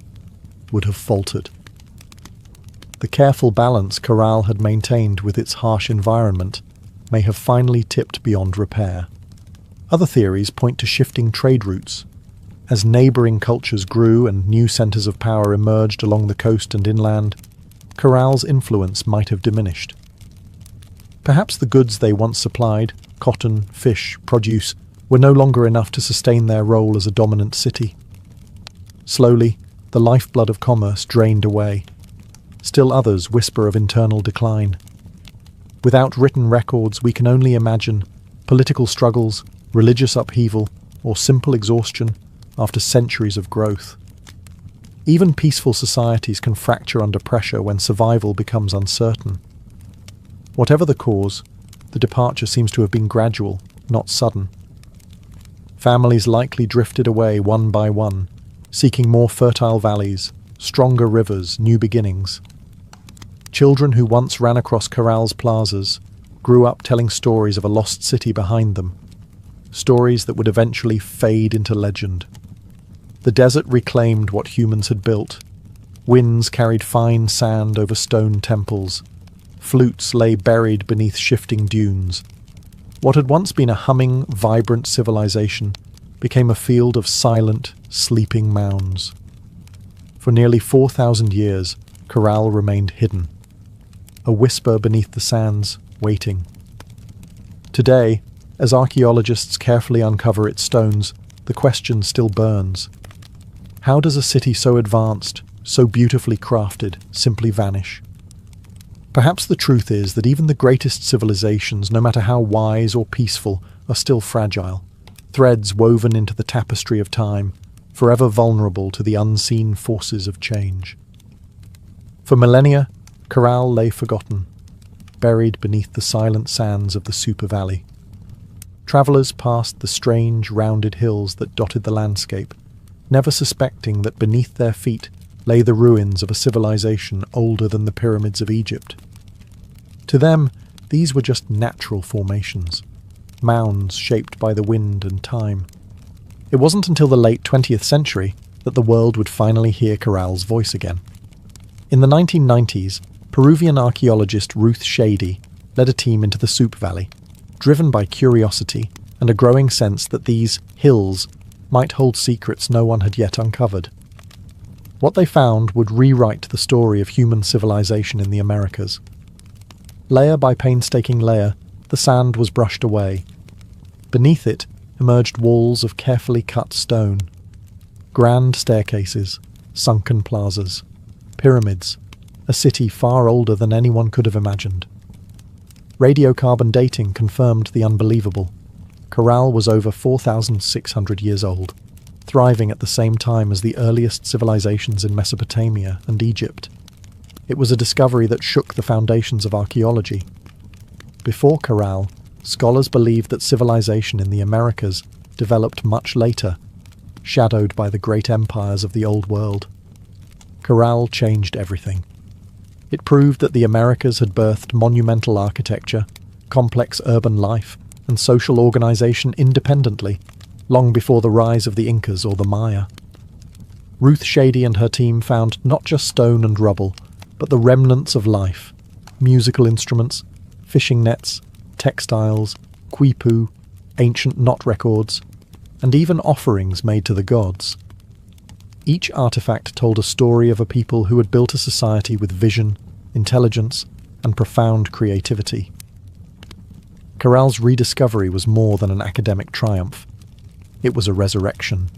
would have faltered. The careful balance Corral had maintained with its harsh environment may have finally tipped beyond repair. Other theories point to shifting trade routes. As neighbouring cultures grew and new centres of power emerged along the coast and inland, Corral's influence might have diminished. Perhaps the goods they once supplied, cotton, fish, produce, were no longer enough to sustain their role as a dominant city. Slowly, the lifeblood of commerce drained away. Still others whisper of internal decline. Without written records, we can only imagine political struggles, religious upheaval, or simple exhaustion after centuries of growth. Even peaceful societies can fracture under pressure when survival becomes uncertain. Whatever the cause, the departure seems to have been gradual, not sudden. Families likely drifted away one by one, seeking more fertile valleys, stronger rivers, new beginnings. Children who once ran across Corral's plazas grew up telling stories of a lost city behind them, stories that would eventually fade into legend. The desert reclaimed what humans had built. Winds carried fine sand over stone temples. Flutes lay buried beneath shifting dunes. What had once been a humming, vibrant civilization became a field of silent, sleeping mounds. For nearly 4,000 years, Corral remained hidden, a whisper beneath the sands, waiting. Today, as archaeologists carefully uncover its stones, the question still burns. How does a city so advanced, so beautifully crafted, simply vanish? Perhaps the truth is that even the greatest civilizations, no matter how wise or peaceful, are still fragile, threads woven into the tapestry of time, forever vulnerable to the unseen forces of change. For millennia, Corral lay forgotten, buried beneath the silent sands of the Super Valley. Travelers passed the strange, rounded hills that dotted the landscape, never suspecting that beneath their feet lay the ruins of a civilization older than the pyramids of Egypt. To them, these were just natural formations, mounds shaped by the wind and time. It wasn't until the late 20th century that the world would finally hear Corral's voice again. In the 1990s, Peruvian archaeologist Ruth Shady led a team into the Super Valley, driven by curiosity and a growing sense that these hills might hold secrets no one had yet uncovered. What they found would rewrite the story of human civilization in the Americas. Layer by painstaking layer, the sand was brushed away. Beneath it emerged walls of carefully cut stone, grand staircases, sunken plazas, pyramids, a city far older than anyone could have imagined. Radiocarbon dating confirmed the unbelievable. Corral was over 4,600 years old, thriving at the same time as the earliest civilizations in Mesopotamia and Egypt. It was a discovery that shook the foundations of archaeology. Before Corral, scholars believed that civilization in the Americas developed much later, shadowed by the great empires of the Old World. Corral changed everything. It proved that the Americas had birthed monumental architecture, complex urban life, and social organization independently, long before the rise of the Incas or the Maya. Ruth Shady and her team found not just stone and rubble, but the remnants of life: musical instruments, fishing nets, textiles, quipu, ancient knot records, and even offerings made to the gods. Each artifact told a story of a people who had built a society with vision, intelligence, and profound creativity. Corral's rediscovery was more than an academic triumph. It was a resurrection.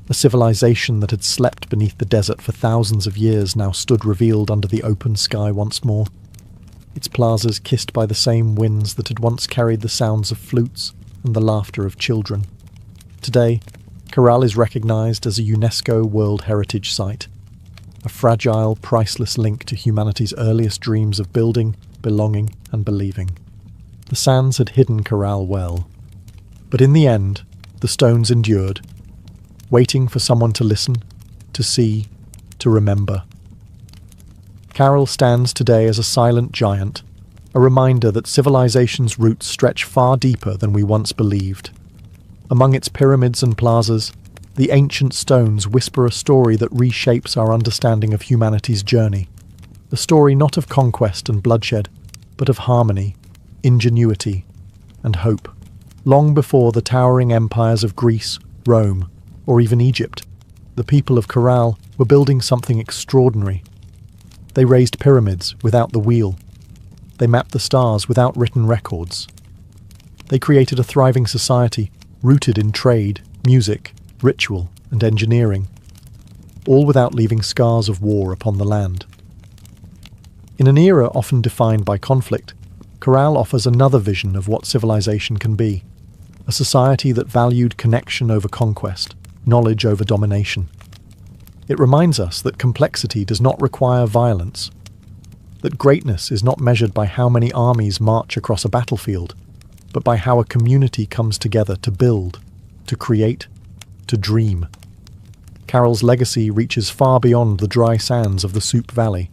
A civilization that had slept beneath the desert for thousands of years now stood revealed under the open sky once more. Its plazas kissed by the same winds that had once carried the sounds of flutes and the laughter of children. Today, Corral is recognized as a UNESCO World Heritage Site, a fragile, priceless link to humanity's earliest dreams of building, belonging, and believing. The sands had hidden Corral well, but in the end, the stones endured, waiting for someone to listen, to see, to remember. Corral stands today as a silent giant, a reminder that civilization's roots stretch far deeper than we once believed. Among its pyramids and plazas, the ancient stones whisper a story that reshapes our understanding of humanity's journey. A story not of conquest and bloodshed, but of harmony, ingenuity, and hope. Long before the towering empires of Greece, Rome, or even Egypt, the people of Corral were building something extraordinary. They raised pyramids without the wheel. They mapped the stars without written records. They created a thriving society rooted in trade, music, ritual, and engineering, all without leaving scars of war upon the land. In an era often defined by conflict, Corral offers another vision of what civilization can be, a society that valued connection over conquest, knowledge over domination. It reminds us that complexity does not require violence, that greatness is not measured by how many armies march across a battlefield, but by how a community comes together to build, to create, to dream. Carroll's legacy reaches far beyond the dry sands of the Soup Valley.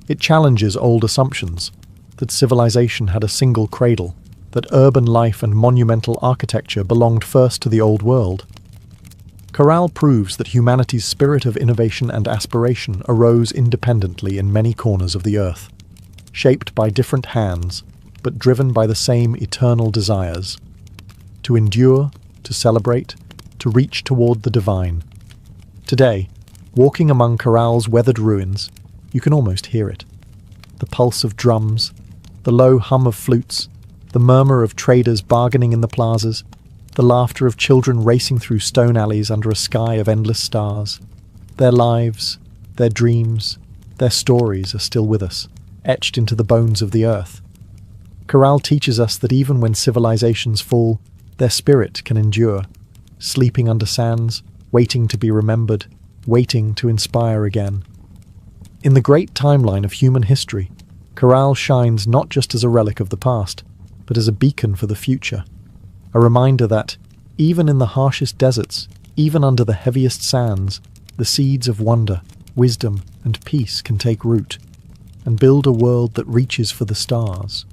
It challenges old assumptions that civilization had a single cradle, that urban life and monumental architecture belonged first to the old world. Corral proves that humanity's spirit of innovation and aspiration arose independently in many corners of the earth, shaped by different hands, but driven by the same eternal desires: to endure, to celebrate, to reach toward the divine. Today, walking among Corral's weathered ruins, you can almost hear it. The pulse of drums, the low hum of flutes, the murmur of traders bargaining in the plazas, the laughter of children racing through stone alleys under a sky of endless stars. Their lives, their dreams, their stories are still with us, etched into the bones of the earth. Corral teaches us that even when civilizations fall, their spirit can endure, sleeping under sands, waiting to be remembered, waiting to inspire again. In the great timeline of human history, Corral shines not just as a relic of the past, but as a beacon for the future. A reminder that, even in the harshest deserts, even under the heaviest sands, the seeds of wonder, wisdom, and peace can take root, and build a world that reaches for the stars.